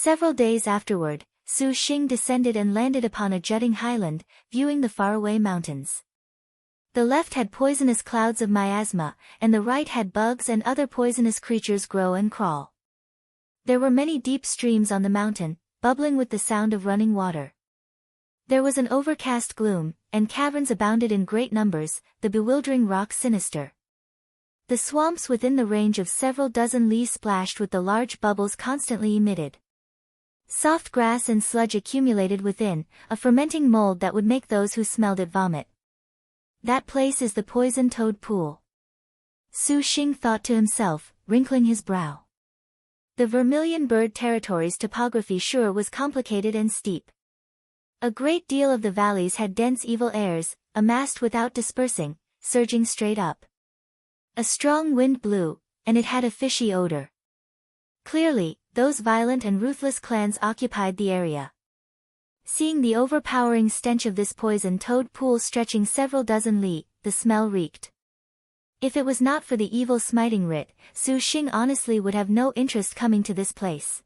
Several days afterward, Sheng descended and landed upon a jutting highland, viewing the faraway mountains. The left had poisonous clouds of miasma, and the right had bugs and other poisonous creatures grow and crawl. There were many deep streams on the mountain, bubbling with the sound of running water. There was an overcast gloom, and caverns abounded in great numbers, the bewildering rock sinister. The swamps within the range of several dozen li splashed with the large bubbles constantly emitted. Soft grass and sludge accumulated within, a fermenting mold that would make those who smelled it vomit. That place is the poison toad pool. Sheng thought to himself, wrinkling his brow. The vermilion bird territory's topography sure was complicated and steep. A great deal of the valleys had dense evil airs, amassed without dispersing, surging straight up. A strong wind blew, and it had a fishy odor. Clearly, those violent and ruthless clans occupied the area. Seeing the overpowering stench of this poison toad pool stretching several dozen li, the smell reeked. If it was not for the evil smiting writ, Sheng honestly would have no interest coming to this place.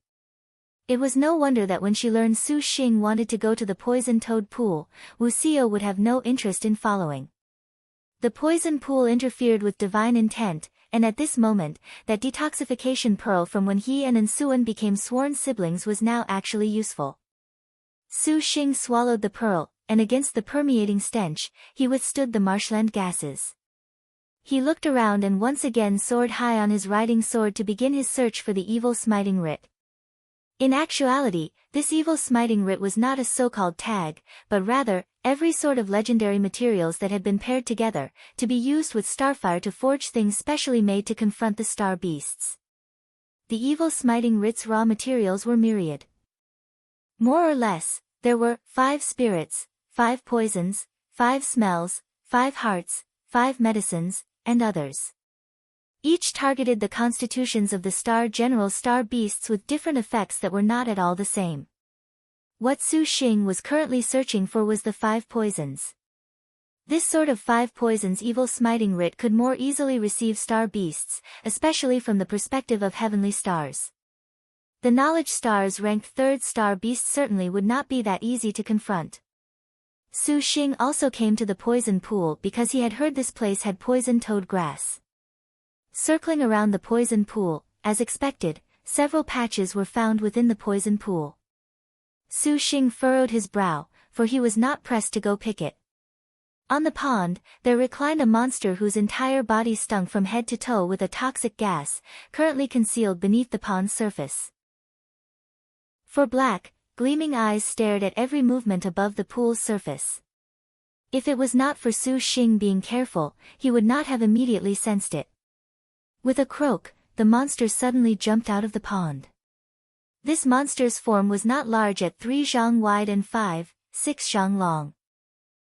It was no wonder that when she learned Sheng wanted to go to the poison toad pool, Wu Xiao would have no interest in following. The poison pool interfered with divine intent, and at this moment, that detoxification pearl from when he and Suan'ni became sworn siblings was now actually useful. Sheng swallowed the pearl, and against the permeating stench, he withstood the marshland gases. He looked around and once again soared high on his riding sword to begin his search for the evil smiting writ. In actuality, this evil smiting writ was not a so-called tag, but rather, every sort of legendary materials that had been paired together, to be used with starfire to forge things specially made to confront the star beasts. The evil smiting writ's raw materials were myriad. More or less, there were 5 spirits, 5 poisons, 5 smells, 5 hearts, 5 medicines, and others. Each targeted the constitutions of the general star beasts with different effects that were not at all the same. What Sheng was currently searching for was the 5 poisons. This sort of 5 poisons evil smiting writ could more easily receive star beasts, especially from the perspective of heavenly stars. The knowledge stars ranked 3rd star beasts certainly would not be that easy to confront. Sheng also came to the poison pool because he had heard this place had poison toad grass. Circling around the poison pool, as expected, several patches were found within the poison pool. Sheng furrowed his brow, for he was not pressed to go pick it. On the pond, there reclined a monster whose entire body stunk from head to toe with a toxic gas, currently concealed beneath the pond's surface. For black, gleaming eyes stared at every movement above the pool's surface. If it was not for Sheng being careful, he would not have immediately sensed it. With a croak, the monster suddenly jumped out of the pond. This monster's form was not large at 3 zhang wide and 5, 6 zhang long.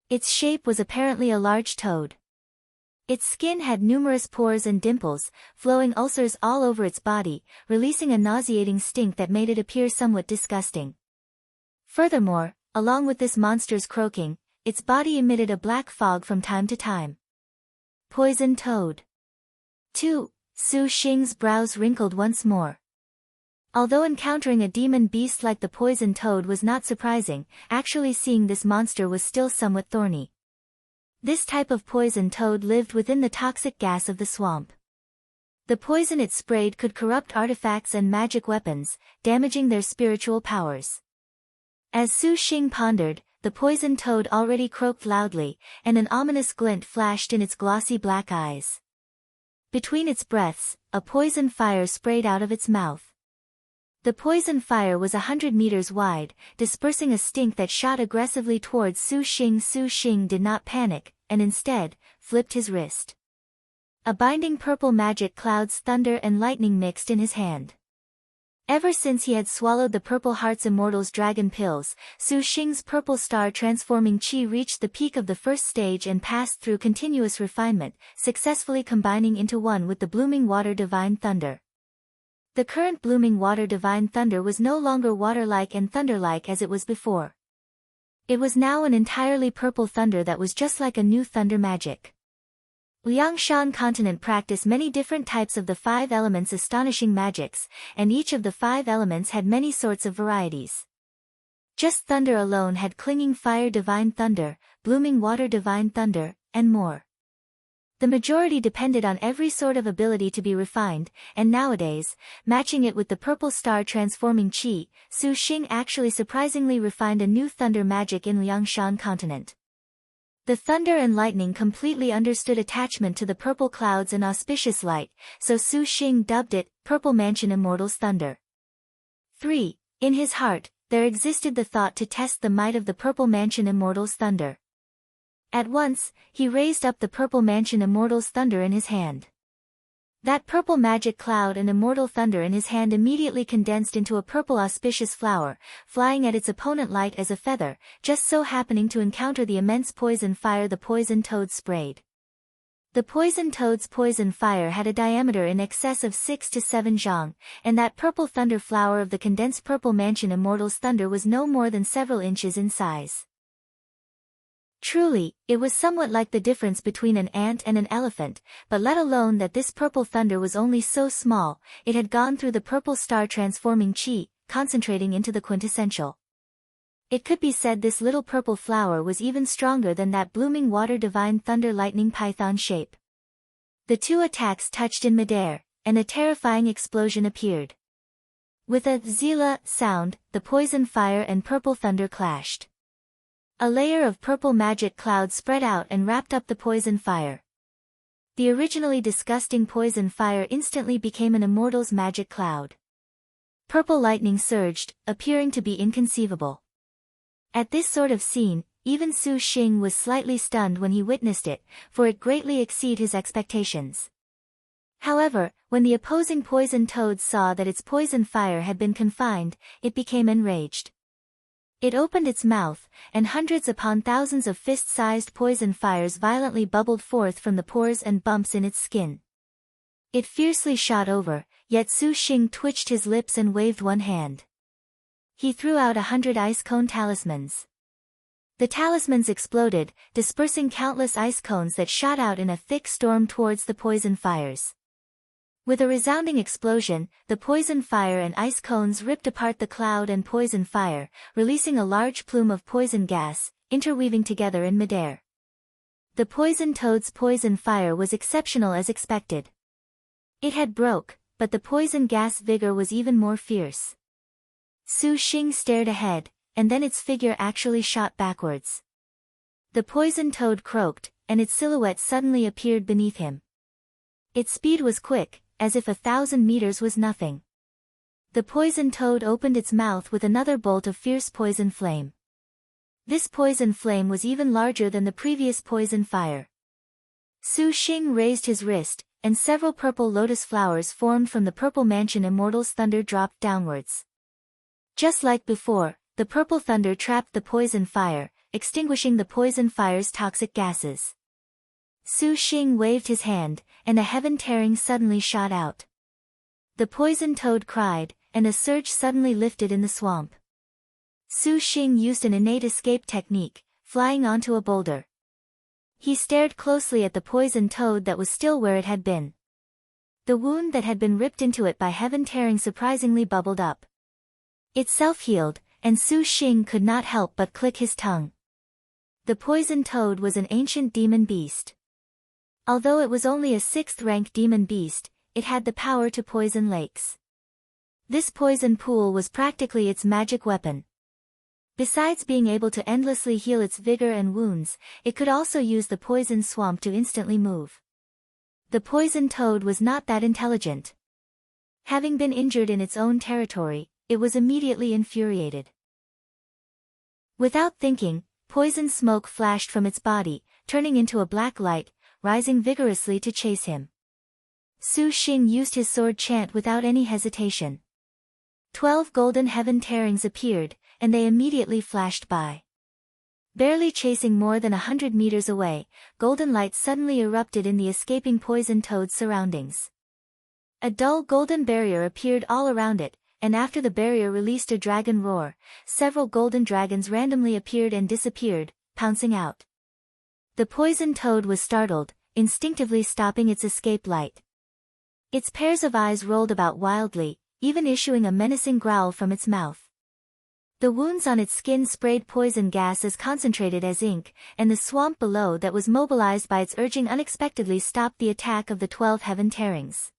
Its shape was apparently a large toad. Its skin had numerous pores and dimples, flowing ulcers all over its body, releasing a nauseating stink that made it appear somewhat disgusting. Furthermore, along with this monster's croaking, its body emitted a black fog from time to time. Poison toad. 2. Sheng's brows wrinkled once more. Although encountering a demon beast like the poison toad was not surprising, actually seeing this monster was still somewhat thorny. This type of poison toad lived within the toxic gas of the swamp. The poison it sprayed could corrupt artifacts and magic weapons, damaging their spiritual powers. As Sheng pondered, the poison toad already croaked loudly, and an ominous glint flashed in its glossy black eyes. Between its breaths, a poison fire sprayed out of its mouth. The poison fire was 100 meters wide, dispersing a stink that shot aggressively towards Sheng. Sheng did not panic, and instead, flipped his wrist. A binding purple magic clouds thunder and lightning mixed in his hand. Ever since he had swallowed the Purple Heart's Immortal's dragon pills, Sheng's purple star transforming qi reached the peak of the first stage and passed through continuous refinement, successfully combining into one with the blooming water divine thunder. The current blooming water divine thunder was no longer water-like and thunder-like as it was before. It was now an entirely purple thunder that was just like a new thunder magic. Liangshan continent practiced many different types of the 5 elements astonishing magics, and each of the 5 elements had many sorts of varieties. Just thunder alone had clinging fire divine thunder, blooming water divine thunder, and more. The majority depended on every sort of ability to be refined, and nowadays, matching it with the purple star transforming Qi, Su Xing actually surprisingly refined a new thunder magic in Liangshan continent. The thunder and lightning completely understood attachment to the purple clouds and auspicious light, so Su Xing dubbed it, Purple Mansion Immortal's Thunder. 3. In his heart, there existed the thought to test the might of the Purple Mansion Immortal's Thunder. At once, he raised up the Purple Mansion Immortal's Thunder in his hand. That purple magic cloud and immortal thunder in his hand immediately condensed into a purple auspicious flower, flying at its opponent light as a feather, just so happening to encounter the immense poison fire the poison toad sprayed. The poison toad's poison fire had a diameter in excess of 6 to 7 zhang, and that purple thunder flower of the condensed Purple Mansion Immortal's Thunder was no more than several inches in size. Truly, it was somewhat like the difference between an ant and an elephant, but let alone that this purple thunder was only so small, it had gone through the purple star transforming Qi, concentrating into the quintessential. It could be said this little purple flower was even stronger than that blooming water divine thunder lightning python shape. The two attacks touched in midair, and a terrifying explosion appeared. With a zila sound, the poison fire and purple thunder clashed. A layer of purple magic cloud spread out and wrapped up the poison fire. The originally disgusting poison fire instantly became an immortal's magic cloud. Purple lightning surged, appearing to be inconceivable. At this sort of scene, even Su Xing was slightly stunned when he witnessed it, for it greatly exceeded his expectations. However, when the opposing poison toad saw that its poison fire had been confined, it became enraged. It opened its mouth, and hundreds upon thousands of fist-sized poison fires violently bubbled forth from the pores and bumps in its skin. It fiercely shot over, yet Su Xing twitched his lips and waved one hand. He threw out 100 ice cone talismans. The talismans exploded, dispersing countless ice cones that shot out in a thick storm towards the poison fires. With a resounding explosion, the poison fire and ice cones ripped apart the cloud and poison fire, releasing a large plume of poison gas, interweaving together in midair. The poison toad's poison fire was exceptional as expected. It had broke, but the poison gas vigor was even more fierce. Su Xing stared ahead, and then its figure actually shot backwards. The poison toad croaked, and its silhouette suddenly appeared beneath him. Its speed was quick, as if 1,000 meters was nothing. The poison toad opened its mouth with another bolt of fierce poison flame. This poison flame was even larger than the previous poison fire. Su Xing raised his wrist, and several purple lotus flowers formed from the Purple Mansion Immortal's thunder dropped downwards. Just like before, the purple thunder trapped the poison fire, extinguishing the poison fire's toxic gases. Su Xing waved his hand, and a heaven tearing suddenly shot out. The poison toad cried, and a surge suddenly lifted in the swamp. Su Xing used an innate escape technique, flying onto a boulder. He stared closely at the poison toad that was still where it had been. The wound that had been ripped into it by heaven tearing surprisingly bubbled up. It self-healed, and Su Xing could not help but click his tongue. The poison toad was an ancient demon beast. Although it was only a 6th-rank demon beast, it had the power to poison lakes. This poison pool was practically its magic weapon. Besides being able to endlessly heal its vigor and wounds, it could also use the poison swamp to instantly move. The poison toad was not that intelligent. Having been injured in its own territory, it was immediately infuriated. Without thinking, poison smoke flashed from its body, turning into a black light, rising vigorously to chase him. Su Xing used his sword chant without any hesitation. 12 golden heaven tearings appeared, and they immediately flashed by. Barely chasing more than 100 meters away, golden light suddenly erupted in the escaping poison toad's surroundings. A dull golden barrier appeared all around it, and after the barrier released a dragon roar, several golden dragons randomly appeared and disappeared, pouncing out. The poison toad was startled, instinctively stopping its escape light. Its pairs of eyes rolled about wildly, even issuing a menacing growl from its mouth. The wounds on its skin sprayed poison gas as concentrated as ink, and the swamp below that was mobilized by its urging unexpectedly stopped the attack of the 12 heaven tearings.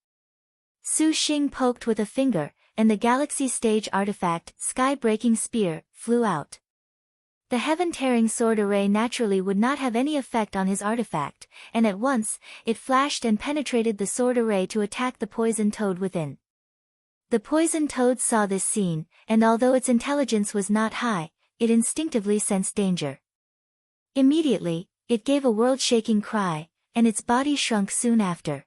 Su Xing poked with a finger, and the galaxy stage artifact, Sky-Breaking Spear, flew out. The heaven-tearing sword array naturally would not have any effect on his artifact, and at once, it flashed and penetrated the sword array to attack the poison toad within. The poison toad saw this scene, and although its intelligence was not high, it instinctively sensed danger. Immediately, it gave a world-shaking cry, and its body shrunk soon after.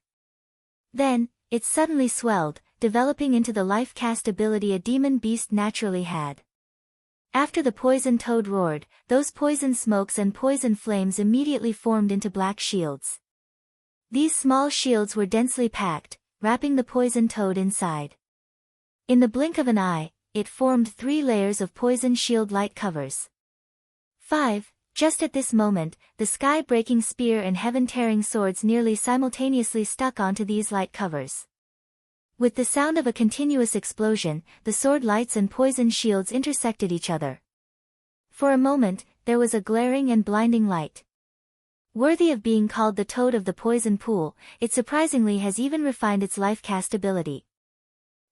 Then, it suddenly swelled, developing into the life-cast ability a demon beast naturally had. After the poison toad roared, those poison smokes and poison flames immediately formed into black shields. These small shields were densely packed, wrapping the poison toad inside. In the blink of an eye, it formed 3 layers of poison shield light covers. 5. Just at this moment, the sky-breaking spear and heaven-tearing swords nearly simultaneously stuck onto these light covers. With the sound of a continuous explosion, the sword lights and poison shields intersected each other. For a moment, there was a glaring and blinding light. Worthy of being called the toad of the poison pool, it surprisingly has even refined its life-cast ability.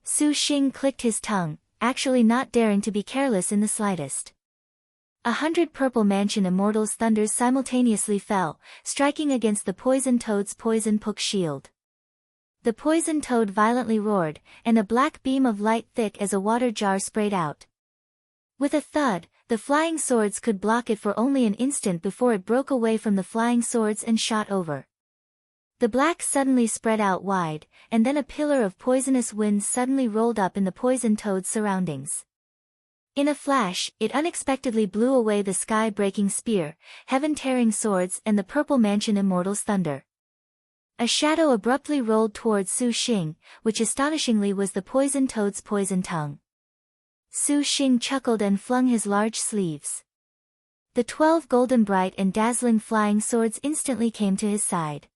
Su Xing clicked his tongue, actually not daring to be careless in the slightest. 100 purple mansion immortals thunders simultaneously fell, striking against the poison toad's poison pook shield. The poison toad violently roared, and a black beam of light thick as a water jar sprayed out. With a thud, the flying swords could block it for only an instant before it broke away from the flying swords and shot over. The black suddenly spread out wide, and then a pillar of poisonous wind suddenly rolled up in the poison toad's surroundings. In a flash, it unexpectedly blew away the sky-breaking spear, heaven-tearing swords and the purple mansion immortal's thunder. A shadow abruptly rolled towards Su Xing, which astonishingly was the poison toad's poison tongue. Su Xing chuckled and flung his large sleeves. The 12 golden bright and dazzling flying swords instantly came to his side.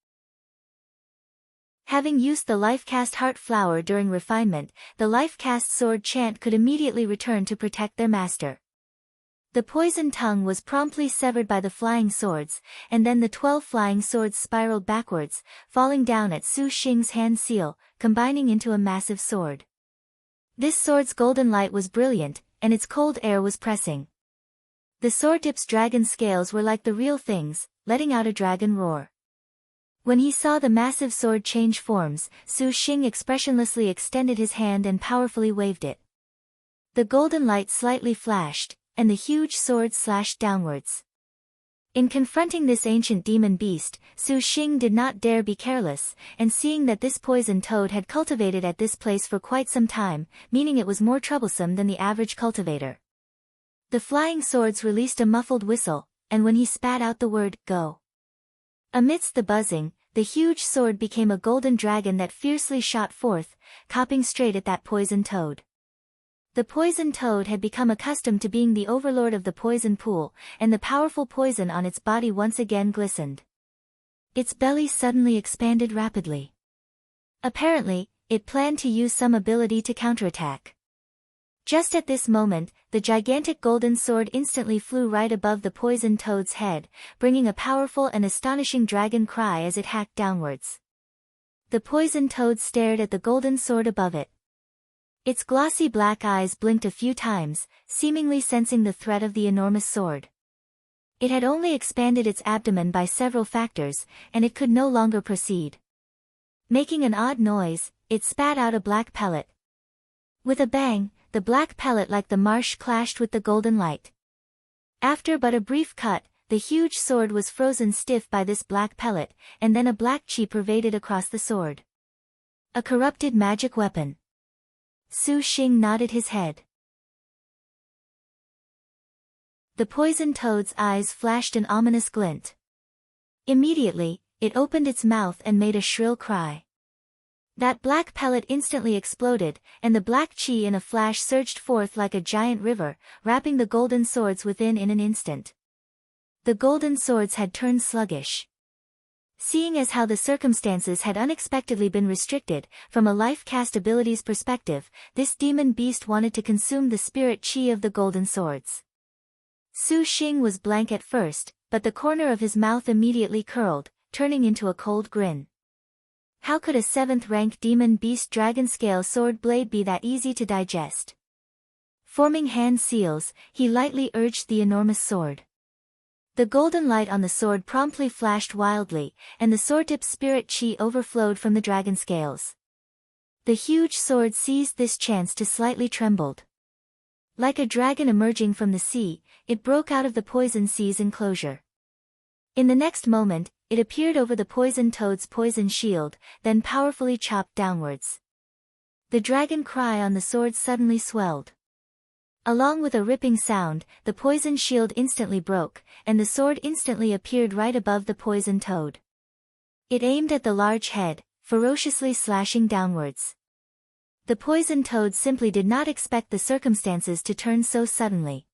Having used the life-cast heart flower during refinement, the life-cast sword chant could immediately return to protect their master. The poison tongue was promptly severed by the flying swords, and then the 12 flying swords spiraled backwards, falling down at Su Xing's hand seal, combining into a massive sword. This sword's golden light was brilliant, and its cold air was pressing. The sword tip's dragon scales were like the real things, letting out a dragon roar. When he saw the massive sword change forms, Su Xing expressionlessly extended his hand and powerfully waved it. The golden light slightly flashed, and the huge sword slashed downwards. In confronting this ancient demon beast, Su Xing did not dare be careless, and seeing that this poison toad had cultivated at this place for quite some time, meaning it was more troublesome than the average cultivator. The flying swords released a muffled whistle, and when he spat out the word, "Go!" amidst the buzzing, the huge sword became a golden dragon that fiercely shot forth, copping straight at that poison toad. The poison toad had become accustomed to being the overlord of the poison pool, and the powerful poison on its body once again glistened. Its belly suddenly expanded rapidly. Apparently, it planned to use some ability to counterattack. Just at this moment, the gigantic golden sword instantly flew right above the poison toad's head, bringing a powerful and astonishing dragon cry as it hacked downwards. The poison toad stared at the golden sword above it. Its glossy black eyes blinked a few times, seemingly sensing the threat of the enormous sword. It had only expanded its abdomen by several factors, and it could no longer proceed. Making an odd noise, it spat out a black pellet. With a bang, the black pellet like the marsh clashed with the golden light. After but a brief cut, the huge sword was frozen stiff by this black pellet, and then a black chi pervaded across the sword. A corrupted magic weapon. Su Xing nodded his head. The poison toad's eyes flashed an ominous glint. Immediately, it opened its mouth and made a shrill cry. That black pellet instantly exploded, and the black chi in a flash surged forth like a giant river, wrapping the golden swords within in an instant. The golden swords had turned sluggish. Seeing as how the circumstances had unexpectedly been restricted, from a life cast abilities perspective, this demon beast wanted to consume the spirit qi of the golden swords. Su Xing was blank at first, but the corner of his mouth immediately curled, turning into a cold grin. How could a 7th rank demon beast dragon scale sword blade be that easy to digest? Forming hand seals, he lightly urged the enormous sword. The golden light on the sword promptly flashed wildly, and the sword-tipped spirit qi overflowed from the dragon scales. The huge sword seized this chance to slightly trembled. Like a dragon emerging from the sea, it broke out of the poison sea's enclosure. In the next moment, it appeared over the poison toad's poison shield, then powerfully chopped downwards. The dragon cry on the sword suddenly swelled. Along with a ripping sound, the poison shield instantly broke, and the sword instantly appeared right above the poison toad. It aimed at the large head, ferociously slashing downwards. The poison toad simply did not expect the circumstances to turn so suddenly.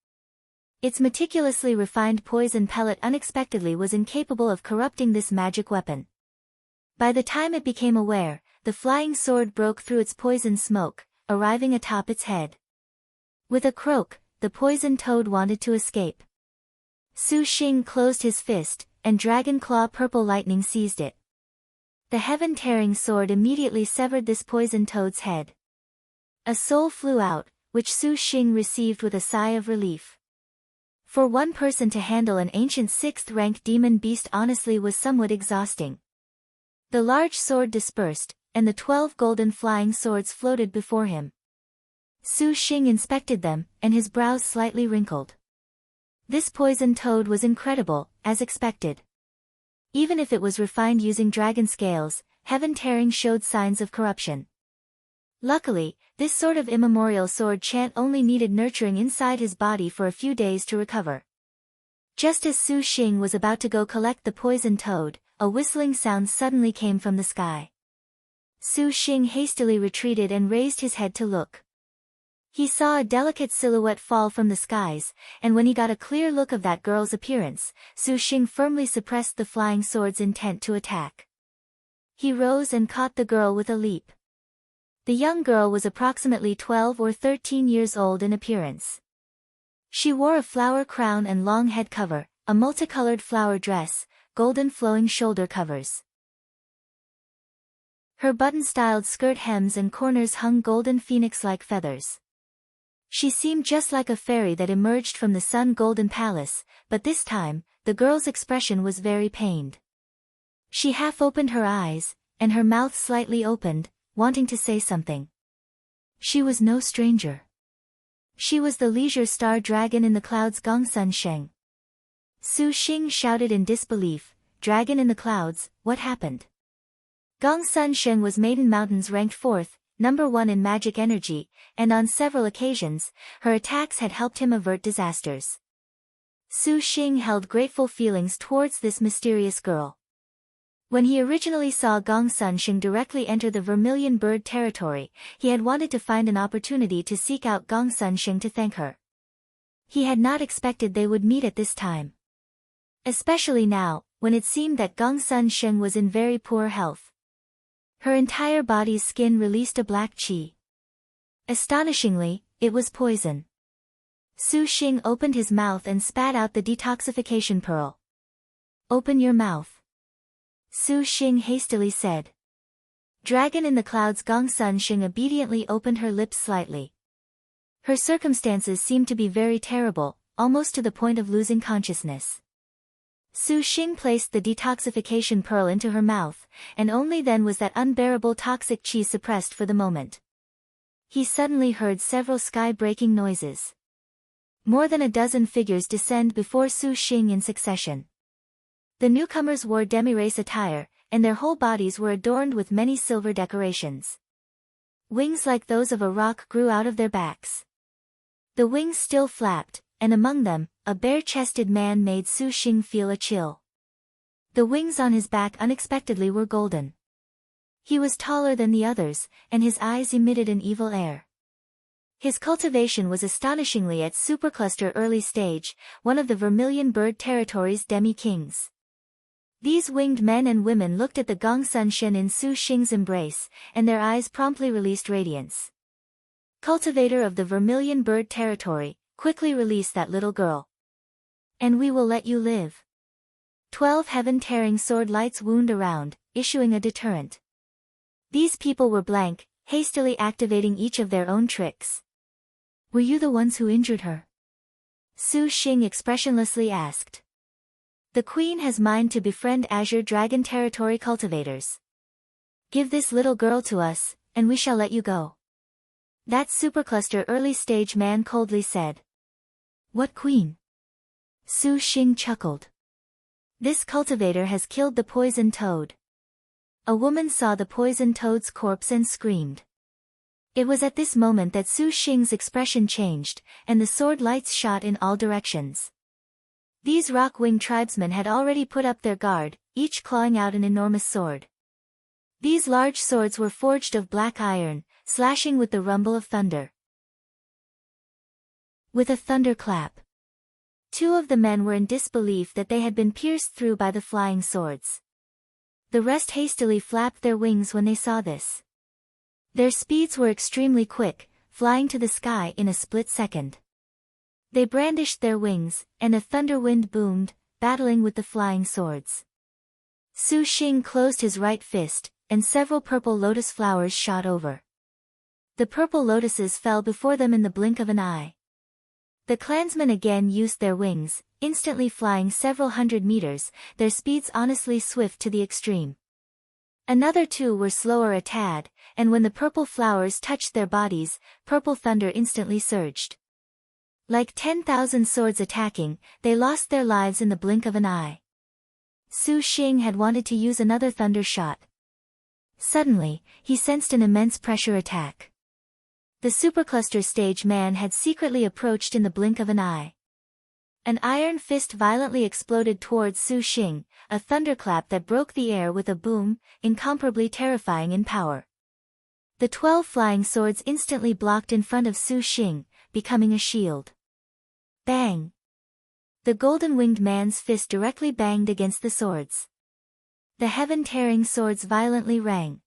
Its meticulously refined poison pellet unexpectedly was incapable of corrupting this magic weapon. By the time it became aware, the flying sword broke through its poison smoke, arriving atop its head. With a croak, the poison toad wanted to escape. Su Xing closed his fist, and dragon claw purple lightning seized it. The heaven-tearing sword immediately severed this poison toad's head. A soul flew out, which Su Xing received with a sigh of relief. For one person to handle an ancient 6th-rank demon beast honestly was somewhat exhausting. The large sword dispersed, and the 12 golden flying swords floated before him. Su Xing inspected them, and his brows slightly wrinkled. This poison toad was incredible, as expected. Even if it was refined using dragon scales, heaven-tearing showed signs of corruption. Luckily, this sort of immemorial sword chant only needed nurturing inside his body for a few days to recover. Just as Su Xing was about to go collect the poison toad, a whistling sound suddenly came from the sky. Su Xing hastily retreated and raised his head to look. He saw a delicate silhouette fall from the skies, and when he got a clear look of that girl's appearance, Su Xing firmly suppressed the flying sword's intent to attack. He rose and caught the girl with a leap. The young girl was approximately 12 or 13 years old in appearance. She wore a flower crown and long head cover, a multicolored flower dress, golden flowing shoulder covers. Her button-styled skirt hems and corners hung golden phoenix-like feathers. She seemed just like a fairy that emerged from the sun golden palace, but this time, the girl's expression was very pained. She half opened her eyes, and her mouth slightly opened, wanting to say something. She was no stranger. She was the leisure star dragon in the clouds Gongsun Sheng. Su Xing shouted in disbelief, "Dragon in the clouds, what happened?" Gongsun Sheng was Maiden Mountain's ranked 4th, number 1 in magic energy, and on several occasions, her attacks had helped him avert disasters. Su Xing held grateful feelings towards this mysterious girl. When he originally saw Gongsun Sheng directly enter the Vermilion Bird territory, he had wanted to find an opportunity to seek out Gongsun Sheng to thank her. He had not expected they would meet at this time. Especially now, when it seemed that Gongsun Sheng was in very poor health. Her entire body's skin released a black qi. Astonishingly, it was poison. Su Xing opened his mouth and spat out the detoxification pearl. "Open your mouth," Su Xing hastily said. Dragon in the clouds Gongsun Sheng obediently opened her lips slightly. Her circumstances seemed to be very terrible, almost to the point of losing consciousness. Su Xing placed the detoxification pearl into her mouth, and only then was that unbearable toxic qi suppressed for the moment. He suddenly heard several sky-breaking noises. More than a dozen figures descend before Su Xing in succession. The newcomers wore demi-race attire, and their whole bodies were adorned with many silver decorations. Wings like those of a roc grew out of their backs. The wings still flapped, and among them, a bare-chested man made Su Xing feel a chill. The wings on his back unexpectedly were golden. He was taller than the others, and his eyes emitted an evil air. His cultivation was astonishingly at supercluster early stage, one of the Vermilion Bird territory's Demi kings. These winged men and women looked at the Gongsun Shen in Su Xing's embrace, and their eyes promptly released radiance. Cultivator of the Vermilion Bird Territory, quickly release that little girl. And we will let you live. 12 heaven-tearing sword lights wound around, issuing a deterrent. These people were blank, hastily activating each of their own tricks. Were you the ones who injured her? Su Xing expressionlessly asked. The Queen has mind to befriend Azure Dragon Territory cultivators. Give this little girl to us, and we shall let you go. That supercluster early-stage man coldly said. What queen? Su Xing chuckled. This cultivator has killed the poison toad. A woman saw the poison toad's corpse and screamed. It was at this moment that Su Xing's expression changed, and the sword lights shot in all directions. These rock-winged tribesmen had already put up their guard, each clawing out an enormous sword. These large swords were forged of black iron, slashing with the rumble of thunder. With a thunderclap. 2 of the men were in disbelief that they had been pierced through by the flying swords. The rest hastily flapped their wings when they saw this. Their speeds were extremely quick, flying to the sky in a split second. They brandished their wings, and a thunder wind boomed, battling with the flying swords. Su Xing closed his right fist, and several purple lotus flowers shot over. The purple lotuses fell before them in the blink of an eye. The clansmen again used their wings, instantly flying several hundred meters, their speeds honestly swift to the extreme. Another 2 were slower a tad, and when the purple flowers touched their bodies, purple thunder instantly surged. Like 10,000 swords attacking, they lost their lives in the blink of an eye. Su Xing had wanted to use another thunder shot. Suddenly, he sensed an immense pressure attack. The supercluster stage man had secretly approached in the blink of an eye. An iron fist violently exploded towards Su Xing, a thunderclap that broke the air with a boom, incomparably terrifying in power. The 12 flying swords instantly blocked in front of Su Xing, becoming a shield. Bang! The golden-winged man's fist directly banged against the swords. The heaven-tearing swords violently rang.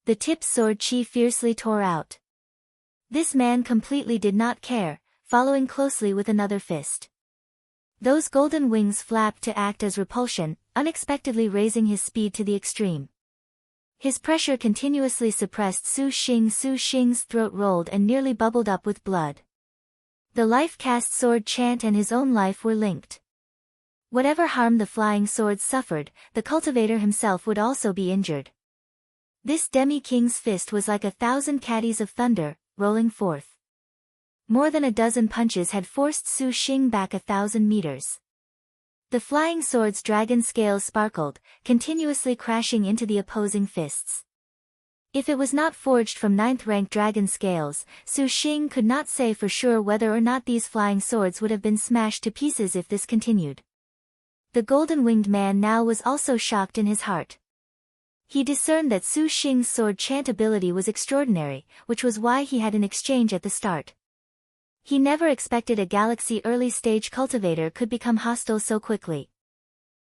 The tipped sword chi fiercely tore out. This man completely did not care, following closely with another fist. Those golden wings flapped to act as repulsion, unexpectedly raising his speed to the extreme. His pressure continuously suppressed Su Xing. Su Xing's throat rolled and nearly bubbled up with blood. The life-cast sword chant and his own life were linked. Whatever harm the flying swords suffered, the cultivator himself would also be injured. This Demi-King's fist was like 1,000 caddies of thunder, rolling forth. More than a dozen punches had forced Su Xing back 1,000 meters. The flying sword's dragon scales sparkled, continuously crashing into the opposing fists. If it was not forged from 9th-rank dragon scales, Su Xing could not say for sure whether or not these flying swords would have been smashed to pieces if this continued. The golden-winged man now was also shocked in his heart. He discerned that Su Xing's sword chant ability was extraordinary, which was why he had an exchange at the start. He never expected a galaxy early-stage cultivator could become hostile so quickly.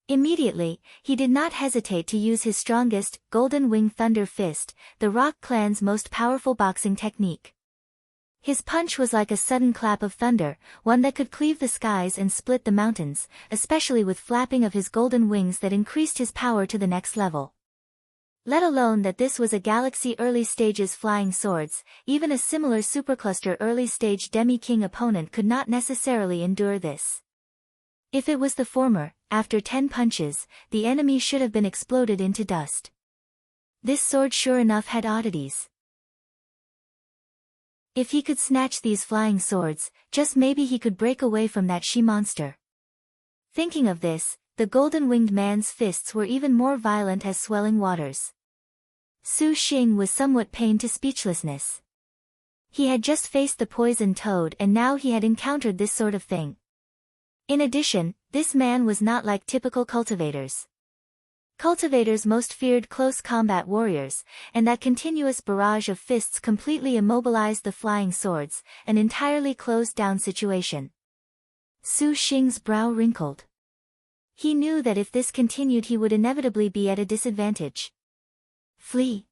Immediately, he did not hesitate to use his strongest, Golden Wing Thunder Fist, the Rock Clan's most powerful boxing technique. His punch was like a sudden clap of thunder, one that could cleave the skies and split the mountains, especially with flapping of his golden wings that increased his power to the next level. Let alone that this was a galaxy early stage's flying swords, even a similar supercluster early stage Demi-King opponent could not necessarily endure this. If it was the former, after 10 punches, the enemy should have been exploded into dust. This sword sure enough had oddities. If he could snatch these flying swords, just maybe he could break away from that she-monster. Thinking of this, the golden-winged man's fists were even more violent as swelling waters. Su Xing was somewhat pained to speechlessness. He had just faced the poisoned toad and now he had encountered this sort of thing. In addition, this man was not like typical cultivators. Cultivators most feared close combat warriors, and that continuous barrage of fists completely immobilized the flying swords, an entirely closed-down situation. Su Xing's brow wrinkled. He knew that if this continued he would inevitably be at a disadvantage. Flee.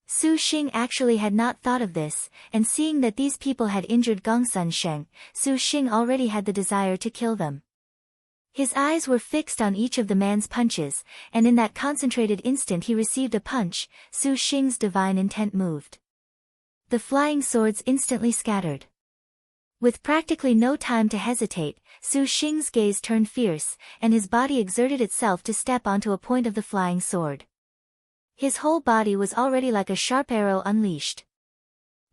Su Xing actually had not thought of this, and seeing that these people had injured Gongsun Sheng, Su Xing already had the desire to kill them. His eyes were fixed on each of the man's punches, and in that concentrated instant he received a punch. Su Xing's divine intent moved. The flying swords instantly scattered. With practically no time to hesitate, Su Xing's gaze turned fierce, and his body exerted itself to step onto a point of the flying sword. His whole body was already like a sharp arrow unleashed.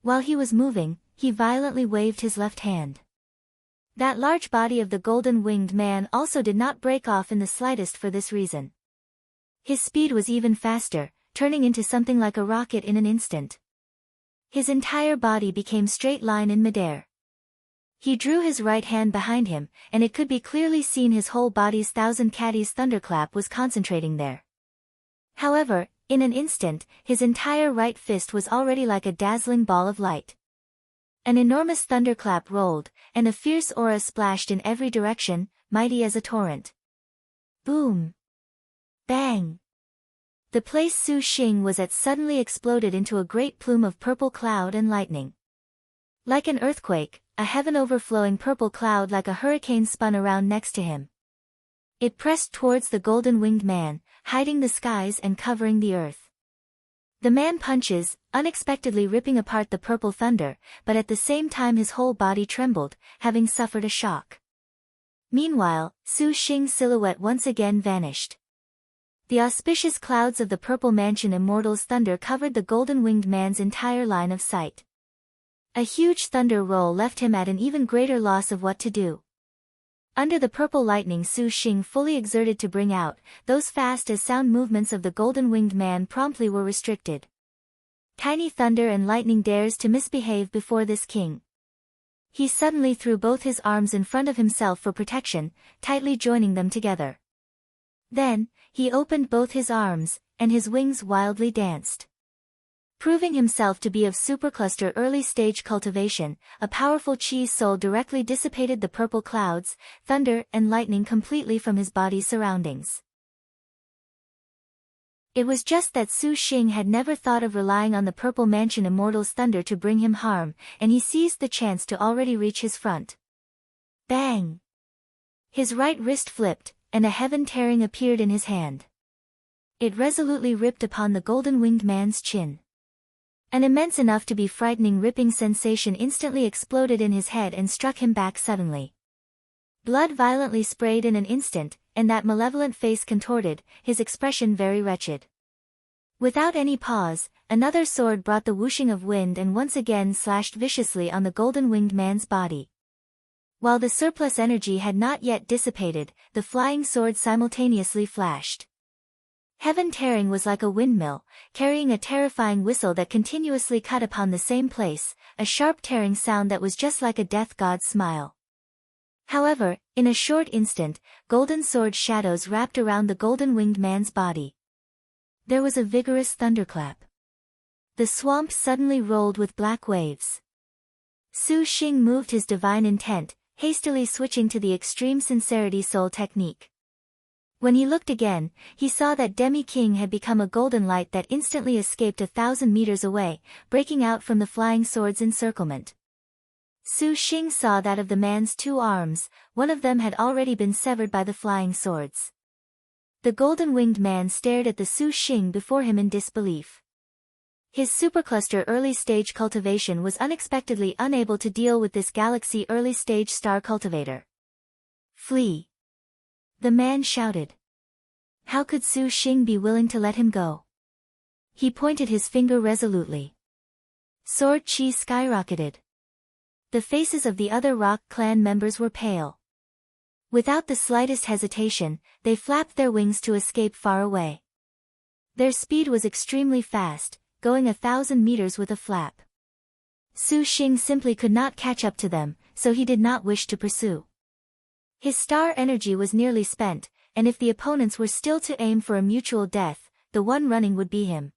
While he was moving, he violently waved his left hand. That large body of the golden-winged man also did not break off in the slightest for this reason. His speed was even faster, turning into something like a rocket in an instant. His entire body became straight line in midair. He drew his right hand behind him, and it could be clearly seen his whole body's thousand caddies thunderclap was concentrating there. However, in an instant, his entire right fist was already like a dazzling ball of light. An enormous thunderclap rolled, and a fierce aura splashed in every direction, mighty as a torrent. Boom! Bang! The place Su Xing was at suddenly exploded into a great plume of purple cloud and lightning. Like an earthquake, a heaven-overflowing purple cloud like a hurricane spun around next to him. It pressed towards the golden-winged man, hiding the skies and covering the earth. The man punches, unexpectedly ripping apart the purple thunder, but at the same time his whole body trembled, having suffered a shock. Meanwhile, Su Xing's silhouette once again vanished. The auspicious clouds of the Purple Mansion Immortal's thunder covered the golden-winged man's entire line of sight. A huge thunder roll left him at an even greater loss of what to do. Under the purple lightning Su Xing fully exerted to bring out, those fast as sound movements of the golden-winged man promptly were restricted. Tiny thunder and lightning dares to misbehave before this king. He suddenly threw both his arms in front of himself for protection, tightly joining them together. Then, he opened both his arms, and his wings wildly danced. Proving himself to be of supercluster early-stage cultivation, a powerful Qi soul directly dissipated the purple clouds, thunder and lightning completely from his body's surroundings. It was just that Su Xing had never thought of relying on the Purple Mansion Immortal's thunder to bring him harm, and he seized the chance to already reach his front. Bang! His right wrist flipped, and a heaven tearing appeared in his hand. It resolutely ripped upon the golden-winged man's chin. An immense enough to be frightening ripping sensation instantly exploded in his head and struck him back suddenly. Blood violently sprayed in an instant, and that malevolent face contorted, his expression very wretched. Without any pause, another sword brought the whooshing of wind and once again slashed viciously on the golden-winged man's body. While the surplus energy had not yet dissipated, the flying sword simultaneously flashed. Heaven tearing was like a windmill, carrying a terrifying whistle that continuously cut upon the same place, a sharp tearing sound that was just like a death god's smile. However, in a short instant, golden sword shadows wrapped around the golden-winged man's body. There was a vigorous thunderclap. The swamp suddenly rolled with black waves. Su Xing moved his divine intent, hastily switching to the extreme sincerity soul technique. When he looked again, he saw that Demi King had become a golden light that instantly escaped 1,000 meters away, breaking out from the flying sword's encirclement. Su Xing saw that of the man's 2 arms, one of them had already been severed by the flying swords. The golden-winged man stared at the Su Xing before him in disbelief. His supercluster early-stage cultivation was unexpectedly unable to deal with this galaxy early-stage star cultivator. Flee! The man shouted. How could Su Xing be willing to let him go? He pointed his finger resolutely. Sword Qi skyrocketed. The faces of the other rock clan members were pale. Without the slightest hesitation, they flapped their wings to escape far away. Their speed was extremely fast, going 1,000 meters with a flap. Su Xing simply could not catch up to them, so he did not wish to pursue. His star energy was nearly spent, and if the opponents were still to aim for a mutual death, the one running would be him.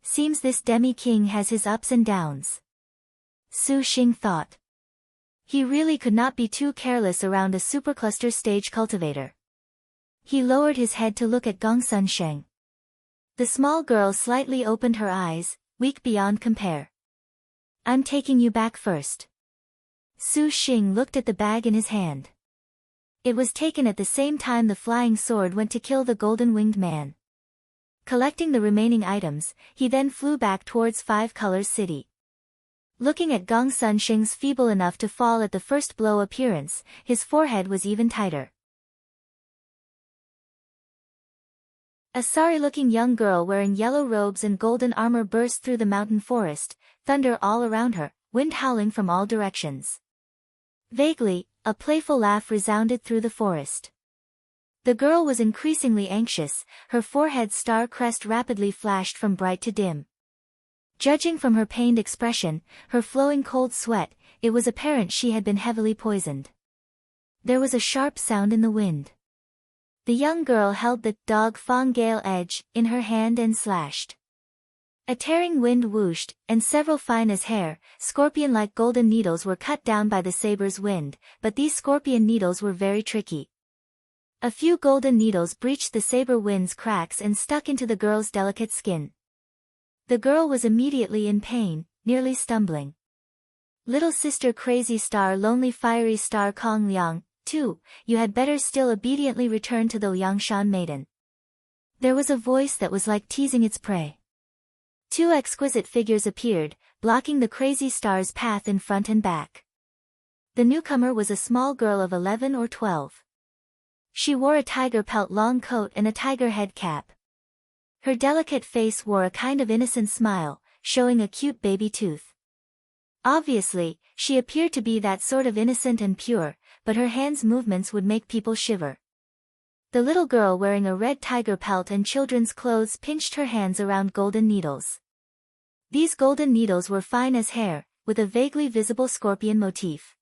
Seems this Demi King has his ups and downs. Su Xing thought. He really could not be too careless around a supercluster stage cultivator. He lowered his head to look at Gongsun Sheng. The small girl slightly opened her eyes, weak beyond compare. I'm taking you back first. Su Xing looked at the bag in his hand. It was taken at the same time the flying sword went to kill the golden-winged man. Collecting the remaining items, he then flew back towards Five Colors City. Looking at Gongsun Sheng's feeble enough to fall at the first blow appearance, his forehead was even tighter. A sorry-looking young girl wearing yellow robes and golden armor burst through the mountain forest, thunder all around her, wind howling from all directions. Vaguely, a playful laugh resounded through the forest. The girl was increasingly anxious, her forehead's star crest rapidly flashed from bright to dim. Judging from her pained expression, her flowing cold sweat, it was apparent she had been heavily poisoned. There was a sharp sound in the wind. The young girl held the dog Fang Gale edge in her hand and slashed. A tearing wind whooshed, and several fine as hair, scorpion-like golden needles were cut down by the saber's wind, but these scorpion needles were very tricky. A few golden needles breached the saber wind's cracks and stuck into the girl's delicate skin. The girl was immediately in pain, nearly stumbling. Little sister Crazy Star Lonely Fiery Star Kong Liang, too, you had better still obediently return to the Liangshan maiden. There was a voice that was like teasing its prey. Two exquisite figures appeared, blocking the Crazy Star's path in front and back. The newcomer was a small girl of 11 or 12. She wore a tiger pelt long coat and a tiger head cap. Her delicate face wore a kind of innocent smile, showing a cute baby tooth. Obviously, she appeared to be that sort of innocent and pure, but her hands' movements would make people shiver. The little girl wearing a red tiger pelt and children's clothes pinched her hands around golden needles. These golden needles were fine as hair, with a vaguely visible scorpion motif.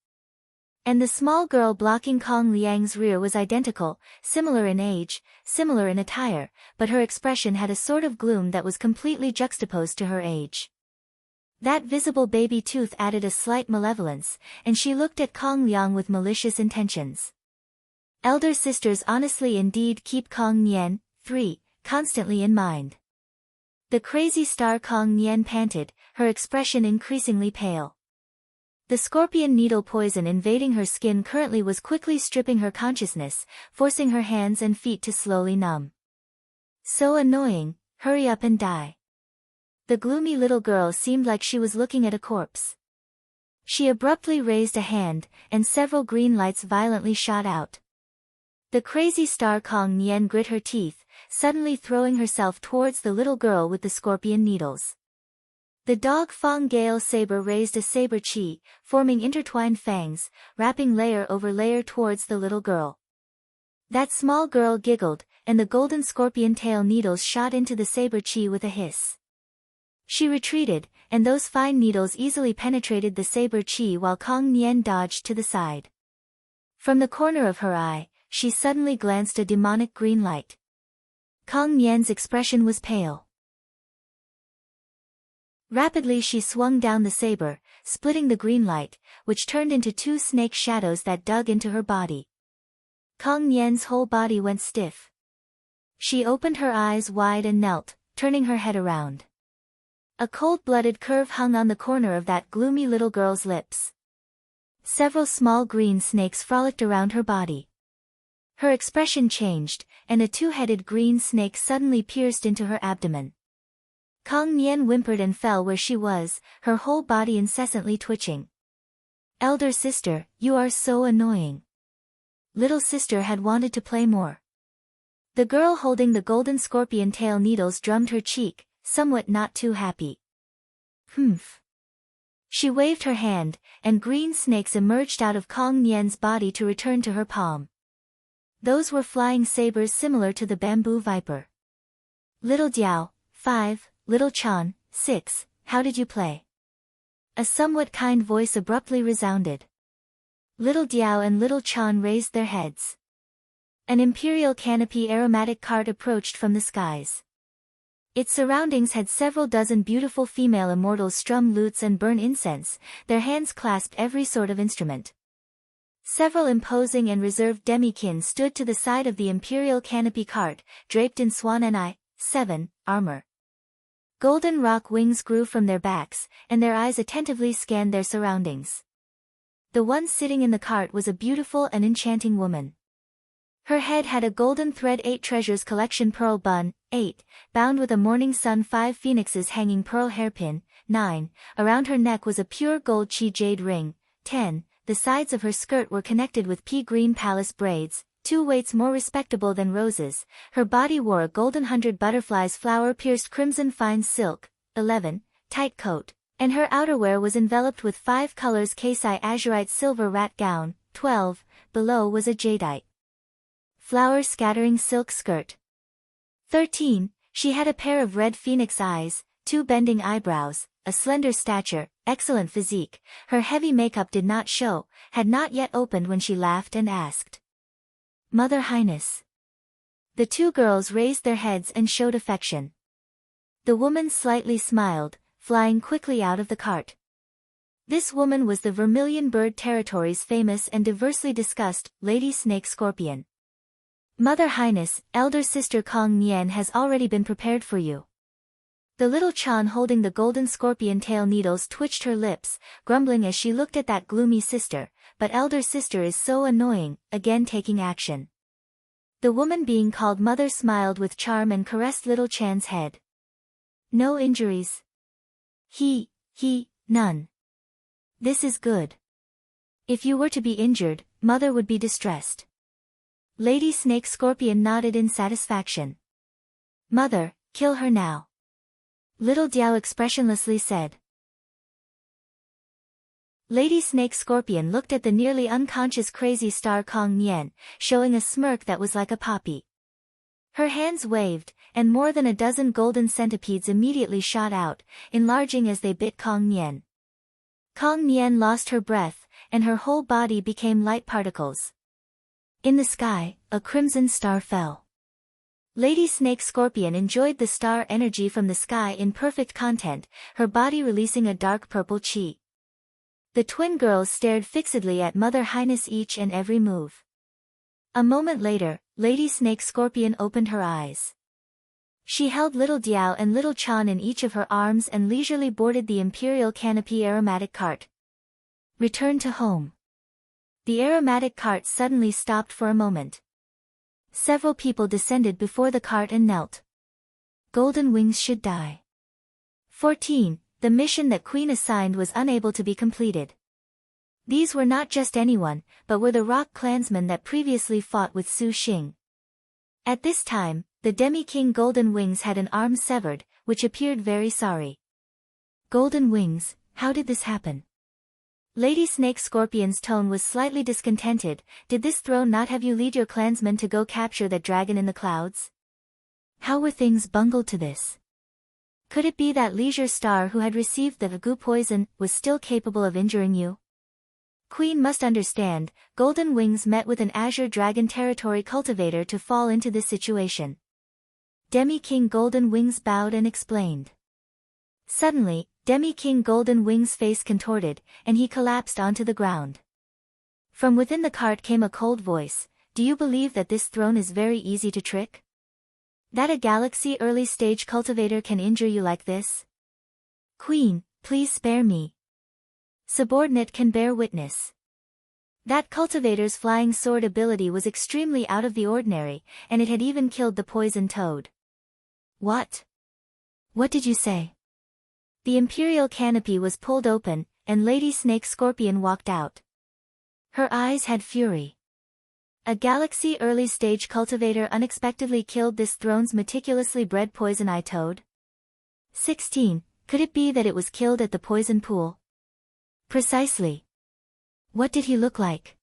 And the small girl blocking Kong Liang's rear was identical, similar in age, similar in attire, but her expression had a sort of gloom that was completely juxtaposed to her age. That visible baby tooth added a slight malevolence, and she looked at Kong Liang with malicious intentions. Elder sisters honestly indeed keep Kong Nian, 3, constantly in mind. The Crazy Star Kong Nian panted, her expression increasingly pale. The scorpion needle poison invading her skin currently was quickly stripping her consciousness, forcing her hands and feet to slowly numb. So annoying, hurry up and die. The gloomy little girl seemed like she was looking at a corpse. She abruptly raised a hand, and several green lights violently shot out. The Crazy Star Kong Nian grit her teeth, suddenly throwing herself towards the little girl with the scorpion needles. The dog Fang Gale saber raised a saber chi, forming intertwined fangs, wrapping layer over layer towards the little girl. That small girl giggled, and the golden scorpion tail needles shot into the saber chi with a hiss. She retreated, and those fine needles easily penetrated the saber chi while Kong Nian dodged to the side. From the corner of her eye, she suddenly glanced a demonic green light. Kong Nian's expression was pale. Rapidly she swung down the saber, splitting the green light, which turned into two snake shadows that dug into her body. Kong Nian's whole body went stiff. She opened her eyes wide and knelt, turning her head around. A cold-blooded curve hung on the corner of that gloomy little girl's lips. Several small green snakes frolicked around her body. Her expression changed, and a two-headed green snake suddenly pierced into her abdomen. Kong Nian whimpered and fell where she was, her whole body incessantly twitching. Elder sister, you are so annoying. Little sister had wanted to play more. The girl holding the golden scorpion tail needles drummed her cheek, somewhat not too happy. Humph. She waved her hand, and green snakes emerged out of Kong Nian's body to return to her palm. Those were flying sabers similar to the bamboo viper. Little Diao, 5, Little Chan, 6, how did you play? A somewhat kind voice abruptly resounded. Little Diao and Little Chan raised their heads. An imperial canopy aromatic cart approached from the skies. Its surroundings had several dozen beautiful female immortals strum lutes and burn incense, their hands clasped every sort of instrument. Several imposing and reserved Demi-kin stood to the side of the imperial canopy cart, draped in Suan'ni 7 armor. Golden rock wings grew from their backs, and their eyes attentively scanned their surroundings. The one sitting in the cart was a beautiful and enchanting woman. Her head had a golden thread 8 treasures collection pearl bun, 8, bound with a morning sun 5 phoenixes hanging pearl hairpin, 9, around her neck was a pure gold chi jade ring, 10, the sides of her skirt were connected with pea green palace braids, 2 weights more respectable than roses, her body wore a golden 100 butterflies flower-pierced crimson fine silk, 11, tight coat, and her outerwear was enveloped with 5 colors Kasai azurite silver rat gown, 12, below was a jadeite flower-scattering silk skirt. 13, she had a pair of red phoenix eyes, 2 bending eyebrows, a slender stature, excellent physique, her heavy makeup did not show, had not yet opened when she laughed and asked, "Mother Highness." The 2 girls raised their heads and showed affection. The woman slightly smiled, flying quickly out of the cart. This woman was the Vermilion Bird Territory's famous and diversely discussed Lady Snake Scorpion. "Mother Highness, elder sister Kong Nian has already been prepared for you." The little Chan holding the golden scorpion tail needles twitched her lips, grumbling as she looked at that gloomy sister, but elder sister is so annoying, again taking action. The woman being called mother smiled with charm and caressed little Chan's head. "No injuries?" None. "This is good. If you were to be injured, mother would be distressed." Lady Snake Scorpion nodded in satisfaction. "Mother, kill her now," little Diao expressionlessly said. Lady Snake Scorpion looked at the nearly unconscious crazy star Kong Nian, showing a smirk that was like a poppy. Her hands waved, and more than a dozen golden centipedes immediately shot out, enlarging as they bit Kong Nian. Kong Nian lost her breath, and her whole body became light particles. In the sky, a crimson star fell. Lady Snake Scorpion enjoyed the star energy from the sky in perfect content, her body releasing a dark purple chi. The twin girls stared fixedly at Mother Highness each and every move. A moment later, Lady Snake Scorpion opened her eyes. She held little Diao and little Chan in each of her arms and leisurely boarded the imperial canopy aromatic cart. Return to home. The aromatic cart suddenly stopped for a moment. Several people descended before the cart and knelt. Golden wings should die. 14. The mission that Queen assigned was unable to be completed. These were not just anyone, but were the rock clansmen that previously fought with Su Xing. At this time, the Demi-King Golden Wings had an arm severed, which appeared very sorry. "Golden Wings, how did this happen?" Lady Snake Scorpion's tone was slightly discontented. "Did this throne not have you lead your clansmen to go capture that dragon in the clouds? How were things bungled to this? Could it be that leisure star who had received the Agu poison was still capable of injuring you? Queen must understand, Golden Wings met with an Azure Dragon Territory cultivator to fall into this situation." Demi-King Golden Wings bowed and explained. Suddenly, Demi-King Golden Wings' face contorted, and he collapsed onto the ground. From within the cart came a cold voice, "Do you believe that this throne is very easy to trick? That a galaxy early-stage cultivator can injure you like this? Queen, please spare me. Subordinate can bear witness." That cultivator's flying sword ability was extremely out of the ordinary, and it had even killed the poison toad. "What? What did you say?" The imperial canopy was pulled open, and Lady Snake Scorpion walked out. Her eyes had fury. A galaxy early-stage cultivator unexpectedly killed this throne's meticulously bred poison-eye toad? 16. Could it be that it was killed at the poison pool? Precisely. What did he look like?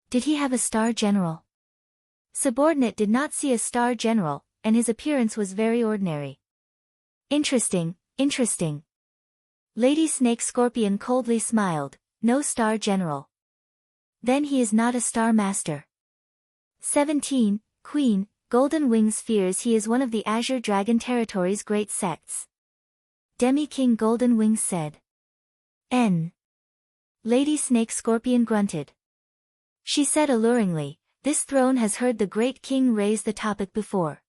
Did he have a star general? Subordinate did not see a star general, and his appearance was very ordinary. Interesting. Lady Snake Scorpion coldly smiled, "No star general. Then he is not a star master." 17. Queen, Golden Wings fears he is one of the Azure Dragon Territory's great sects. Demi-King Golden Wings said. N. Lady Snake Scorpion grunted. She said alluringly, "This throne has heard the great king raise the topic before.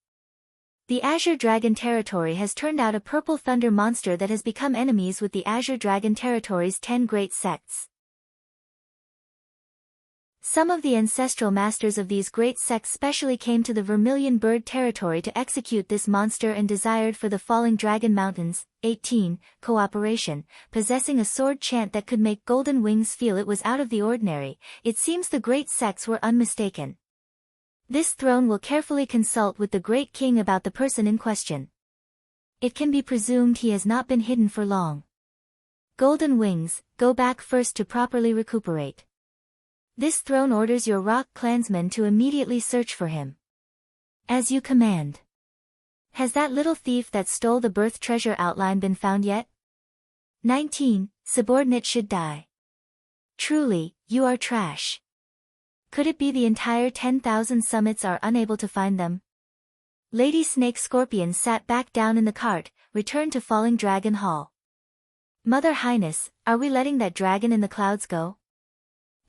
The Azure Dragon territory has turned out a purple thunder monster that has become enemies with the Azure Dragon territory's 10 great sects. Some of the ancestral masters of these great sects specially came to the Vermilion Bird territory to execute this monster and desired for the Falling Dragon Mountains. 18. Cooperation, possessing a sword chant that could make Golden Wings feel it was out of the ordinary. It seems the great sects were unmistaken. This throne will carefully consult with the great king about the person in question. It can be presumed he has not been hidden for long. Golden Wings, go back first to properly recuperate. This throne orders your rock clansmen to immediately search for him. As you command. Has that little thief that stole the birth treasure outline been found yet? 19. Subordinate should die. Truly, you are trash. Could it be the entire 10,000 summits are unable to find them? Lady Snake Scorpion sat back down in the cart, returned to Falling Dragon Hall. Mother Highness, are we letting that dragon in the clouds go?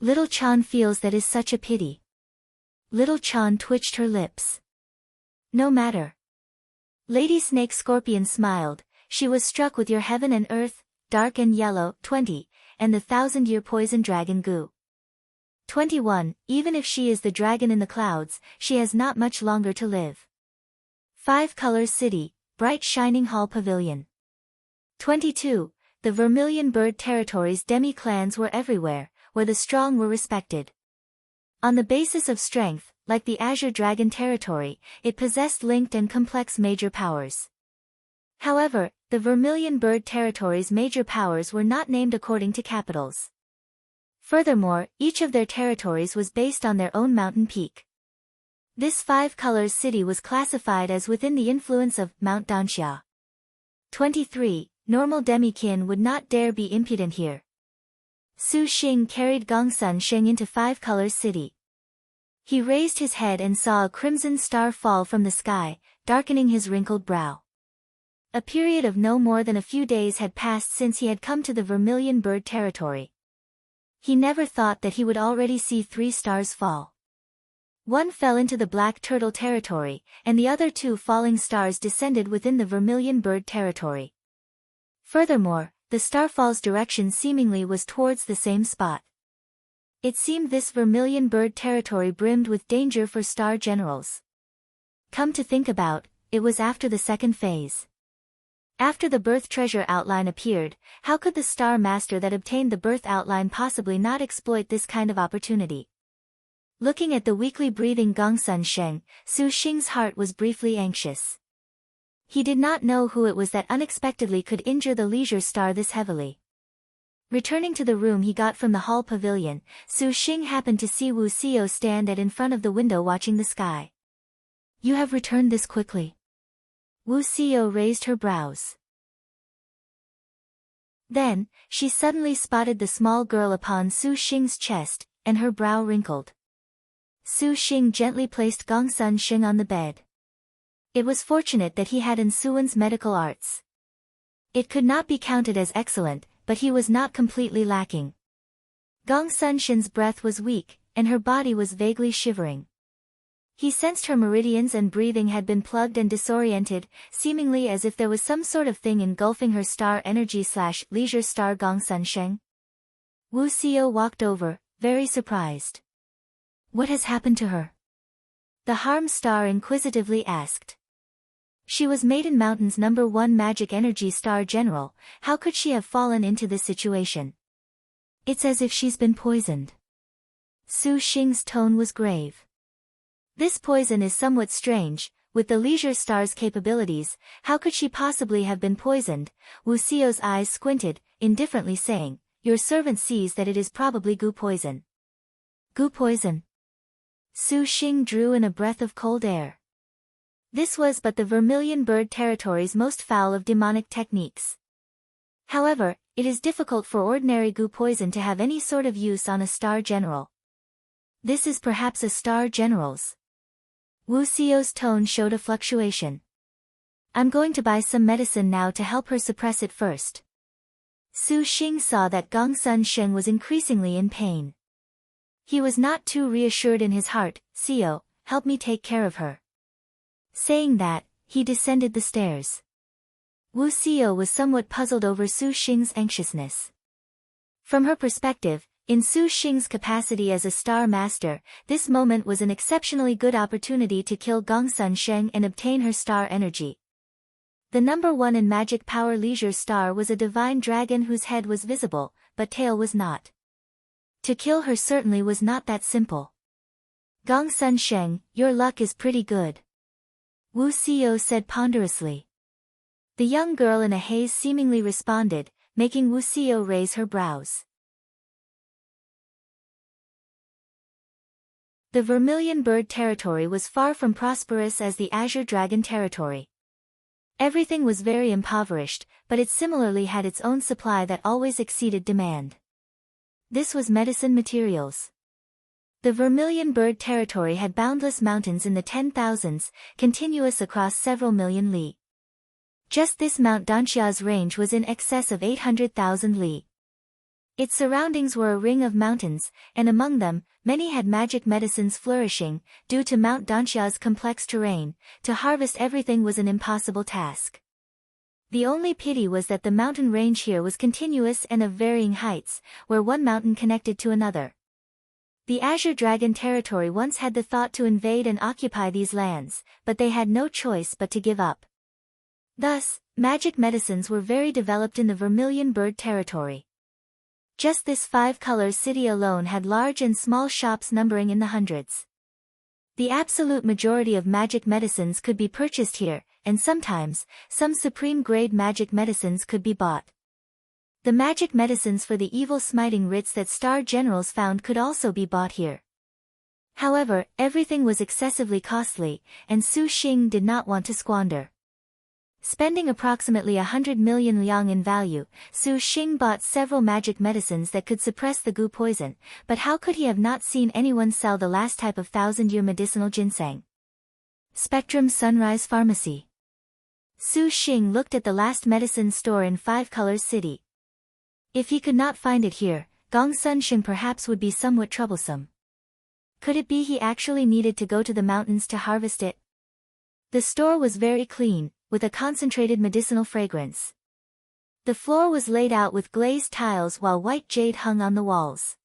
Little Chan feels that is such a pity. Little Chan twitched her lips. No matter. Lady Snake Scorpion smiled. She was struck with your heaven and earth, dark and yellow. 20, and the 1,000-year poison dragon goo. 21, even if she is the dragon in the clouds, she has not much longer to live. 5 Colors City, bright shining hall pavilion. 22, the Vermilion Bird territory's Demi clans were everywhere, where the strong were respected. On the basis of strength, like the Azure Dragon territory, it possessed linked and complex major powers. However, the Vermilion Bird territory's major powers were not named according to capitals. Furthermore, each of their territories was based on their own mountain peak. This 5 Colors City was classified as within the influence of Mount Danxia. 23, normal Demi-kin would not dare be impudent here. Su Xing carried Gongsun Sheng into 5 Colors City. He raised his head and saw a crimson star fall from the sky, darkening his wrinkled brow. A period of no more than a few days had passed since he had come to the Vermilion Bird territory. He never thought that he would already see 3 stars fall. One fell into the Black Turtle territory, and the other 2 falling stars descended within the Vermilion Bird territory. Furthermore, the starfall's direction seemingly was towards the same spot. It seemed this Vermilion Bird territory brimmed with danger for star generals. Come to think about, it was after the second phase. After the birth treasure outline appeared, how could the star master that obtained the birth outline possibly not exploit this kind of opportunity? Looking at the weakly breathing Gongsun Sheng, Su Xing's heart was briefly anxious. He did not know who it was that unexpectedly could injure the leisure star this heavily. Returning to the room he got from the hall pavilion, Su Xing happened to see Wu Xiao stand in front of the window watching the sky. You have returned this quickly. Wu Xiao raised her brows. Then, she suddenly spotted the small girl upon Su Xing's chest, and her brow wrinkled. Su Xing gently placed Gongsun Sheng on the bed. It was fortunate that he had Suan'ni's medical arts. It could not be counted as excellent, but he was not completely lacking. Gongsun Shen's breath was weak, and her body was vaguely shivering. He sensed her meridians and breathing had been plugged and disoriented, seemingly as if there was some sort of thing engulfing her star energy/leisure star. Gongsun Sheng. Wu Xiao walked over, very surprised. What has happened to her? The harm star inquisitively asked. She was Maiden Mountain's #1 magic energy star general, how could she have fallen into this situation? It's as if she's been poisoned. Su Xing's tone was grave. This poison is somewhat strange, with the leisure star's capabilities, how could she possibly have been poisoned? Wu Xiao's eyes squinted, indifferently saying, your servant sees that it is probably goo poison. Goo poison? Su Xing drew in a breath of cold air. This was but the Vermilion Bird territory's most foul of demonic techniques. However, it is difficult for ordinary goo poison to have any sort of use on a star general. This is perhaps a star general's. Wu Xiao's tone showed a fluctuation. I'm going to buy some medicine now to help her suppress it first. Su Xing saw that Gongsun Sheng was increasingly in pain. He was not too reassured in his heart. "Sio, help me take care of her." Saying that, he descended the stairs. Wu Sio was somewhat puzzled over Su Xing's anxiousness. From her perspective, in Su Xing's capacity as a star master, this moment was an exceptionally good opportunity to kill Gongsun Sheng and obtain her star energy. The number 1 in magic power leisure star was a divine dragon whose head was visible, but tail was not. To kill her certainly was not that simple. "Gongsun Sheng, your luck is pretty good," Wu Sio said ponderously. The young girl in a haze seemingly responded, making Wu Sio raise her brows. The Vermilion Bird territory was far from prosperous as the Azure Dragon territory. Everything was very impoverished, but it similarly had its own supply that always exceeded demand. This was medicine materials. The Vermilion Bird territory had boundless mountains in the 10,000s, continuous across several million li. Just this Mount Danxia's range was in excess of 800,000 li. Its surroundings were a ring of mountains, and among them, many had magic medicines flourishing. Due to Mount Danxia's complex terrain, to harvest everything was an impossible task. The only pity was that the mountain range here was continuous and of varying heights, where one mountain connected to another. The Azure Dragon territory once had the thought to invade and occupy these lands, but they had no choice but to give up. Thus, magic medicines were very developed in the Vermilion Bird territory. Just this 5-color city alone had large and small shops numbering in the hundreds. The absolute majority of magic medicines could be purchased here, and sometimes, some supreme-grade magic medicines could be bought. The magic medicines for the evil smiting writs that star generals found could also be bought here. However, everything was excessively costly, and Su Xing did not want to squander. Spending approximately 100 million liang in value, Su Xing bought several magic medicines that could suppress the gu poison, but how could he have not seen anyone sell the last type of 1,000-year medicinal ginseng? Spectrum Sunrise Pharmacy. Su Xing looked at the last medicine store in 5-colors city. If he could not find it here, Gongsun Sheng perhaps would be somewhat troublesome. Could it be he actually needed to go to the mountains to harvest it? The store was very clean, with a concentrated medicinal fragrance. The floor was laid out with glazed tiles while white jade hung on the walls.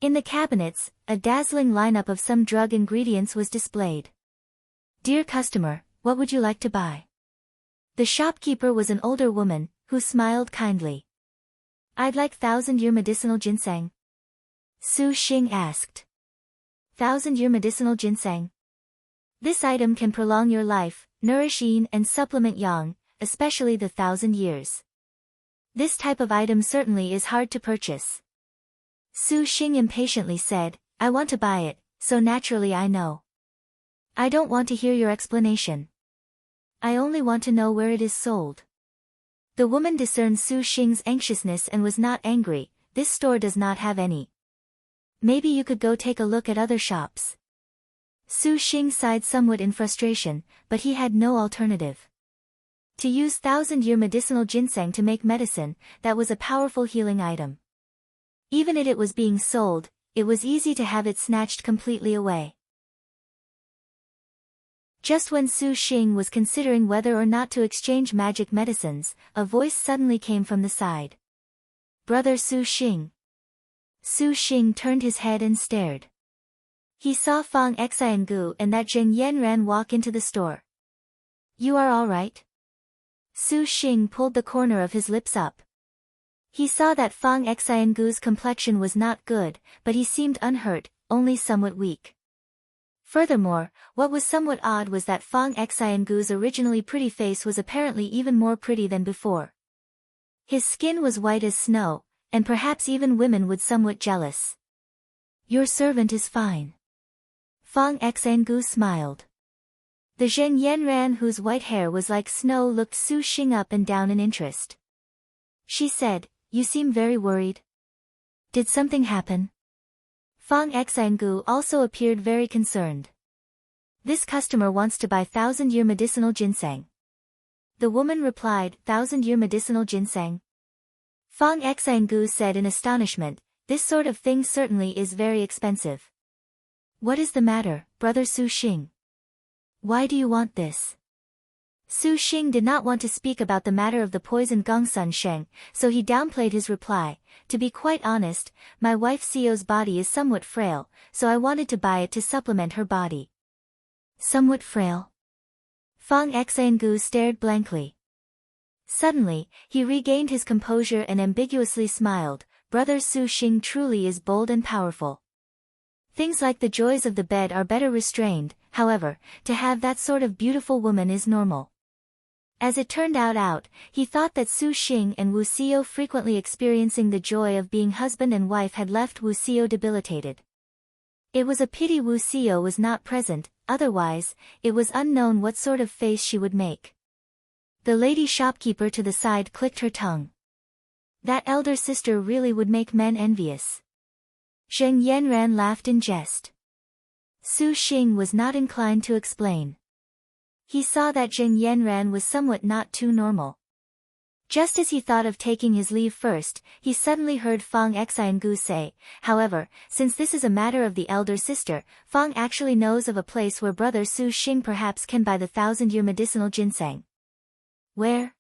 In the cabinets, a dazzling lineup of some drug ingredients was displayed. "Dear customer, what would you like to buy?" The shopkeeper was an older woman, who smiled kindly. "I'd like 1,000-year medicinal ginseng." Su Xing asked. 1,000-year medicinal ginseng? This item can prolong your life, nourish yin and supplement yang, especially the 1,000 years. This type of item certainly is hard to purchase. Su Xing impatiently said, "I want to buy it, so naturally I know. I don't want to hear your explanation. I only want to know where it is sold." The woman discerned Su Xing's anxiousness and was not angry. "This store does not have any. Maybe you could go take a look at other shops." Su Xing sighed somewhat in frustration, but he had no alternative. To use 1,000-year medicinal ginseng to make medicine, that was a powerful healing item. Even if it was being sold, it was easy to have it snatched completely away. Just when Su Xing was considering whether or not to exchange magic medicines, a voice suddenly came from the side. "Brother Su Xing." Su Xing turned his head and stared. He saw Fang Xiangu and that Zheng Yanran walk into the store. "You are all right?" Su Xing pulled the corner of his lips up. He saw that Fang Xiangu's complexion was not good, but he seemed unhurt, only somewhat weak. Furthermore, what was somewhat odd was that Fang Xiangu's originally pretty face was apparently even more pretty than before. His skin was white as snow, and perhaps even women would somewhat jealous. "Your servant is fine." Fang Xiangu smiled. The Zheng Yanran whose white hair was like snow looked Su Xing up and down in interest. She said, "You seem very worried. Did something happen?" Fang Xiangu also appeared very concerned. "This customer wants to buy 1,000-year medicinal ginseng." The woman replied, 1,000-year medicinal ginseng? Fang Xiangu said in astonishment, This sort of thing certainly is very expensive. What is the matter, brother Su Xing? Why do you want this? Su Xing did not want to speak about the matter of the poisoned Gongsun Sheng, so he downplayed his reply. To be quite honest, my wife Xiao's body is somewhat frail, so I wanted to buy it to supplement her body. Somewhat frail? Fang Xiangu stared blankly. Suddenly, he regained his composure and ambiguously smiled. Brother Su Xing truly is bold and powerful. Things like the joys of the bed are better restrained, however, to have that sort of beautiful woman is normal. As it turned out, he thought that Su Xing and Wu Xiao frequently experiencing the joy of being husband and wife had left Wu Xiao debilitated. It was a pity Wu Xiao was not present, otherwise, it was unknown what sort of face she would make. The lady shopkeeper to the side clicked her tongue. That elder sister really would make men envious. Zheng Yanran laughed in jest. Su Xing was not inclined to explain. He saw that Zheng Yanran was somewhat not too normal. Just as he thought of taking his leave first, he suddenly heard Fang Xiangu say, however, since this is a matter of the elder sister, Fang actually knows of a place where brother Su Xing perhaps can buy the 1,000-year medicinal ginseng. Where?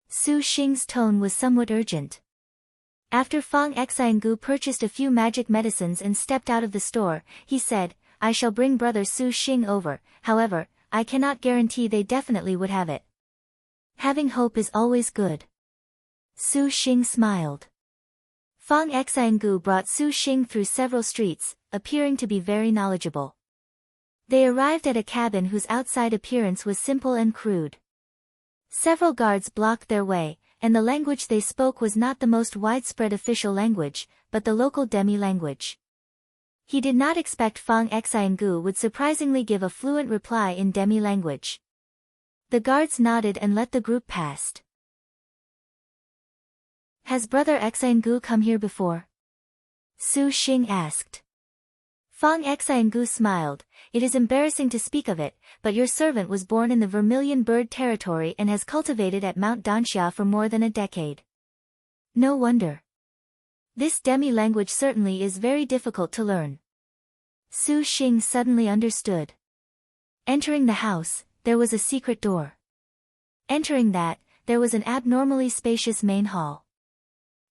Su Xing's tone was somewhat urgent. After Fang Xiangu purchased a few magic medicines and stepped out of the store, he said, I shall bring brother Su Xing over, however, I cannot guarantee they definitely would have it. Having hope is always good. Su Xing smiled. Fang Xiangu brought Su Xing through several streets, appearing to be very knowledgeable. They arrived at a cabin whose outside appearance was simple and crude. Several guards blocked their way, and the language they spoke was not the most widespread official language, but the local Demi language. He did not expect Fang Xiangu would surprisingly give a fluent reply in Demi language. The guards nodded and let the group pass. Has brother Xiangu come here before? Su Xing asked. Fang Xiangu smiled. It is embarrassing to speak of it, but your servant was born in the Vermilion Bird territory and has cultivated at Mount Danxia for more than a decade. No wonder. This Demi language certainly is very difficult to learn. Su Xing suddenly understood. Entering the house, there was a secret door. Entering that, there was an abnormally spacious main hall.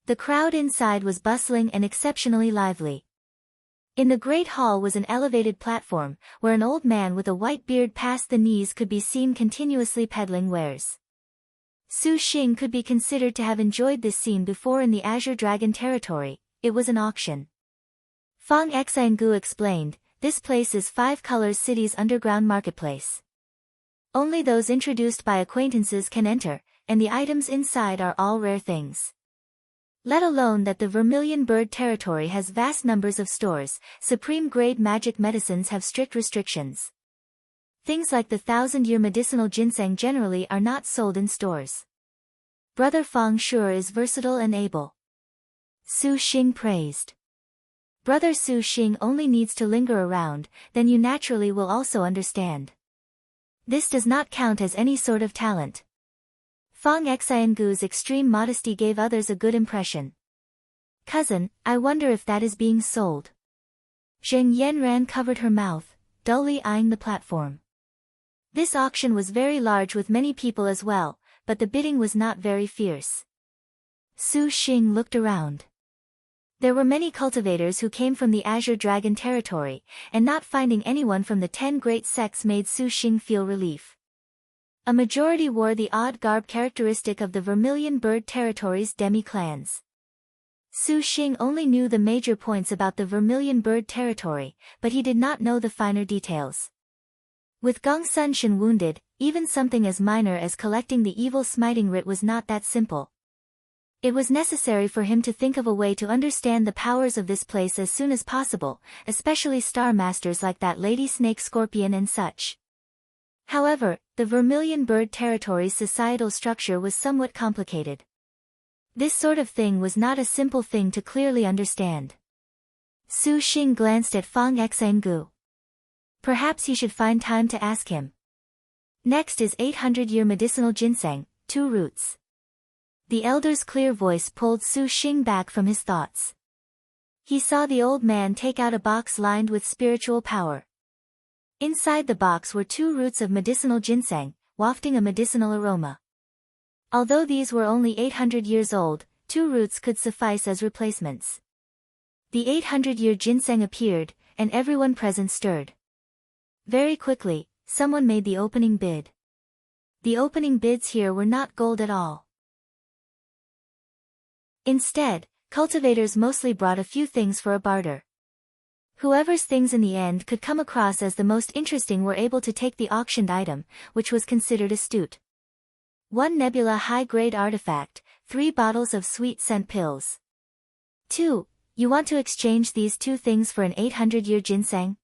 The crowd inside was bustling and exceptionally lively. In the great hall was an elevated platform, where an old man with a white beard past the knees could be seen continuously peddling wares. Su Xing could be considered to have enjoyed this scene before in the Azure Dragon territory. It was an auction. Fang Xiangu explained, this place is 5 Colors City's underground marketplace. Only those introduced by acquaintances can enter, and the items inside are all rare things. Let alone that the Vermilion Bird territory has vast numbers of stores, supreme-grade magic medicines have strict restrictions. Things like the 1,000-year medicinal ginseng generally are not sold in stores. Brother Fang sure is versatile and able. Su Xing praised. Brother Su Xing only needs to linger around, then you naturally will also understand. This does not count as any sort of talent. Fang Xiangu's extreme modesty gave others a good impression. Cousin, I wonder if that is being sold. Zheng Yanran covered her mouth, dully eyeing the platform. This auction was very large with many people as well, but the bidding was not very fierce. Su Xing looked around. There were many cultivators who came from the Azure Dragon territory, and not finding anyone from the 10 great sects made Su Xing feel relief. A majority wore the odd garb characteristic of the Vermilion Bird territory's demi-clans. Su Xing only knew the major points about the Vermilion Bird territory, but he did not know the finer details. With Gongsun Shen wounded, even something as minor as collecting the evil smiting writ was not that simple. It was necessary for him to think of a way to understand the powers of this place as soon as possible, especially star masters like that Lady Snake Scorpion and such. However, the Vermilion Bird territory's societal structure was somewhat complicated. This sort of thing was not a simple thing to clearly understand. Su Xing glanced at Fang Xiangu. Perhaps he should find time to ask him. Next is 800-year medicinal ginseng, 2 roots. The elder's clear voice pulled Su Xing back from his thoughts. He saw the old man take out a box lined with spiritual power. Inside the box were 2 roots of medicinal ginseng, wafting a medicinal aroma. Although these were only 800 years old, 2 roots could suffice as replacements. The 800-year ginseng appeared, and everyone present stirred. Very quickly, someone made the opening bid. The opening bids here were not gold at all. Instead, cultivators mostly brought a few things for a barter. Whoever's things in the end could come across as the most interesting were able to take the auctioned item, which was considered astute. 1 nebula high-grade artifact, 3 bottles of sweet scent pills. 2. You want to exchange these 2 things for an 800-year ginseng?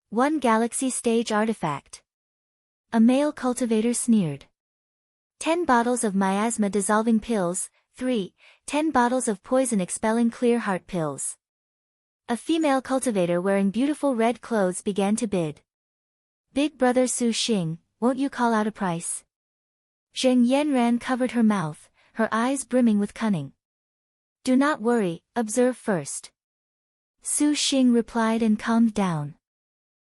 1 galaxy stage artifact. A male cultivator sneered. 10 bottles of miasma dissolving pills. 3. 10 bottles of poison expelling clear heart pills. A female cultivator wearing beautiful red clothes began to bid. Big brother Su Xing, won't you call out a price? Zheng Yanran covered her mouth, her eyes brimming with cunning. Do not worry, observe first. Su Xing replied and calmed down.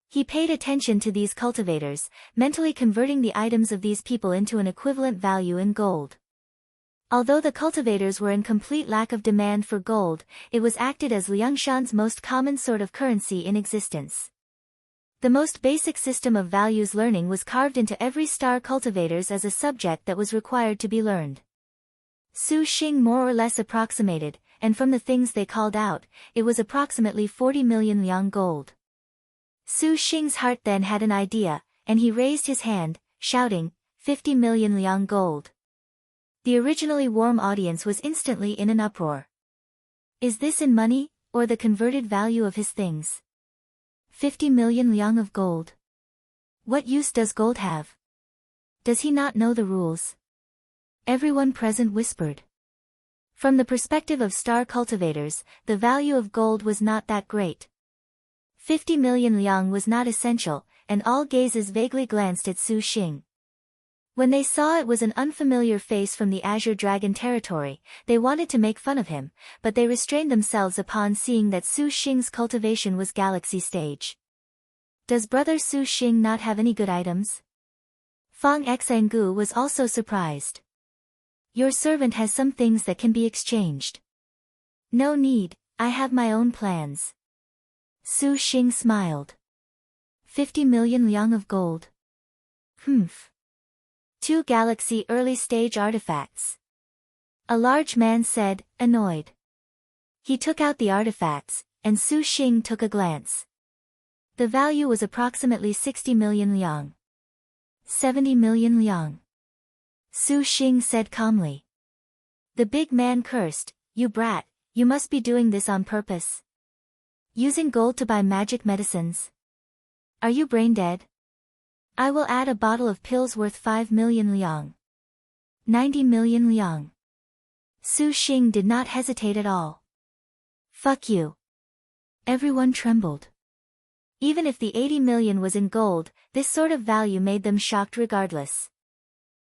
He paid attention to these cultivators, mentally converting the items of these people into an equivalent value in gold. Although the cultivators were in complete lack of demand for gold, it was acted as Liangshan's most common sort of currency in existence. The most basic system of values learning was carved into every star cultivators as a subject that was required to be learned. Su Xing more or less approximated, and from the things they called out, it was approximately 40 million liang gold. Su Xing's heart then had an idea, and he raised his hand, shouting, 50 million liang gold. The originally warm audience was instantly in an uproar. Is this in money, or the converted value of his things? 50 million liang of gold. What use does gold have? Does he not know the rules? Everyone present whispered. From the perspective of star cultivators, the value of gold was not that great. 50 million liang was not essential, and all gazes vaguely glanced at Su Xing. When they saw it was an unfamiliar face from the Azure Dragon territory, they wanted to make fun of him, but they restrained themselves upon seeing that Su Xing's cultivation was galaxy stage. Does brother Su Xing not have any good items? Fang Xangu was also surprised. Your servant has some things that can be exchanged. No need, I have my own plans. Su Xing smiled. 50 million liang of gold. Humph. 2 galaxy early-stage artifacts. A large man said, annoyed. He took out the artifacts, and Su Xing took a glance. The value was approximately 60 million liang. 70 million liang. Su Xing said calmly. The big man cursed, you brat, you must be doing this on purpose. Using gold to buy magic medicines. Are you brain dead? I will add a bottle of pills worth 5 million liang. 90 million liang. Su Xing did not hesitate at all. Fuck you. Everyone trembled. Even if the 80 million was in gold, this sort of value made them shocked regardless.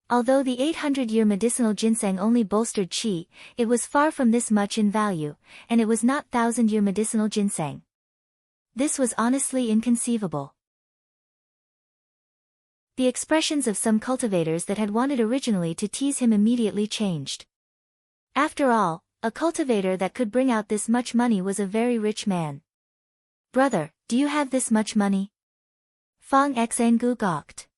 Although the 800-year medicinal ginseng only bolstered qi, it was far from this much in value, and it was not 1000-year medicinal ginseng. This was honestly inconceivable. The expressions of some cultivators that had wanted originally to tease him immediately changed. After all, a cultivator that could bring out this much money was a very rich man. Brother, do you have this much money? Fang Xangu gawked.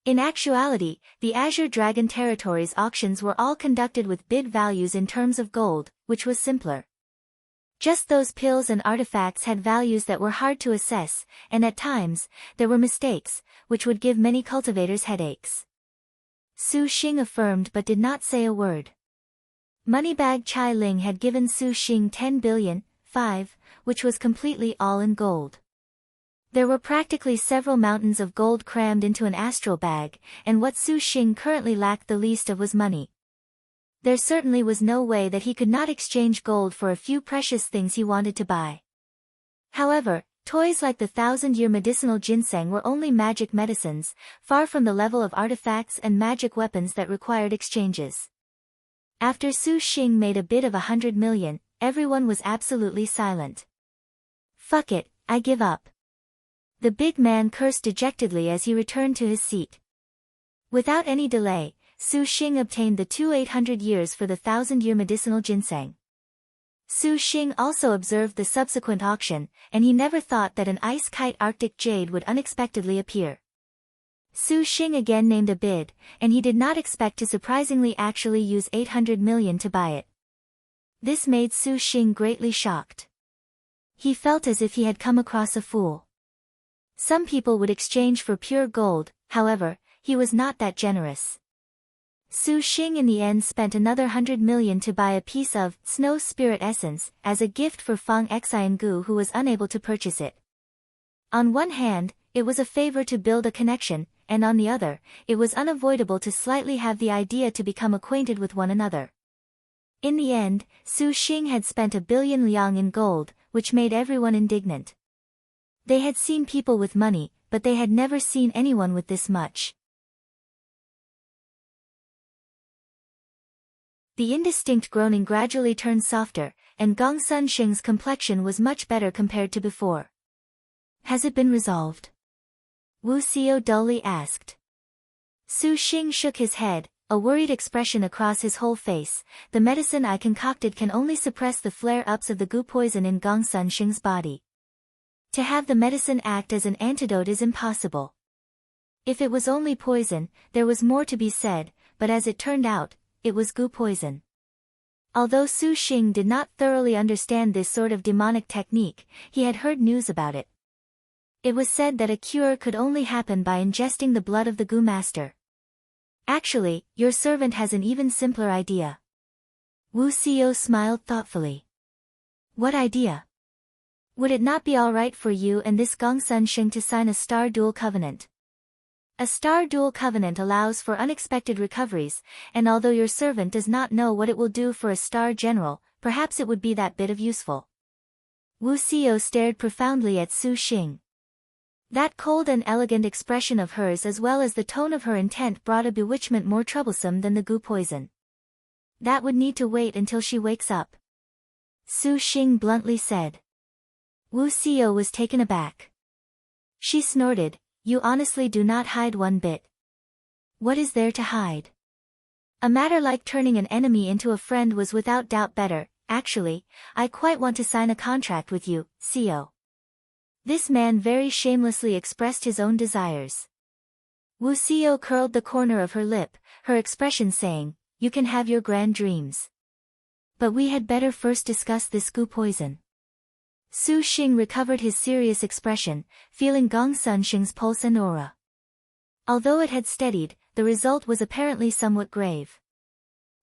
In actuality, the Azure Dragon Territory's auctions were all conducted with bid values in terms of gold, which was simpler. Just those pills and artifacts had values that were hard to assess, and at times, there were mistakes, which would give many cultivators headaches. Su Xing affirmed but did not say a word. Moneybag Chai Ling had given Su Xing 10 billion, 5, which was completely all in gold. There were practically several mountains of gold crammed into an astral bag, and what Su Xing currently lacked the least of was money. There certainly was no way that he could not exchange gold for a few precious things he wanted to buy. However, toys like the 1000-year medicinal ginseng were only magic medicines, far from the level of artifacts and magic weapons that required exchanges. After Su Xing made a bid of 100 million, everyone was absolutely silent. "Fuck it, I give up." The big man cursed dejectedly as he returned to his seat. Without any delay, Sheng obtained the 800 years for the 1,000-year medicinal ginseng. Sheng also observed the subsequent auction, and he never thought that an ice-kite Arctic jade would unexpectedly appear. Sheng again named a bid, and he did not expect to surprisingly actually use 800 million to buy it. This made Sheng greatly shocked. He felt as if he had come across a fool. Some people would exchange for pure gold, however, he was not that generous. Sheng in the end spent another 100 million to buy a piece of snow spirit essence as a gift for Fang Xiangu, who was unable to purchase it. On one hand, it was a favor to build a connection, and on the other, it was unavoidable to slightly have the idea to become acquainted with one another. In the end, Sheng had spent 1 billion liang in gold, which made everyone indignant. They had seen people with money, but they had never seen anyone with this much. The indistinct groaning gradually turned softer, and Gongsun Sheng's complexion was much better compared to before. "Has it been resolved?" Wu Xiao dully asked. Sheng shook his head, a worried expression across his whole face. "The medicine I concocted can only suppress the flare-ups of the gu poison in Gongsun Sheng's body. To have the medicine act as an antidote is impossible. If it was only poison, there was more to be said, but as it turned out, it was gu poison." Although Sheng did not thoroughly understand this sort of demonic technique, he had heard news about it. It was said that a cure could only happen by ingesting the blood of the gu master. "Actually, your servant has an even simpler idea." Wu Xiao smiled thoughtfully. "What idea?" "Would it not be all right for you and this Gongsun Sheng to sign a star duel covenant? A star duel covenant allows for unexpected recoveries, and although your servant does not know what it will do for a star general, perhaps it would be that bit of useful." Wu Xiao stared profoundly at Sheng. That cold and elegant expression of hers as well as the tone of her intent brought a bewitchment more troublesome than the gu poison. "That would need to wait until she wakes up," Sheng bluntly said. Wu Xiao was taken aback. She snorted, "You honestly do not hide one bit." "What is there to hide?" "A matter like turning an enemy into a friend was without doubt better. Actually, I quite want to sign a contract with you, Xiao." This man very shamelessly expressed his own desires. Wu Xiao curled the corner of her lip, her expression saying, "You can have your grand dreams. But we had better first discuss this gu poison." Sheng recovered his serious expression, feeling Gongsun Sheng's pulse and aura. Although it had steadied, the result was apparently somewhat grave.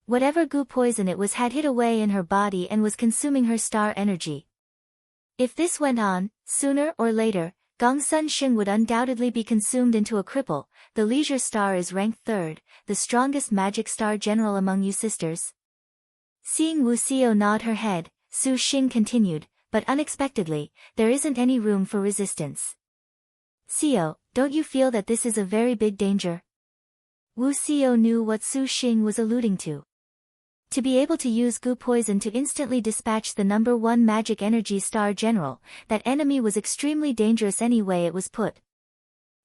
Whatever gu poison it was had hid away in her body and was consuming her star energy. If this went on, sooner or later, Gongsun Sheng would undoubtedly be consumed into a cripple. The leisure star is ranked 3rd, the strongest magic star general among you sisters. Seeing Wu Xiao nod her head, Sheng continued, "But unexpectedly, there isn't any room for resistance. Xiao, don't you feel that this is a very big danger?" Wu Xiao knew what Sheng was alluding to. To be able to use gu poison to instantly dispatch the number 1 magic energy star general, that enemy was extremely dangerous any way it was put.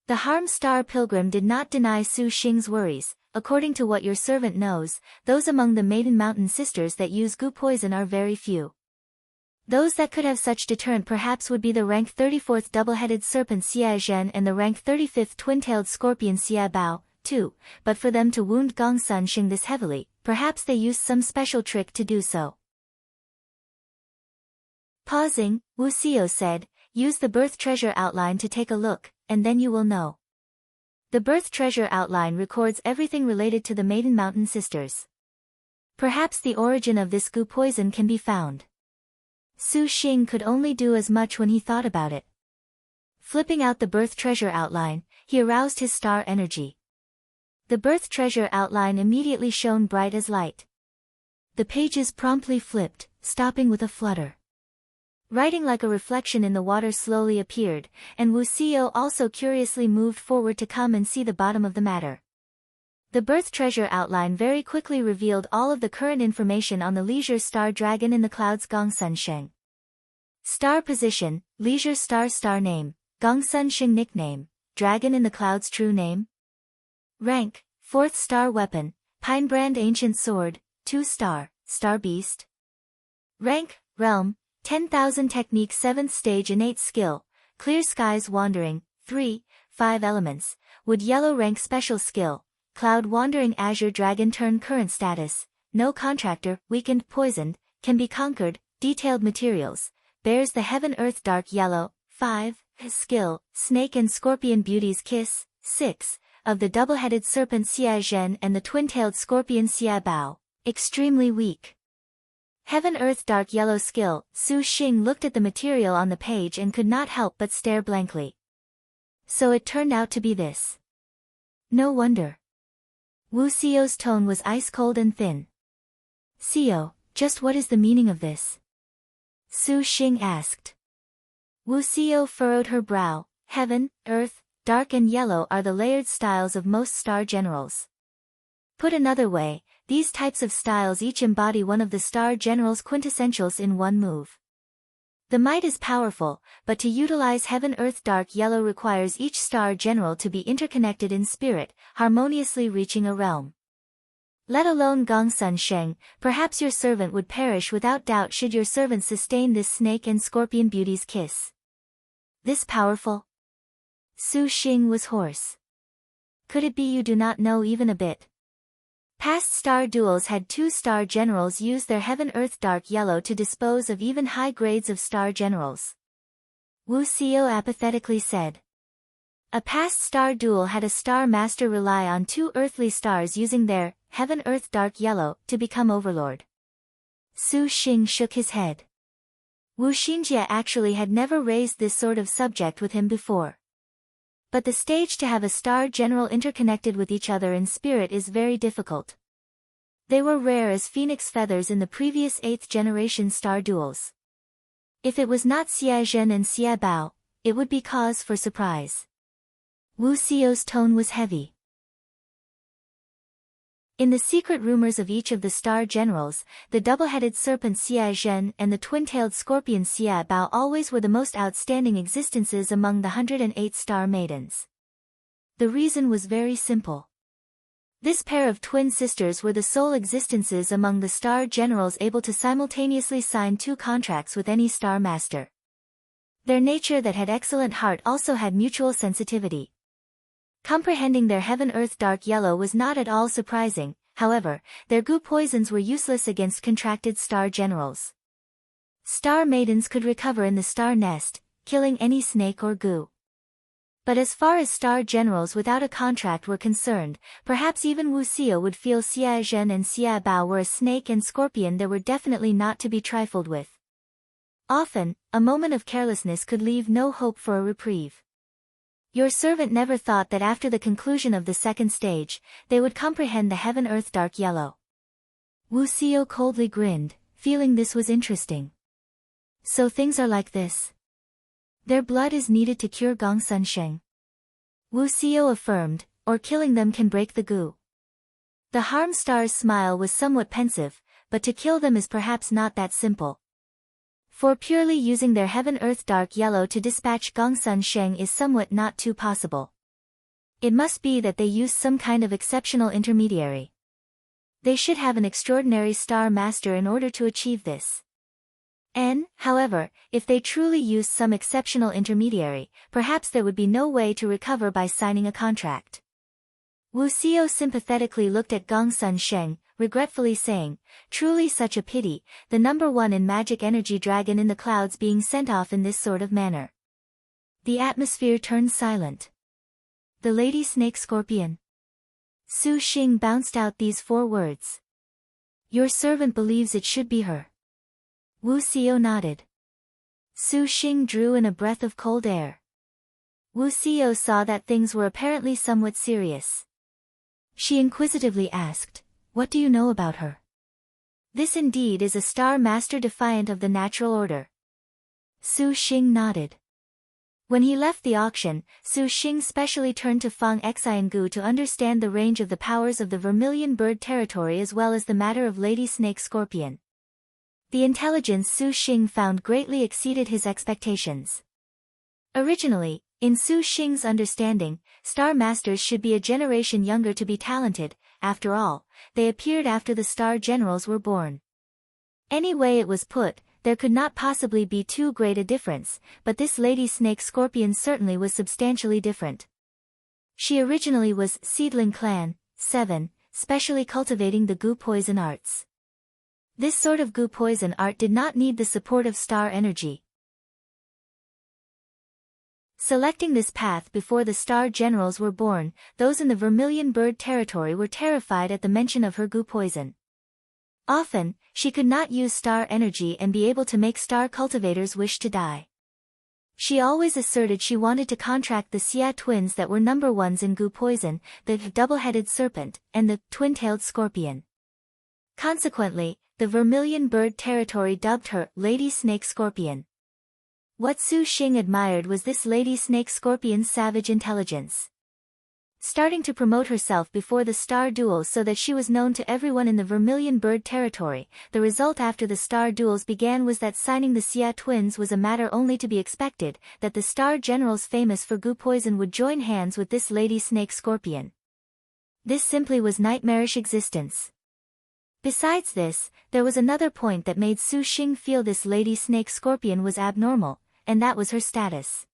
The Harm Star Pilgrim did not deny Sheng's worries. "According to what your servant knows, those among the Maiden Mountain sisters that use gu poison are very few. Those that could have such deterrent perhaps would be the rank 34th double-headed serpent Xia Zhen and the rank 35th twin-tailed scorpion Xia Bao, too, but for them to wound Gongsun Sheng this heavily, perhaps they used some special trick to do so." Pausing, Wu Xiao said, "Use the birth treasure outline to take a look, and then you will know." The birth treasure outline records everything related to the Maiden Mountain sisters. Perhaps the origin of this gu poison can be found. Sheng could only do as much when he thought about it. Flipping out the birth treasure outline, he aroused his star energy. The birth treasure outline immediately shone bright as light. The pages promptly flipped, stopping with a flutter. Writing like a reflection in the water slowly appeared, and Wu Xiao also curiously moved forward to come and see the bottom of the matter. The birth treasure outline very quickly revealed all of the current information on the leisure star dragon in the clouds. Gongsun Sheng. Star position, leisure star. Star name, Gongsun Sheng. Nickname, dragon in the clouds. True name. Rank, 4th star. Weapon, pine brand ancient sword, 2 star, star beast. Rank, realm, 10,000. Technique, 7th stage. Innate skill, clear skies wandering, 3, 5 elements, wood yellow. Rank, special skill, cloud wandering. Azure dragon. Turn current status, no contractor, weakened, poisoned, can be conquered. Detailed materials, bears the heaven earth. Dark yellow, 5, skill, snake and scorpion. Beauty's kiss, 6, of the double-headed serpent Xia Zhen and the twin-tailed scorpion Xia Bao, extremely weak. Heaven earth. Dark yellow skill. Su Xing looked at the material on the page and could not help but stare blankly. So it turned out to be this. No wonder. Wu Xiao's tone was ice-cold and thin. Xiao, just what is the meaning of this? Su Xing asked. Wu Xiao furrowed her brow. Heaven, earth, dark and yellow are the layered styles of most star generals. Put another way, these types of styles each embody one of the star general's quintessentials in one move. The might is powerful, but to utilize heaven earth dark yellow requires each star general to be interconnected in spirit, harmoniously reaching a realm. Let alone Gongsun Sheng, perhaps your servant would perish without doubt should your servant sustain this snake and scorpion beauty's kiss. This powerful? Su Xing was hoarse. Could it be you do not know even a bit? Past star duels had 2 star generals use their heaven earth dark yellow to dispose of even high grades of star generals. Wu Xiao apathetically said. A past star duel had a star master rely on 2 earthly stars using their heaven earth dark yellow to become overlord. Su Xing shook his head. Wu Xinjie actually had never raised this sort of subject with him before. But the stage to have a star general interconnected with each other in spirit is very difficult. They were rare as phoenix feathers in the previous 8th generation star duels. If it was not Xia Zhen and Xia Bao, it would be cause for surprise. Wu Xiao's tone was heavy. In the secret rumors of each of the star generals, the double-headed serpent Xia Zhen and the twin-tailed scorpion Xia Bao always were the most outstanding existences among the 108 star maidens. The reason was very simple. This pair of twin sisters were the sole existences among the star generals able to simultaneously sign 2 contracts with any star master. Their nature that had excellent heart also had mutual sensitivity. Comprehending their heaven-earth dark yellow was not at all surprising, however, their goo poisons were useless against contracted star generals. Star maidens could recover in the star nest, killing any snake or goo. But as far as star generals without a contract were concerned, perhaps even Wu Xiao would feel Xia Zhen and Xia Bao were a snake and scorpion that were definitely not to be trifled with. Often, a moment of carelessness could leave no hope for a reprieve. Your servant never thought that after the conclusion of the 2nd stage, they would comprehend the heaven-earth dark yellow. Wu Xiao coldly grinned, feeling this was interesting. So things are like this. Their blood is needed to cure Gongsun Sheng. Wu Xiao affirmed, or killing them can break the goo. The Harm Star's smile was somewhat pensive, but to kill them is perhaps not that simple. For purely using their heaven-earth dark yellow to dispatch Gongsun Sheng is somewhat not too possible. It must be that they use some kind of exceptional intermediary. They should have an extraordinary star master in order to achieve this. However, if they truly used some exceptional intermediary, perhaps there would be no way to recover by signing a contract. Wu Xiao sympathetically looked at Gongsun Sheng, regretfully saying, truly such a pity, the #1 in magic energy dragon in the clouds being sent off in this sort of manner. The atmosphere turned silent. The lady snake scorpion. Su Xing bounced out these 4 words. Your servant believes it should be her. Wu Xiao nodded. Su Xing drew in a breath of cold air. Wu Xiao saw that things were apparently somewhat serious. She inquisitively asked, what do you know about her? This indeed is a star master defiant of the natural order. Su Xing nodded. When he left the auction, Su Xing specially turned to Feng Xiangu to understand the range of the powers of the Vermilion Bird territory as well as the matter of Lady Snake Scorpion. The intelligence Su Xing found greatly exceeded his expectations. Originally, in Su Xing's understanding, Star Masters should be a generation younger to be talented. After all, they appeared after the Star Generals were born. Any way it was put, there could not possibly be too great a difference, but this Lady Snake Scorpion certainly was substantially different. She originally was Seedling Clan 7, specially cultivating the goo poison arts. This sort of goo poison art did not need the support of star energy. Selecting this path before the Star Generals were born, those in the Vermilion Bird territory were terrified at the mention of her goo poison. Often, she could not use star energy and be able to make star cultivators wish to die. She always asserted she wanted to contract the Xia twins that were number ones in goo poison, the double-headed serpent, and the twin-tailed scorpion. Consequently, the Vermilion Bird territory dubbed her Lady Snake Scorpion. What Su Xing admired was this Lady Snake Scorpion's savage intelligence. Starting to promote herself before the star duels so that she was known to everyone in the Vermilion Bird territory, the result after the star duels began was that signing the Xia twins was a matter only to be expected, that the Star Generals famous for goo poison would join hands with this Lady Snake Scorpion. This simply was nightmarish existence. Besides this, there was another point that made Su Xing feel this Lady Snake Scorpion was abnormal, and that was her status.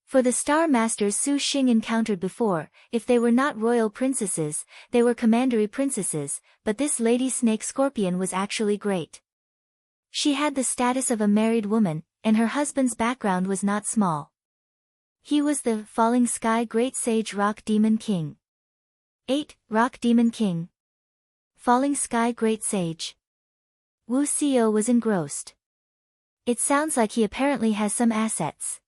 For the Star Masters Su Xing encountered before, if they were not royal princesses, they were commandery princesses, but this Lady Snake Scorpion was actually great. She had the status of a married woman, and her husband's background was not small. He was the Falling Sky Great Sage Rock Demon King. 8. Rock Demon King. Falling Sky Great Sage. Wu Xiao was engrossed. It sounds like he apparently has some assets.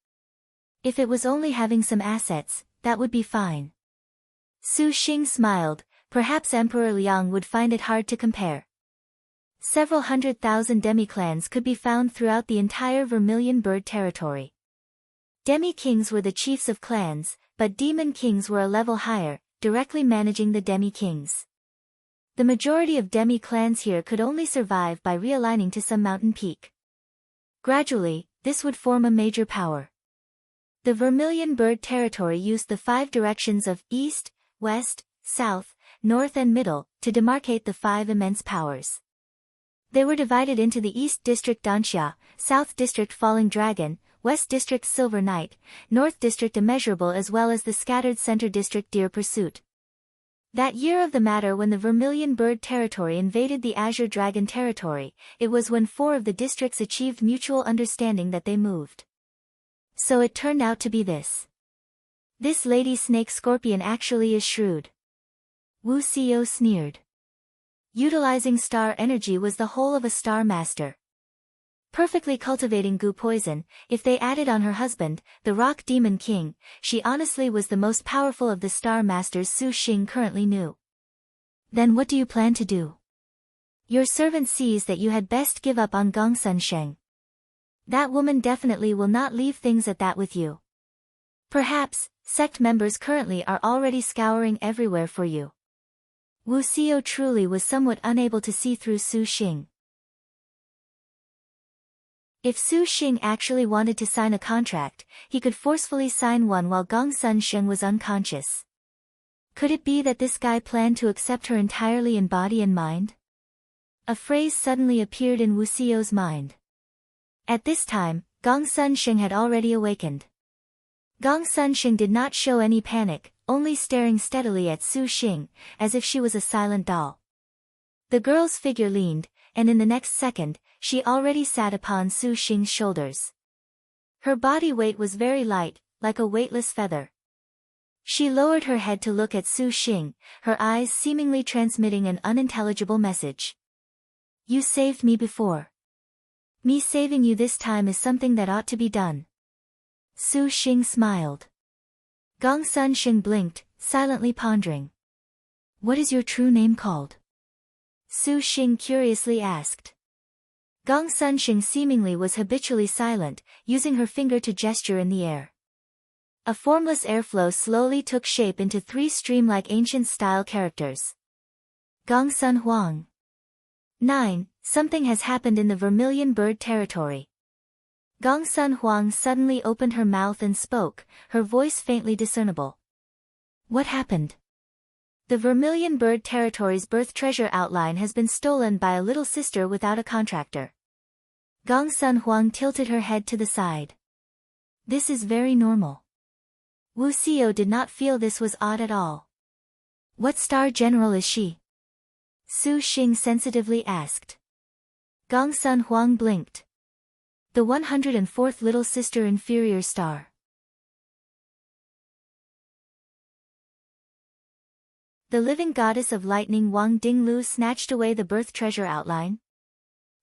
If it was only having some assets, that would be fine. Su Xing smiled, perhaps Emperor Liang would find it hard to compare. Several 100,000 demi-clans could be found throughout the entire Vermilion Bird territory. Demi-kings were the chiefs of clans, but demon kings were a level higher, directly managing the demi-kings. The majority of demi-clans here could only survive by realigning to some mountain peak. Gradually, this would form a major power. The Vermilion Bird territory used the 5 directions of east, west, south, north and middle to demarcate the 5 immense powers. They were divided into the East District Danxia, South District Falling Dragon, West District Silver Knight, North District Immeasurable as well as the scattered Center District Deer Pursuit. That year of the matter when the Vermilion Bird territory invaded the Azure Dragon territory, it was when 4 of the districts achieved mutual understanding that they moved. So it turned out to be this. This Lady Snake Scorpion actually is shrewd. Wu Xiao sneered. Utilizing star energy was the whole of a Star Master. Perfectly cultivating goo poison, if they added on her husband, the Rock Demon King, she honestly was the most powerful of the Star Masters Su Xing currently knew. Then what do you plan to do? Your servant sees that you had best give up on Gongsun Sheng. That woman definitely will not leave things at that with you. Perhaps, sect members currently are already scouring everywhere for you. Wu Xiao truly was somewhat unable to see through Su Xing. If Su Xing actually wanted to sign a contract, he could forcefully sign one while Gongsun Sheng was unconscious. Could it be that this guy planned to accept her entirely in body and mind? A phrase suddenly appeared in Wu Xiao's mind. At this time, Gongsun Sheng had already awakened. Gongsun Sheng did not show any panic, only staring steadily at Su Xing, as if she was a silent doll. The girl's figure leaned, and in the next second, she already sat upon Su Xing's shoulders. Her body weight was very light, like a weightless feather. She lowered her head to look at Su Xing, her eyes seemingly transmitting an unintelligible message. You saved me before. Me saving you this time is something that ought to be done. Su Xing smiled. Gongsun Sheng blinked, silently pondering. What is your true name called? Su Xing curiously asked. Gongsun Sheng seemingly was habitually silent, using her finger to gesture in the air. A formless airflow slowly took shape into 3 stream-like ancient-style characters. Gongsun Huang. 9. Something has happened in the Vermilion Bird territory. Gongsun Huang suddenly opened her mouth and spoke, her voice faintly discernible. What happened? The Vermilion Bird territory's birth treasure outline has been stolen by a little sister without a contractor. Gongsun Huang tilted her head to the side. This is very normal. Wu Xiao did not feel this was odd at all. What star general is she? Su Xing sensitively asked. Gongsun Huang blinked. The 104th little sister inferior star. The living goddess of lightning Wang Dinglu snatched away the birth treasure outline.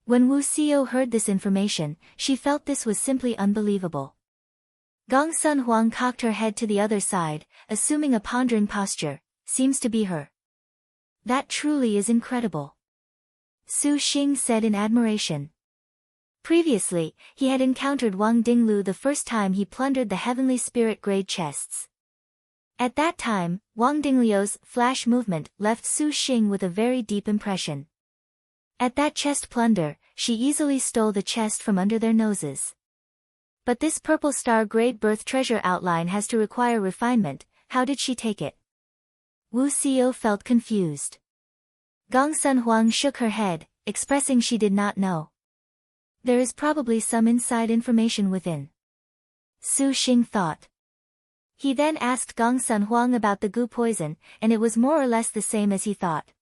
When Wu Xiao heard this information, she felt this was simply unbelievable. Gongsun Huang cocked her head to the other side, assuming a pondering posture. Seems to be her. That truly is incredible. Su Xing said in admiration. Previously, he had encountered Wang Dinglu the first time he plundered the heavenly spirit grade chests. At that time, Wang Dingliu's flash movement left Su Xing with a very deep impression. At that chest plunder, she easily stole the chest from under their noses. But this purple star grade birth treasure outline has to require refinement. How did she take it? Wu Xiao felt confused. Gongsun Huang shook her head, expressing she did not know. There is probably some inside information within. Su Xing thought. He then asked Gongsun Huang about the gu poison, and it was more or less the same as he thought.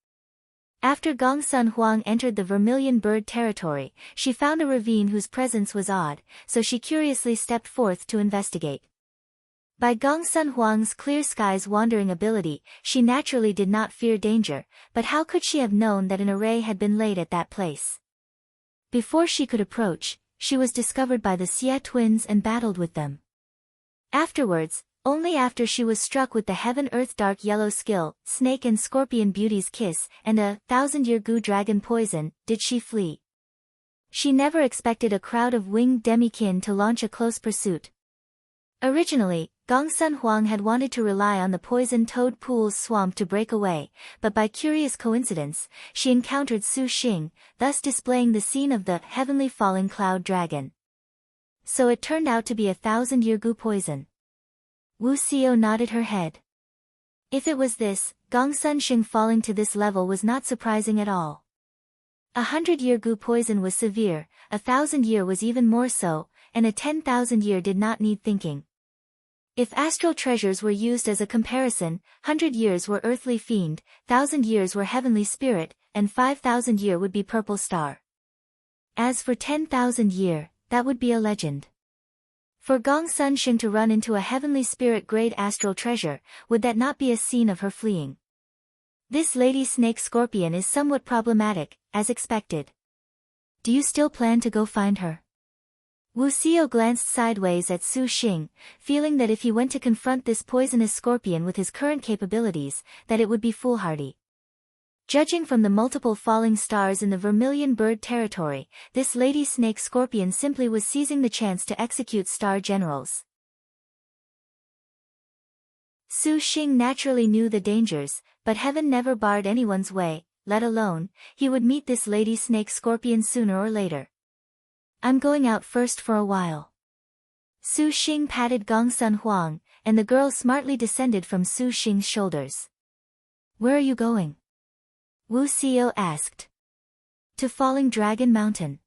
After Gongsun Huang entered the Vermilion Bird territory, she found a ravine whose presence was odd, so she curiously stepped forth to investigate. By Gongsun Huang's clear skies wandering ability, she naturally did not fear danger, but how could she have known that an array had been laid at that place? Before she could approach, she was discovered by the Xie twins and battled with them. Afterwards, only after she was struck with the Heaven-Earth Dark Yellow Skill, Snake and Scorpion Beauty's Kiss, and a 1000-year Gu Dragon Poison, did she flee. She never expected a crowd of winged demikin to launch a close pursuit. Originally, Gongsun Huang had wanted to rely on the Poison Toad Pool's swamp to break away, but by curious coincidence, she encountered Su Xing, thus displaying the scene of the Heavenly Falling Cloud Dragon. So it turned out to be a 1000-year Gu poison. Wu Xiao nodded her head. If it was this, Gongsun Xing falling to this level was not surprising at all. 100-year Gu poison was severe, 1000-year was even more so, and a 10,000-year did not need thinking. If astral treasures were used as a comparison, 100 years were earthly fiend, 1000 years were heavenly spirit, and 5,000 year would be purple star. As for 10,000 year, that would be a legend. For Gongsun Xing to run into a heavenly spirit grade astral treasure, would that not be a scene of her fleeing? This Lady Snake Scorpion is somewhat problematic, as expected. Do you still plan to go find her? Wu Xiao glanced sideways at Su Xing, feeling that if he went to confront this poisonous scorpion with his current capabilities, that it would be foolhardy. Judging from the multiple falling stars in the Vermilion Bird territory, this Lady Snake Scorpion simply was seizing the chance to execute star generals. Su Xing naturally knew the dangers, but heaven never barred anyone's way, let alone, he would meet this Lady Snake Scorpion sooner or later. I'm going out first for a while. Su Xing patted Gongsun Huang, and the girl smartly descended from Su Xing's shoulders. Where are you going? Wu Xiao asked. To Falling Dragon Mountain.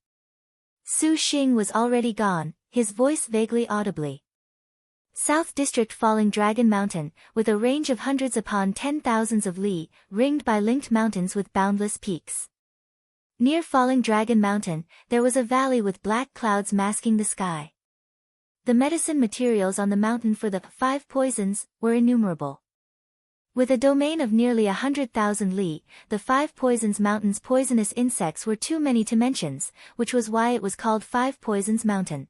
Su Xing was already gone, his voice vaguely audibly. South District Falling Dragon Mountain, with a range of hundreds upon 10,000s of li, ringed by linked mountains with boundless peaks. Near Falling Dragon Mountain, there was a valley with black clouds masking the sky. The medicine materials on the mountain for the 5 poisons were innumerable. With a domain of nearly 100,000 li, the 5 Poisons Mountain's poisonous insects were too many to mention, which was why it was called 5 Poisons Mountain.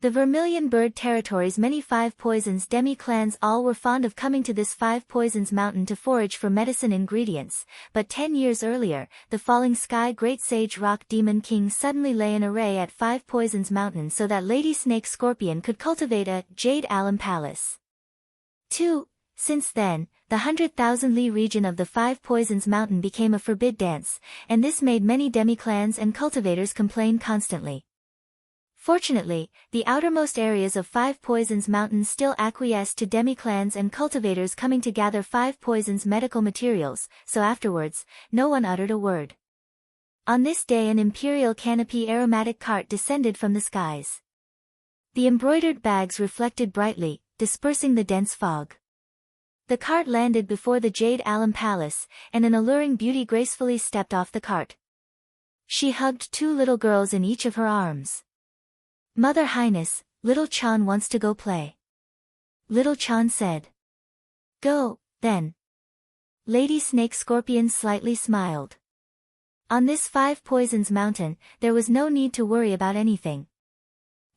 The Vermilion Bird Territory's many Five Poisons Demi clans all were fond of coming to this Five Poisons mountain to forage for medicine ingredients, but 10 years earlier, the Falling Sky Great Sage Rock Demon King suddenly lay in array at Five Poisons Mountain so that Lady Snake Scorpion could cultivate a Jade Alum Palace. 2. Since then, the 100,000 li region of the Five Poisons Mountain became a forbid dance, and this made many demi-clans and cultivators complain constantly. Fortunately, the outermost areas of Five Poisons Mountain still acquiesced to demi-clans and cultivators coming to gather Five Poisons medical materials, so afterwards, no one uttered a word. On this day an imperial canopy aromatic cart descended from the skies. The embroidered bags reflected brightly, dispersing the dense fog. The cart landed before the Jade Alum Palace, and an alluring beauty gracefully stepped off the cart. She hugged 2 little girls in each of her arms. "Mother Highness, little Chan wants to go play." Little Chan said. "Go, then." Lady Snake Scorpion slightly smiled. On this Five Poisons mountain, there was no need to worry about anything.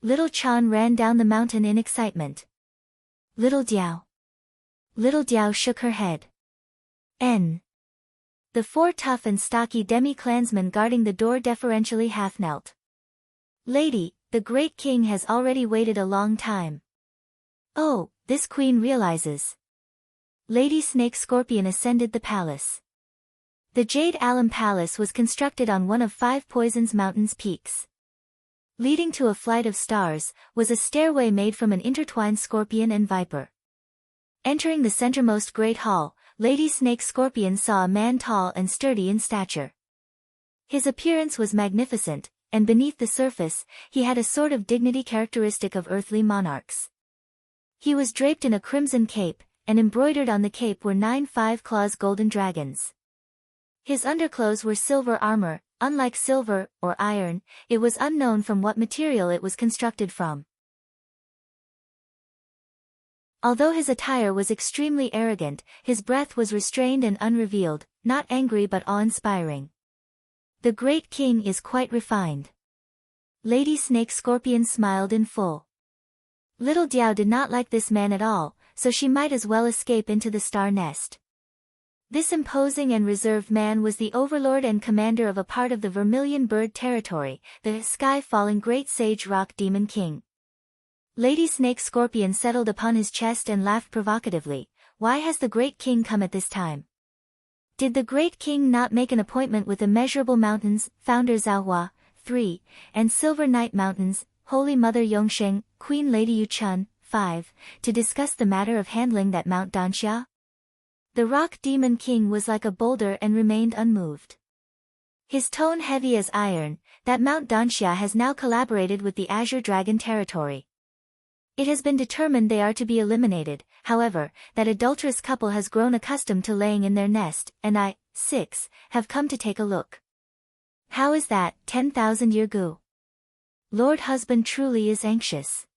Little Chan ran down the mountain in excitement. Little Diao. Little Diao shook her head. N. The 4 tough and stocky demi-clansmen guarding the door deferentially half-knelt. "Lady, the great king has already waited a long time." "Oh, this queen realizes." Lady Snake Scorpion ascended the palace. The Jade Alum Palace was constructed on one of Five Poisons Mountain's peaks. Leading to a flight of stars, was a stairway made from an intertwined scorpion and viper. Entering the centermost great hall, Lady Snake Scorpion saw a man tall and sturdy in stature. His appearance was magnificent, and beneath the surface, he had a sort of dignity characteristic of earthly monarchs. He was draped in a crimson cape, and embroidered on the cape were 9 5-claws golden dragons. His underclothes were silver armor. Unlike silver, or iron, it was unknown from what material it was constructed from. Although his attire was extremely arrogant, his breath was restrained and unrevealed, not angry but awe-inspiring. The great king is quite refined. Lady Snake Scorpion smiled in full. Little Diao did not like this man at all, so she might as well escape into the star nest. This imposing and reserved man was the overlord and commander of a part of the Vermilion Bird Territory, the sky-falling Great Sage Rock Demon King. Lady Snake Scorpion settled upon his chest and laughed provocatively. "Why has the Great King come at this time? Did the Great King not make an appointment with Immeasurable Mountains, Founder Zhaohua, 3, and Silver Night Mountains, Holy Mother Yongsheng, Queen Lady Yuchun, 5, to discuss the matter of handling that Mount Danxia?" The Rock Demon King was like a boulder and remained unmoved. His tone heavy as iron, that Mount Danxia has now collaborated with the Azure Dragon Territory. It has been determined they are to be eliminated, however, that adulterous couple has grown accustomed to laying in their nest, and I, 6, have come to take a look. How is that, 10,000-year gu? Lord husband truly is anxious.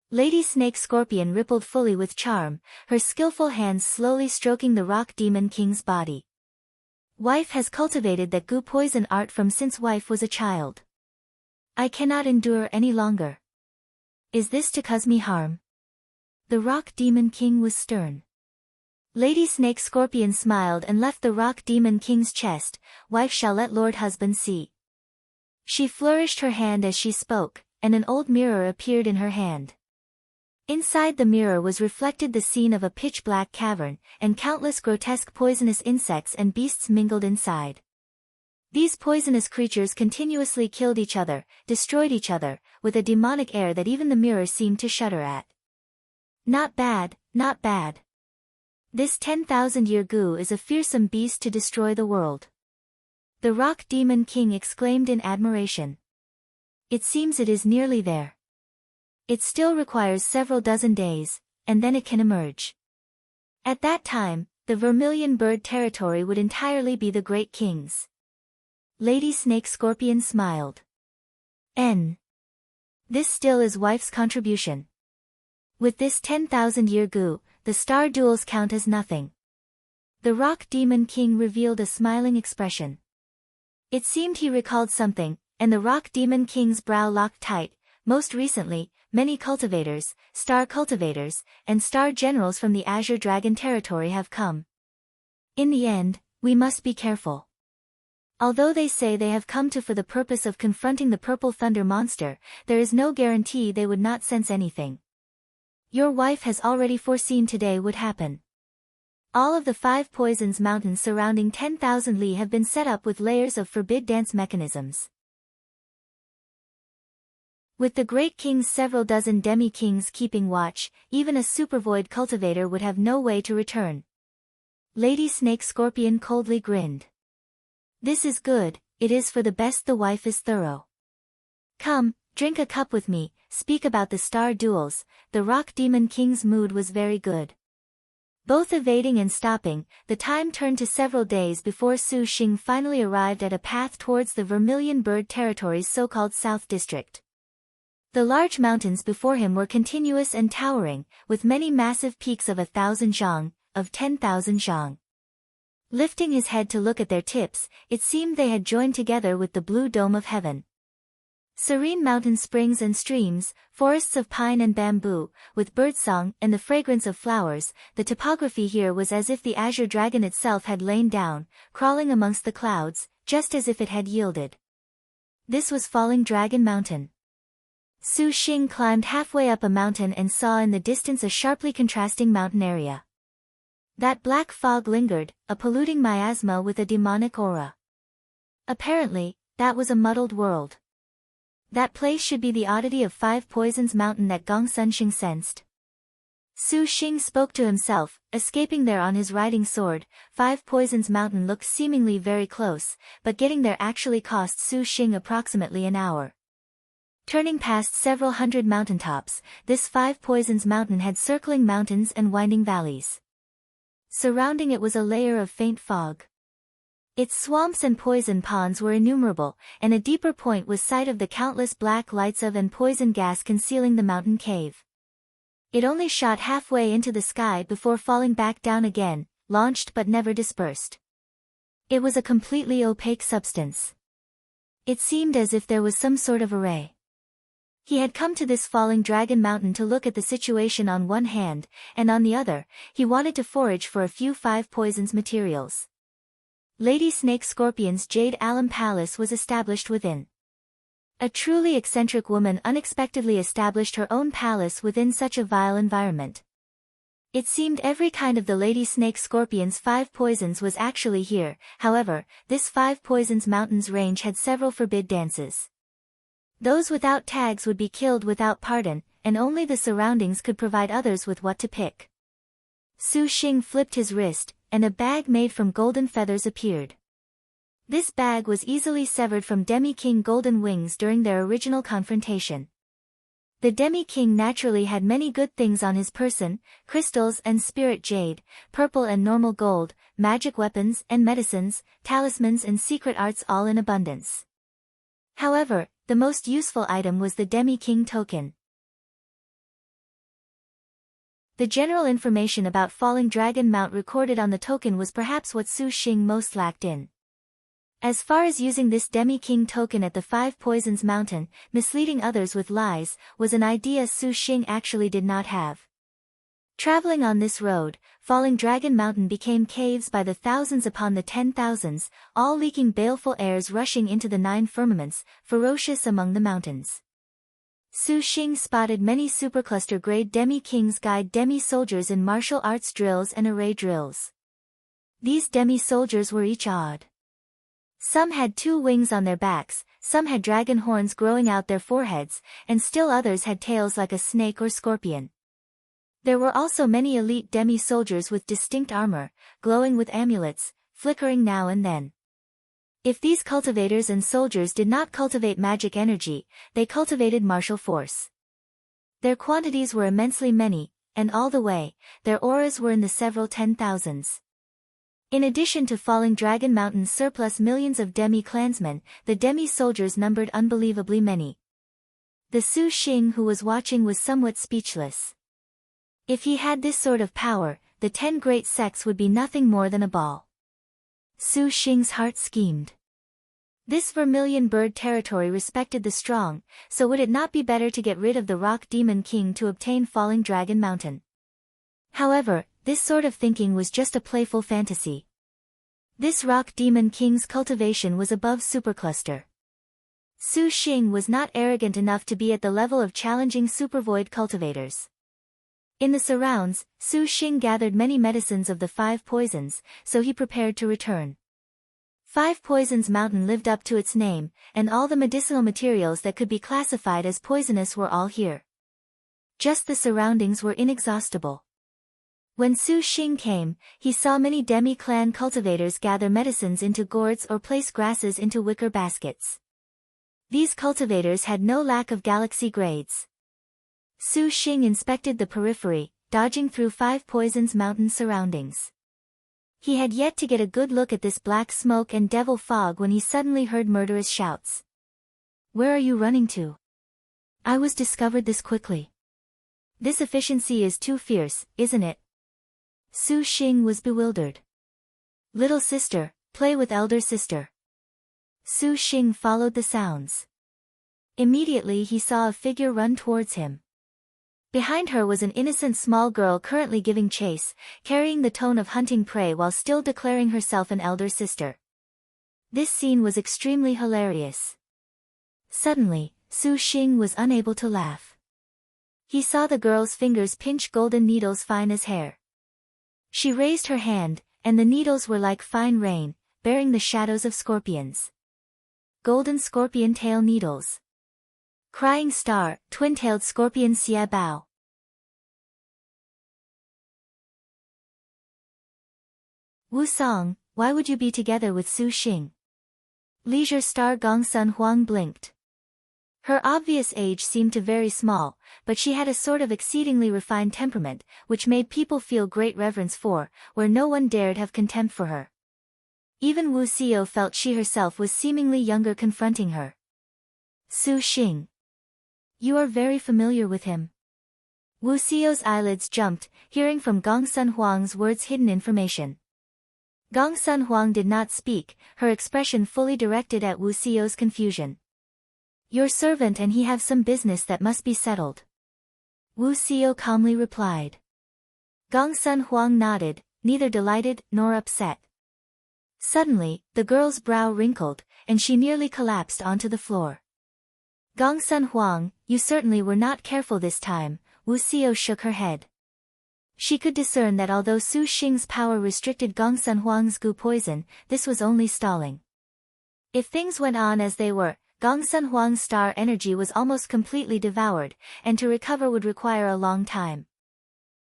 Lady Snake Scorpion rippled fully with charm, her skillful hands slowly stroking the Rock Demon King's body. Wife has cultivated that gu poison art from since wife was a child. I cannot endure any longer. Is this to cause me harm? The Rock Demon King was stern. Lady Snake Scorpion smiled and left the Rock Demon King's chest. Wife shall let Lord husband see. She flourished her hand as she spoke, and an old mirror appeared in her hand. Inside the mirror was reflected the scene of a pitch-black cavern, and countless grotesque poisonous insects and beasts mingled inside. These poisonous creatures continuously killed each other, destroyed each other, with a demonic air that even the mirror seemed to shudder at. Not bad, not bad. This 10,000-year gu is a fearsome beast to destroy the world. The Rock Demon King exclaimed in admiration. It seems it is nearly there. It still requires several dozen days, and then it can emerge. At that time, the Vermilion Bird Territory would entirely be the Great King's. Lady Snake Scorpion smiled. N. This still is wife's contribution. With this 10,000-year gu, the star duels count as nothing. The Rock Demon King revealed a smiling expression. It seemed he recalled something, and the Rock Demon King's brow locked tight. Most recently, many cultivators, star cultivators, and star generals from the Azure Dragon territory have come. In the end, we must be careful. Although they say they have come for the purpose of confronting the purple thunder monster, there is no guarantee they would not sense anything. Your wife has already foreseen today would happen. All of the 5 poisons mountains surrounding 10,000 li have been set up with layers of forbid dance mechanisms. With the great king's several dozen demi-kings keeping watch, even a supervoid cultivator would have no way to return. Lady Snake Scorpion coldly grinned. This is good, it is for the best the wife is thorough. Come, drink a cup with me, speak about the star duels. The Rock Demon King's mood was very good. Both evading and stopping, the time turned to several days before Su Sheng finally arrived at a path towards the Vermilion Bird Territory's so-called South District. The large mountains before him were continuous and towering, with many massive peaks of 1,000 zhang, of 10,000 zhang. Lifting his head to look at their tips, it seemed they had joined together with the blue dome of heaven. Serene mountain springs and streams, forests of pine and bamboo, with birdsong and the fragrance of flowers, the topography here was as if the Azure Dragon itself had lain down, crawling amongst the clouds, just as if it had yielded. This was Falling Dragon Mountain. Su Sheng climbed halfway up a mountain and saw in the distance a sharply contrasting mountain area. That black fog lingered, a polluting miasma with a demonic aura. Apparently, that was a muddled world. That place should be the oddity of 5 Poisons Mountain that Gongsun sensed. Su Sheng spoke to himself, escaping there on his riding sword. 5 Poisons Mountain looked seemingly very close, but getting there actually cost Su Sheng approximately an hour. Turning past several hundred mountaintops, this 5 Poisons Mountain had circling mountains and winding valleys. Surrounding it was a layer of faint fog. Its swamps and poison ponds were innumerable, and a deeper point was sight of the countless black lights of and poison gas concealing the mountain cave. It only shot halfway into the sky before falling back down again, launched but never dispersed. It was a completely opaque substance. It seemed as if there was some sort of array. He had come to this Falling Dragon Mountain to look at the situation on one hand, and on the other, he wanted to forage for a few 5 Poisons materials. Lady Snake Scorpion's Jade Alum Palace was established within. A truly eccentric woman unexpectedly established her own palace within such a vile environment. It seemed every kind of the Lady Snake Scorpion's 5 poisons was actually here. However, this 5 Poisons Mountains range had several forbid dances. Those without tags would be killed without pardon, and only the surroundings could provide others with what to pick. Su Sheng flipped his wrist, and a bag made from golden feathers appeared. This bag was easily severed from Demi-King Golden Wings during their original confrontation. The Demi-King naturally had many good things on his person: crystals and spirit jade, purple and normal gold, magic weapons and medicines, talismans and secret arts, all in abundance. However, the most useful item was the Demi-King token. The general information about Falling Dragon Mount recorded on the token was perhaps what Su Sheng most lacked in. As far as using this Demi-King token at the 5 Poisons Mountain, misleading others with lies, was an idea Su Sheng actually did not have. Traveling on this road, Falling Dragon Mountain became caves by the thousands upon the 10,000s, all leaking baleful airs rushing into the 9 firmaments, ferocious among the mountains. Su Sheng spotted many supercluster-grade Demi-Kings guide Demi-soldiers in martial arts drills and array drills. These Demi-soldiers were each odd. Some had 2 wings on their backs, some had dragon horns growing out their foreheads, and still others had tails like a snake or scorpion. There were also many elite Demi-soldiers with distinct armor, glowing with amulets, flickering now and then. If these cultivators and soldiers did not cultivate magic energy, they cultivated martial force. Their quantities were immensely many, and all the way, their auras were in the several 10,000s. In addition to Falling Dragon Mountain's surplus millions of Demi-clansmen, the Demi-soldiers numbered unbelievably many. The Su Sheng who was watching was somewhat speechless. If he had this sort of power, the 10 great sects would be nothing more than a ball. Su Sheng's heart schemed. This vermilion bird territory respected the strong, so would it not be better to get rid of the rock demon king to obtain Falling Dragon Mountain? However, this sort of thinking was just a playful fantasy. This rock demon king's cultivation was above supercluster. Su Xing was not arrogant enough to be at the level of challenging supervoid cultivators. In the surrounds, Su Xing gathered many medicines of the 5 poisons, so he prepared to return. 5 Poisons Mountain lived up to its name, and all the medicinal materials that could be classified as poisonous were all here. Just the surroundings were inexhaustible. When Su Xing came, he saw many Demi clan cultivators gather medicines into gourds or place grasses into wicker baskets. These cultivators had no lack of galaxy grades. Su Xing inspected the periphery, dodging through 5 Poisons Mountain surroundings. He had yet to get a good look at this black smoke and devil fog when he suddenly heard murderous shouts. "Where are you running to? I was discovered this quickly. This efficiency is too fierce, isn't it?" Su Xing was bewildered. "Little sister, play with elder sister." Su Xing followed the sounds. Immediately he saw a figure run towards him. Behind her was an innocent small girl currently giving chase, carrying the tone of hunting prey while still declaring herself an elder sister. This scene was extremely hilarious. Suddenly, Su Xing was unable to laugh. He saw the girl's fingers pinch golden needles fine as hair. She raised her hand, and the needles were like fine rain, bearing the shadows of scorpions. Golden scorpion tail needles. Crying star, twin-tailed scorpion xia bao. Wu Song, why would you be together with Su Xing? Leisure star Gongsun Huang blinked. Her obvious age seemed to very small, but she had a sort of exceedingly refined temperament, which made people feel great reverence for, where no one dared have contempt for her. Even Wu Xiao felt she herself was seemingly younger confronting her. Su Xing. You are very familiar with him. Wu Xiao's eyelids jumped, hearing from Gongsun Huang's words hidden information. Gongsun Huang did not speak, her expression fully directed at Wu Xiao's confusion. Your servant and he have some business that must be settled. Wu Xiao calmly replied. Gongsun Huang nodded, neither delighted nor upset. Suddenly, the girl's brow wrinkled, and she nearly collapsed onto the floor. Gongsun Huang, you certainly were not careful this time, Wu Xiao shook her head. She could discern that although Su Xing's power restricted Gongsun Huang's goo poison, this was only stalling. If things went on as they were, Gongsun Huang's star energy was almost completely devoured, and to recover would require a long time.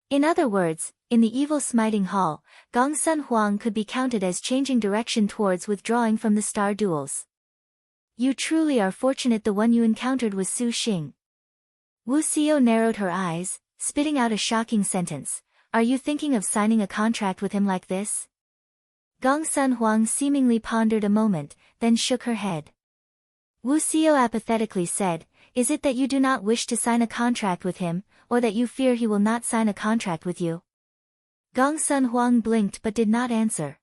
In other words, in the evil smiting hall, Gongsun Huang could be counted as changing direction towards withdrawing from the star duels. You truly are fortunate the one you encountered was Su Xing. Wu Xiao narrowed her eyes, spitting out a shocking sentence. Are you thinking of signing a contract with him like this? Gongsun Huang seemingly pondered a moment, then shook her head. Wu Xiao apathetically said, Is it that you do not wish to sign a contract with him, or that you fear he will not sign a contract with you? Gongsun Huang blinked but did not answer.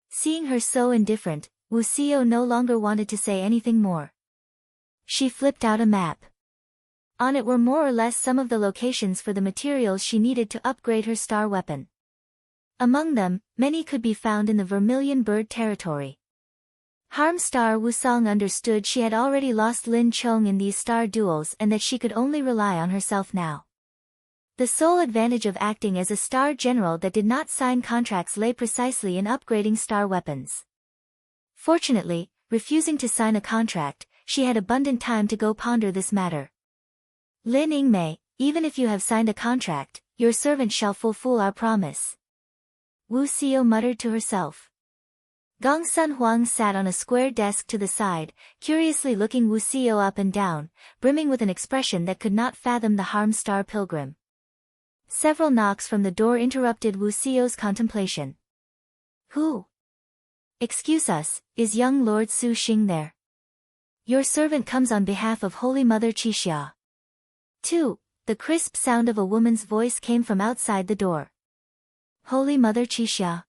Seeing her so indifferent, Wu Xiao no longer wanted to say anything more. She flipped out a map. On it were more or less some of the locations for the materials she needed to upgrade her star weapon. Among them, many could be found in the Vermilion Bird territory. Harm Star Wusong understood she had already lost Lin Chong in these star duels and that she could only rely on herself now. The sole advantage of acting as a star general that did not sign contracts lay precisely in upgrading star weapons. Fortunately, refusing to sign a contract, she had abundant time to go ponder this matter. Lin Yingmei, even if you have signed a contract, your servant shall fulfill our promise. Wu Xiao muttered to herself. Gongsun Huang sat on a square desk to the side, curiously looking Wu Xiao up and down, brimming with an expression that could not fathom the Harm Star pilgrim. Several knocks from the door interrupted Wu Xiao's contemplation. Who? Excuse us, is young Lord Su Xing there? Your servant comes on behalf of Holy Mother Qixia. 2. The crisp sound of a woman's voice came from outside the door. Holy Mother Qixia.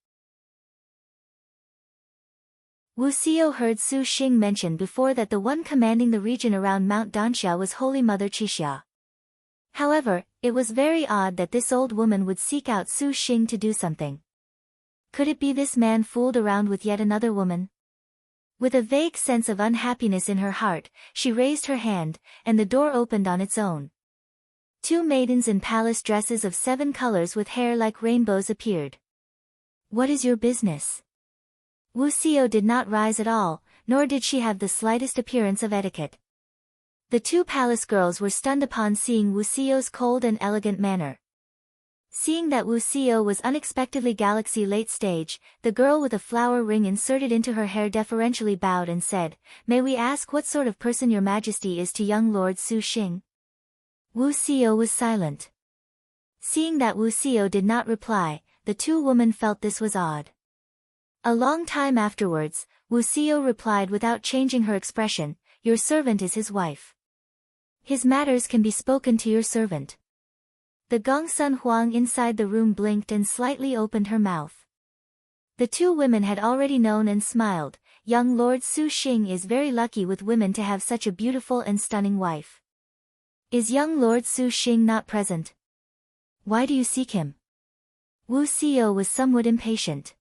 Wu Xiao heard Su Xing mention before that the one commanding the region around Mount Danxia was Holy Mother Qixia. However, it was very odd that this old woman would seek out Su Xing to do something. Could it be this man fooled around with yet another woman? With a vague sense of unhappiness in her heart, she raised her hand, and the door opened on its own. 2 maidens in palace dresses of 7 colors with hair like rainbows appeared. What is your business? Wu Xiao did not rise at all, nor did she have the slightest appearance of etiquette. The 2 palace girls were stunned upon seeing Wu Xiao's cold and elegant manner. Seeing that Wu Xiao was unexpectedly galaxy late stage, the girl with a flower ring inserted into her hair deferentially bowed and said, "May we ask what sort of person your majesty is to young Lord Su Xing?" Wu Xiao was silent. Seeing that Wu Xiao did not reply, the 2 women felt this was odd. A long time afterwards, Wu Xiao replied without changing her expression, "Your servant is his wife. His matters can be spoken to your servant." The Gongsun Huang inside the room blinked and slightly opened her mouth. The 2 women had already known and smiled. Young Lord Su Xing is very lucky with women to have such a beautiful and stunning wife. Is young Lord Su Xing not present? Why do you seek him? Wu Xiao was somewhat impatient.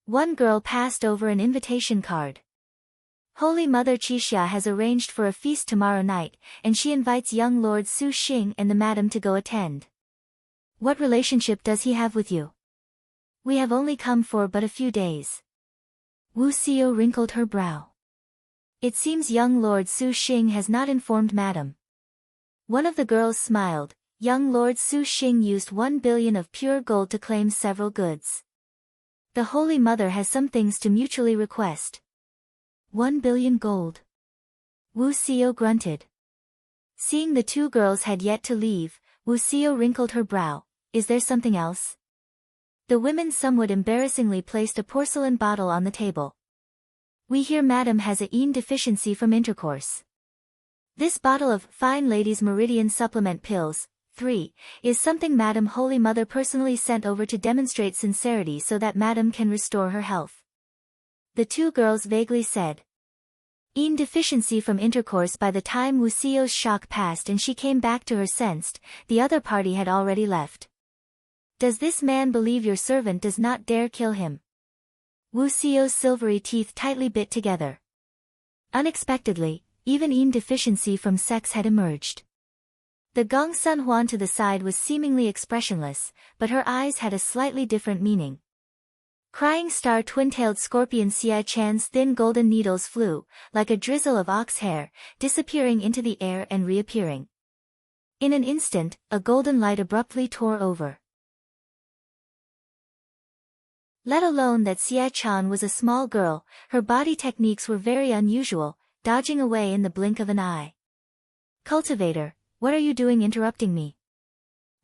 One girl passed over an invitation card. Holy Mother Qixia has arranged for a feast tomorrow night, and she invites young Lord Su Xing and the madam to go attend. What relationship does he have with you? We have only come for but a few days. Wu Xiao wrinkled her brow. It seems young Lord Su Xing has not informed madam. One of the girls smiled. Young Lord Su Xing used 1 billion of pure gold to claim several goods. The Holy Mother has some things to mutually request. 1 billion gold. Wu Xiao grunted. Seeing the 2 girls had yet to leave, Wu Xiao wrinkled her brow. Is there something else? The women somewhat embarrassingly placed a porcelain bottle on the table. We hear madam has a yin deficiency from intercourse. This bottle of Fine Ladies Meridian Supplement Pills, 3, is something Madam Holy Mother personally sent over to demonstrate sincerity so that Madam can restore her health. The 2 girls vaguely said. Yin deficiency from intercourse. By the time Wu Xiao's shock passed and she came back to her sensed, the other party had already left. Does this man believe your servant does not dare kill him? Wu Xiao's silvery teeth tightly bit together. Unexpectedly, even yin deficiency from sex had emerged. The Gongsun Huan to the side was seemingly expressionless, but her eyes had a slightly different meaning. Crying star twin-tailed scorpion Xia Chan's thin golden needles flew, like a drizzle of ox hair, disappearing into the air and reappearing. In an instant, a golden light abruptly tore over. Let alone that Xia Chan was a small girl, her body techniques were very unusual, dodging away in the blink of an eye. Cultivator, what are you doing interrupting me?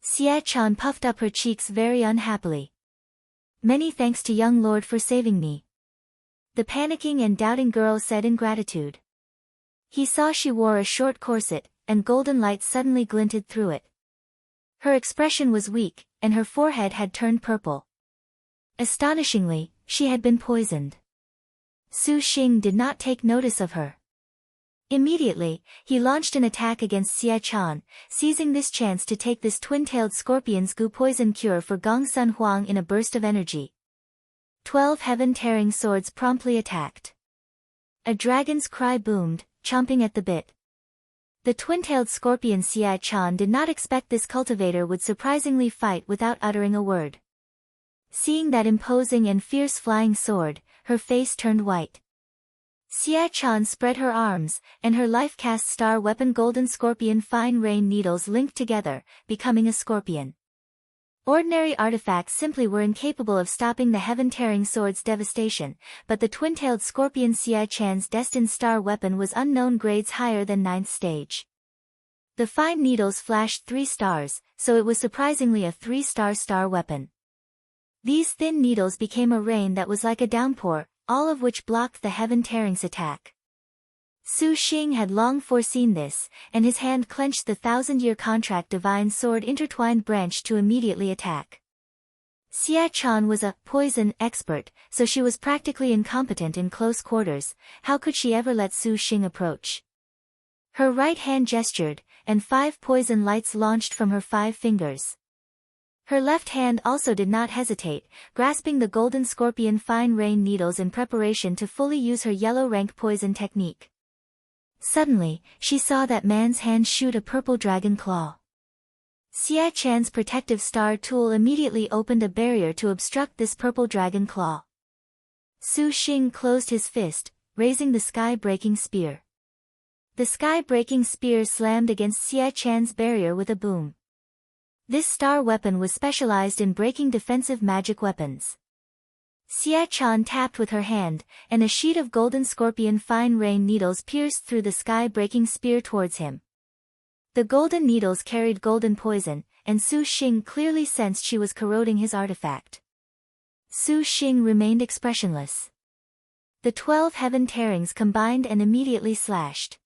Xia Chan puffed up her cheeks very unhappily. Many thanks to young lord for saving me. The panicking and doubting girl said in gratitude. He saw she wore a short corset, and golden light suddenly glinted through it. Her expression was weak, and her forehead had turned purple. Astonishingly, she had been poisoned. Su Xing did not take notice of her. Immediately, he launched an attack against Xia Chan, seizing this chance to take this twin-tailed scorpion's goo poison cure for Gongsun Huang in a burst of energy. 12 heaven-tearing swords promptly attacked. A dragon's cry boomed, chomping at the bit. The twin-tailed scorpion Xia Chan did not expect this cultivator would surprisingly fight without uttering a word. Seeing that imposing and fierce flying sword, her face turned white. Xia Chan spread her arms, and her life-cast star weapon golden scorpion fine rain needles linked together, becoming a scorpion. Ordinary artifacts simply were incapable of stopping the heaven-tearing sword's devastation, but the twin-tailed scorpion Xia Chan's destined star weapon was unknown grades higher than 9th stage. The fine needles flashed 3 stars, so it was surprisingly a 3-star star weapon. These thin needles became a rain that was like a downpour, all of which blocked the heaven-tearing's attack. Su Xing had long foreseen this, and his hand clenched the 1,000-year contract divine sword intertwined branch to immediately attack. Xia Chan was a poison expert, so she was practically incompetent in close quarters. How could she ever let Su Xing approach? Her right hand gestured, and 5 poison lights launched from her 5 fingers. Her left hand also did not hesitate, grasping the golden scorpion fine rain needles in preparation to fully use her yellow rank poison technique. Suddenly, she saw that man's hand shoot a purple dragon claw. Xia Chan's protective star tool immediately opened a barrier to obstruct this purple dragon claw. Su Xing closed his fist, raising the sky-breaking spear. The sky-breaking spear slammed against Xia Chan's barrier with a boom. This star weapon was specialized in breaking defensive magic weapons. Xia Chan tapped with her hand, and a sheet of golden scorpion fine rain needles pierced through the sky-breaking spear towards him. The golden needles carried golden poison, and Su Xing clearly sensed she was corroding his artifact. Su Xing remained expressionless. The 12 heaven tearings combined and immediately slashed.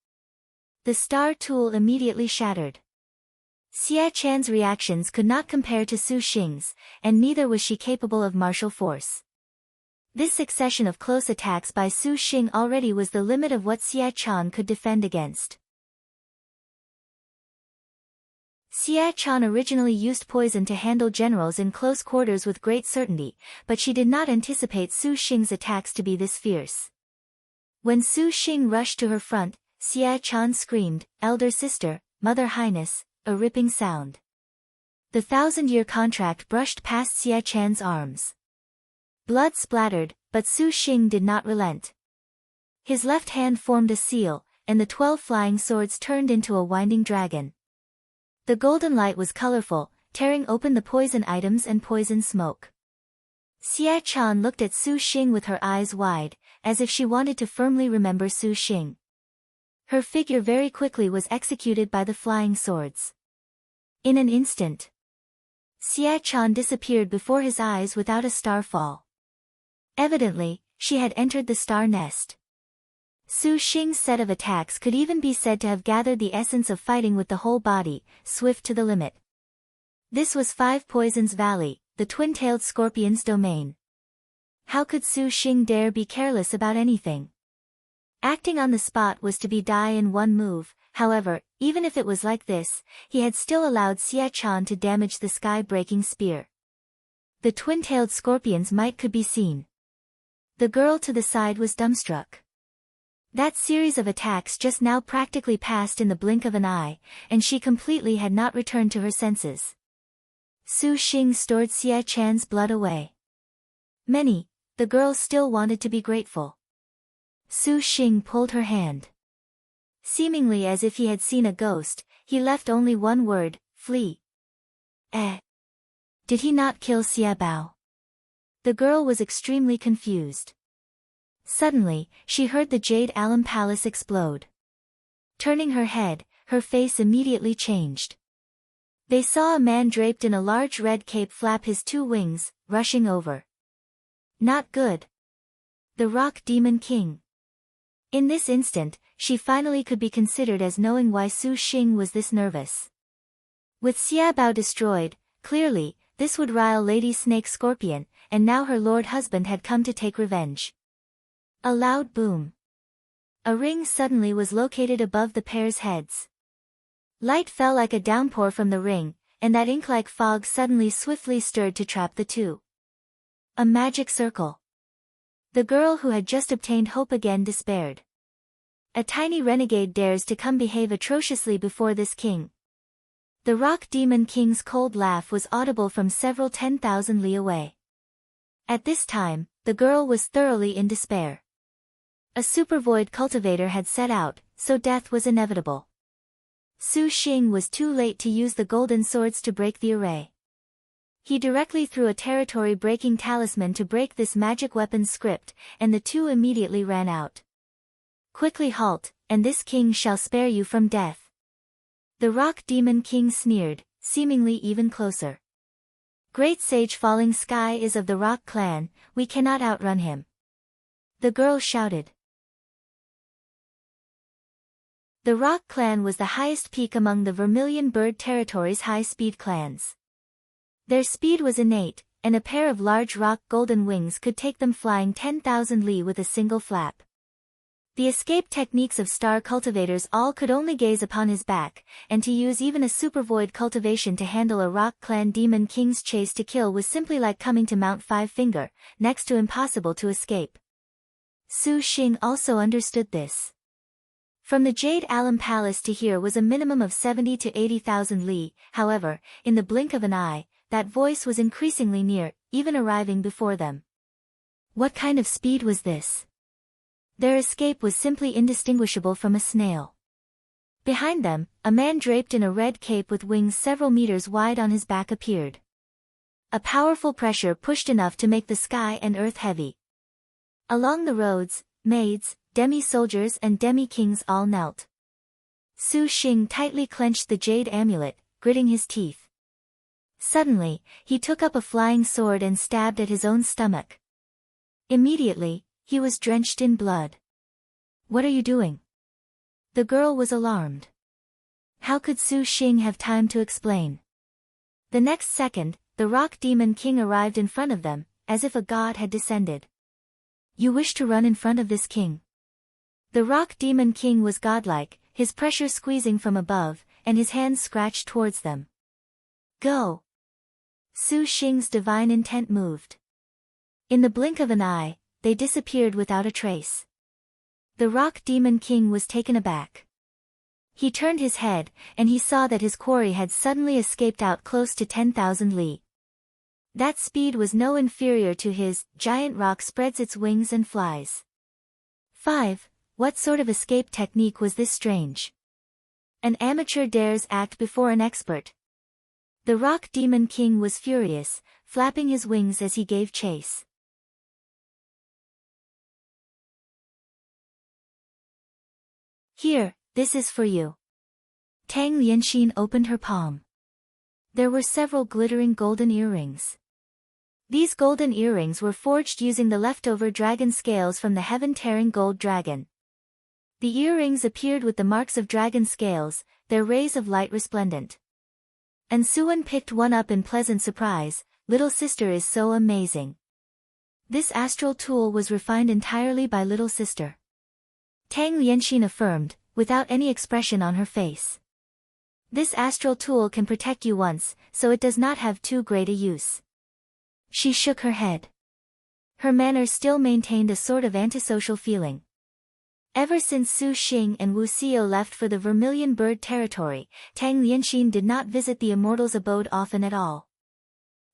The star tool immediately shattered. Xia Chan's reactions could not compare to Su Xing's, and neither was she capable of martial force. This succession of close attacks by Su Xing already was the limit of what Xia Chan could defend against. Xia Chan originally used poison to handle generals in close quarters with great certainty, but she did not anticipate Su Xing's attacks to be this fierce. When Su Xing rushed to her front, Xia Chan screamed, "Elder sister, Mother Highness," a ripping sound. The 1,000-year contract brushed past Xia Chan's arms. Blood splattered, but Su Xing did not relent. His left hand formed a seal, and the 12 flying swords turned into a winding dragon. The golden light was colorful, tearing open the poison items and poison smoke. Xia Chan looked at Su Xing with her eyes wide, as if she wanted to firmly remember Su Xing. Her figure very quickly was executed by the flying swords. In an instant, Xia Chan disappeared before his eyes without a star fall. Evidently, she had entered the star nest. Su Xing's set of attacks could even be said to have gathered the essence of fighting with the whole body, swift to the limit. This was 5 Poisons Valley, the twin-tailed scorpion's domain. How could Su Xing dare be careless about anything? Acting on the spot was to be die in one move. However, even if it was like this, he had still allowed Xia Chan to damage the sky-breaking spear. The twin-tailed scorpion's might could be seen. The girl to the side was dumbstruck. That series of attacks just now practically passed in the blink of an eye, and she completely had not returned to her senses. Su Xing stored Xia Chan's blood away. The girl still wanted to be grateful. Su Xing pulled her hand. Seemingly as if he had seen a ghost, he left only one word, "Flee." Did he not kill Xia Bao? The girl was extremely confused. Suddenly, she heard the Jade Alum Palace explode. Turning her head, her face immediately changed. They saw a man draped in a large red cape flap his 2 wings, rushing over. Not good. The Rock Demon King. In this instant, she finally could be considered as knowing why Su Xing was this nervous. With Xia Bao destroyed, clearly, this would rile Lady Snake Scorpion, and now her lord husband had come to take revenge. A loud boom. A ring suddenly was located above the pair's heads. Light fell like a downpour from the ring, and that ink-like fog suddenly swiftly stirred to trap the two. A magic circle. The girl who had just obtained hope again despaired. A tiny renegade dares to come behave atrociously before this king. The Rock Demon King's cold laugh was audible from several 10,000 li away. At this time, the girl was thoroughly in despair. A supervoid cultivator had set out, so death was inevitable. Su Xing was too late to use the golden swords to break the array. He directly threw a territory-breaking talisman to break this magic weapon's script, and the two immediately ran out. Quickly halt, and this king shall spare you from death. The Rock Demon King sneered, seemingly even closer. Great Sage Falling Sky is of the Rock clan, we cannot outrun him. The girl shouted. The Rock clan was the highest peak among the Vermilion Bird Territory's high-speed clans. Their speed was innate, and a pair of large rock golden wings could take them flying 10,000 li with a single flap. The escape techniques of star cultivators all could only gaze upon his back, and to use even a supervoid cultivation to handle a rock clan demon king's chase to kill was simply like coming to Mount Five Finger, next to impossible to escape. Su Xing also understood this. From the Jade Alum Palace to here was a minimum of 70 to 80,000 li, however, in the blink of an eye, that voice was increasingly near, even arriving before them. What kind of speed was this? Their escape was simply indistinguishable from a snail. Behind them, a man draped in a red cape with wings several meters wide on his back appeared. A powerful pressure pushed enough to make the sky and earth heavy. Along the roads, maids, demi-soldiers and demi-kings all knelt. Su Xing tightly clenched the jade amulet, gritting his teeth. Suddenly, he took up a flying sword and stabbed at his own stomach. Immediately, he was drenched in blood. What are you doing? The girl was alarmed. How could Su Xing have time to explain? The next second, the rock demon king arrived in front of them, as if a god had descended. You wish to run in front of this king? The rock demon king was godlike, his pressure squeezing from above, and his hands scratched towards them. Go! Su Xing's divine intent moved. In the blink of an eye, they disappeared without a trace. The rock demon king was taken aback. He turned his head, and he saw that his quarry had suddenly escaped out close to 10,000 li. That speed was no inferior to his. Giant rock spreads its wings and flies. 5. What sort of escape technique was this strange? An amateur dares act before an expert. The rock demon king was furious, flapping his wings as he gave chase. Here, this is for you. Tang Lianxin opened her palm. There were several glittering golden earrings. These golden earrings were forged using the leftover dragon scales from the heaven-tearing gold dragon. The earrings appeared with the marks of dragon scales, their rays of light resplendent. And Suan picked one up in pleasant surprise. Little sister is so amazing. This astral tool was refined entirely by little sister. Tang Lianxin affirmed, without any expression on her face. This astral tool can protect you once, so it does not have too great a use. She shook her head. Her manner still maintained a sort of antisocial feeling. Ever since Su Xing and Wu Xiao left for the Vermilion Bird territory, Tang Lianxin did not visit the immortal's abode often at all.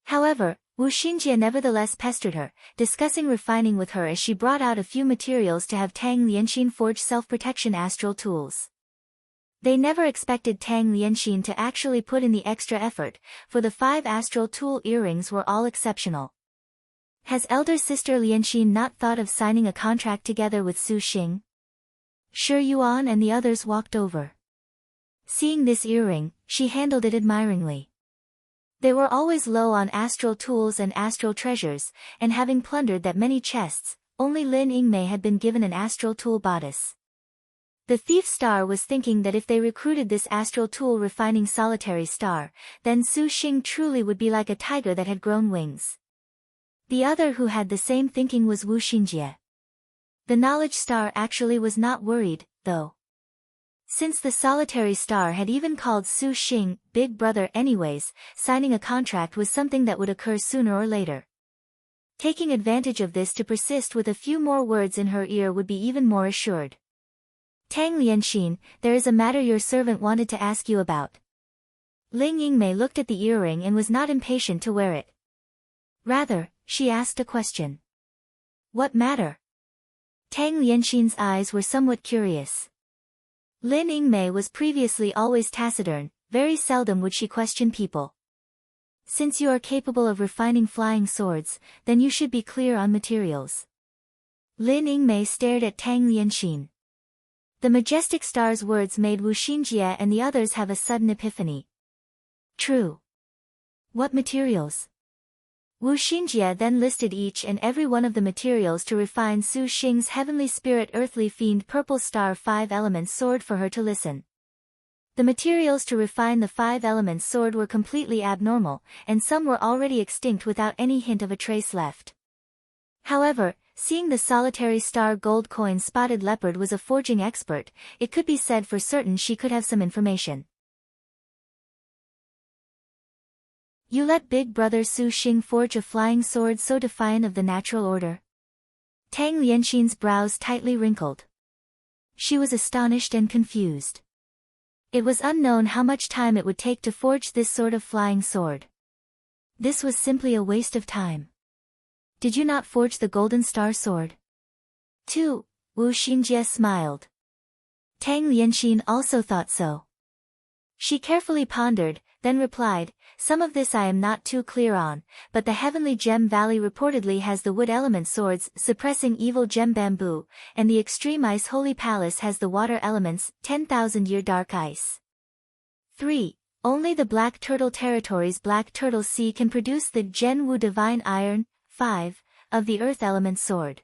However, Wu Xinjie nevertheless pestered her, discussing refining with her as she brought out a few materials to have Tang Lianxin forge self-protection astral tools. They never expected Tang Lianxin to actually put in the extra effort, for the 5 astral tool earrings were all exceptional. Has elder sister Lianxin not thought of signing a contract together with Su Xing? Shi Yuan and the others walked over. Seeing this earring, she handled it admiringly. They were always low on astral tools and astral treasures, and having plundered that many chests, only Lin Yingmei had been given an astral tool bodice. The thief star was thinking that if they recruited this astral tool refining solitary star, then Su Xing truly would be like a tiger that had grown wings. The other who had the same thinking was Wu Xinjie. The knowledge star actually was not worried, though. Since the solitary star had even called Su Xing big brother anyways, signing a contract was something that would occur sooner or later. Taking advantage of this to persist with a few more words in her ear would be even more assured. Tang Lianxin, there is a matter your servant wanted to ask you about. Ling Yingmei looked at the earring and was not impatient to wear it. Rather, she asked a question. What matter? Tang Lianxin's eyes were somewhat curious. Lin Yingmei was previously always taciturn, very seldom would she question people. Since you are capable of refining flying swords, then you should be clear on materials. Lin Yingmei stared at Tang Lianxin. The majestic star's words made Wu Xinjie and the others have a sudden epiphany. True. What materials? Wu Xinjie then listed each and every one of the materials to refine Su Xing's heavenly spirit earthly fiend purple star 5 elements sword for her to listen. The materials to refine the 5 elements sword were completely abnormal, and some were already extinct without any hint of a trace left. However, seeing the solitary star gold coin spotted leopard was a forging expert, it could be said for certain she could have some information. You let big brother Su Xing forge a flying sword so defiant of the natural order? Tang Lianxin's brows tightly wrinkled. She was astonished and confused. It was unknown how much time it would take to forge this sort of flying sword. This was simply a waste of time. Did you not forge the golden star sword? Too, Wu Xinjie smiled. Tang Lianxin also thought so. She carefully pondered, then replied, some of this I am not too clear on, but the Heavenly Gem Valley reportedly has the wood element swords suppressing evil gem bamboo, and the Extreme Ice Holy Palace has the water elements 10,000-year dark ice. 3. Only the Black Turtle Territory's Black Turtle Sea can produce the Gen Wu Divine Iron, 5, of the earth element sword.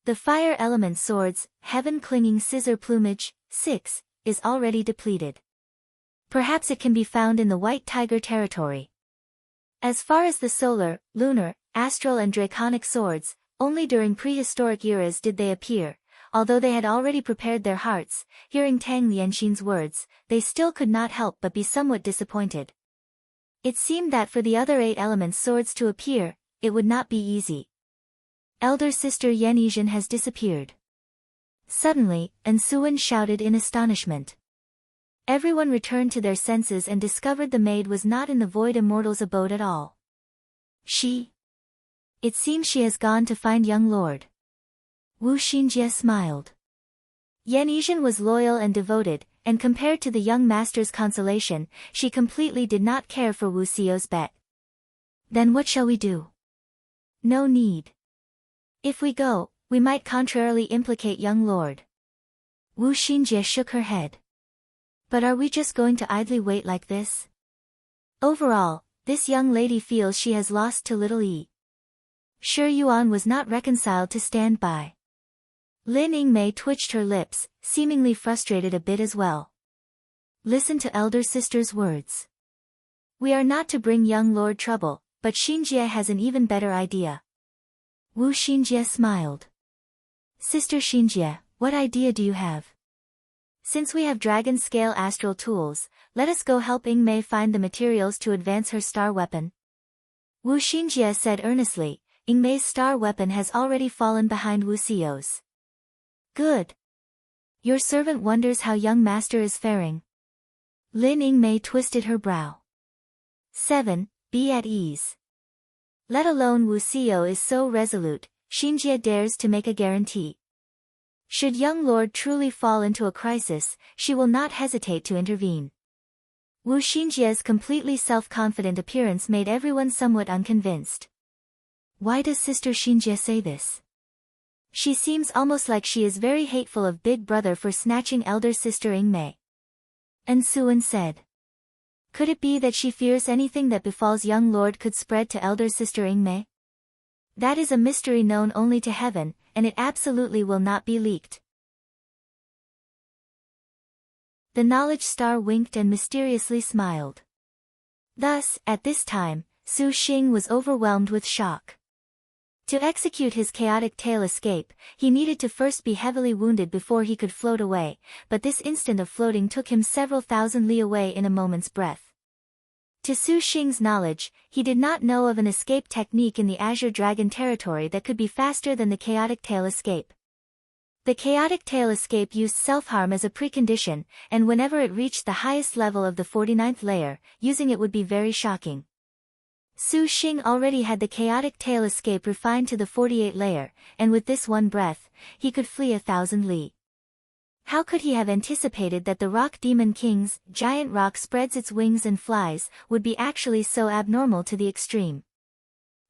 The fire element swords, Heaven Clinging Scissor Plumage, 6, is already depleted. Perhaps it can be found in the White Tiger territory. As far as the solar, lunar, astral and draconic swords, only during prehistoric eras did they appear. Although they had already prepared their hearts, hearing Tang Lianxin's words, they still could not help but be somewhat disappointed. It seemed that for the other 8 elements swords to appear, it would not be easy. Elder sister Yan Yizhen has disappeared. Suddenly, An Suan shouted in astonishment. Everyone returned to their senses and discovered the maid was not in the Void Immortal's abode at all. It seems she has gone to find young lord. Wu Xinjie smiled. Yan Yizhen was loyal and devoted, and compared to the young master's consolation, she completely did not care for Wu Xiao's bet. Then what shall we do? No need. If we go, we might contrarily implicate young lord. Wu Xinjie shook her head. But are we just going to idly wait like this? Overall, this young lady feels she has lost to little E. Sure Yuan was not reconciled to stand by. Lin Yingmei twitched her lips, seemingly frustrated a bit as well. Listen to elder sister's words. We are not to bring young lord trouble, but Xinjie has an even better idea. Wu Xinjie smiled. Sister Xinjie, what idea do you have? Since we have dragon-scale astral tools, let us go help Yingmei find the materials to advance her star weapon. Wu Xinjie said earnestly, Yingmei's star weapon has already fallen behind Wu Xiao's. Good. Your servant wonders how young master is faring. Lin Yingmei twisted her brow. 7. Be at ease. Let alone Wu Xiao is so resolute, Xinjie dares to make a guarantee. Should young lord truly fall into a crisis, she will not hesitate to intervene. Wu Xinjie's completely self-confident appearance made everyone somewhat unconvinced. Why does Sister Xinjie say this? She seems almost like she is very hateful of big brother for snatching elder sister Yingmei. An Suan said. Could it be that she fears anything that befalls young lord could spread to elder sister Yingmei? That is a mystery known only to heaven, and it absolutely will not be leaked. The knowledge star winked and mysteriously smiled. Thus, at this time, Su Xing was overwhelmed with shock. To execute his chaotic tail escape, he needed to first be heavily wounded before he could float away, but this instant of floating took him several thousand li away in a moment's breath. To Su Xing's knowledge, he did not know of an escape technique in the Azure Dragon territory that could be faster than the chaotic tail escape. The chaotic tail escape used self-harm as a precondition, and whenever it reached the highest level of the 49th layer, using it would be very shocking. Su Xing already had the chaotic tail escape refined to the 48th layer, and with this one breath, he could flee 1,000 li. How could he have anticipated that the Rock Demon King's giant rock spreads its wings and flies would be actually so abnormal to the extreme?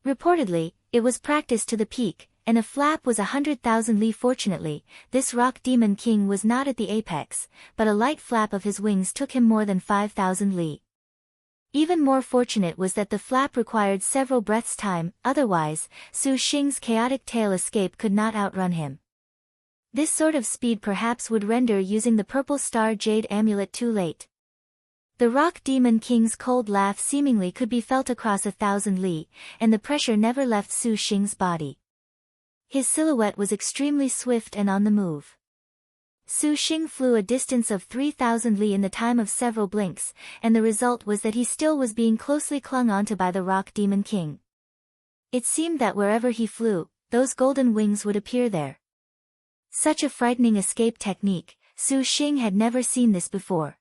Reportedly, it was practiced to the peak, and a flap was 100,000 li. Fortunately, this Rock Demon King was not at the apex, but a light flap of his wings took him more than 5,000 li. Even more fortunate was that the flap required several breaths' time, otherwise, Su Xing's chaotic tail escape could not outrun him. This sort of speed perhaps would render using the purple star jade amulet too late. The Rock Demon King's cold laugh seemingly could be felt across 1,000 li, and the pressure never left Su Xing's body. His silhouette was extremely swift and on the move. Su Xing flew a distance of 3,000 li in the time of several blinks, and the result was that he still was being closely clung onto by the Rock Demon King. It seemed that wherever he flew, those golden wings would appear there. Such a frightening escape technique, Su Xing had never seen this before.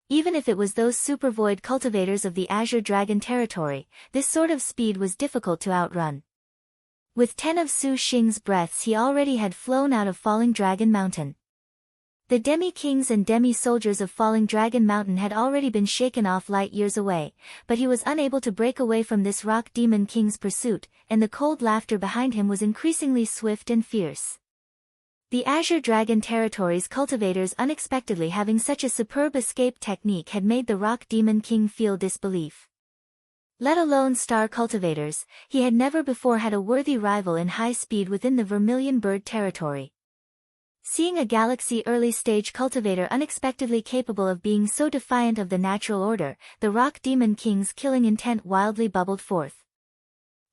Even if it was those super void cultivators of the Azure Dragon territory, this sort of speed was difficult to outrun. With 10 of Su Xing's breaths he already had flown out of Falling Dragon Mountain. The Demi-Kings and Demi-Soldiers of Falling Dragon Mountain had already been shaken off light years away, but he was unable to break away from this Rock Demon King's pursuit, and the cold laughter behind him was increasingly swift and fierce. The Azure Dragon territory's cultivators unexpectedly having such a superb escape technique had made the Rock Demon King feel disbelief. Let alone star cultivators, he had never before had a worthy rival in high speed within the Vermilion Bird territory. Seeing a galaxy early-stage cultivator unexpectedly capable of being so defiant of the natural order, the Rock Demon King's killing intent wildly bubbled forth.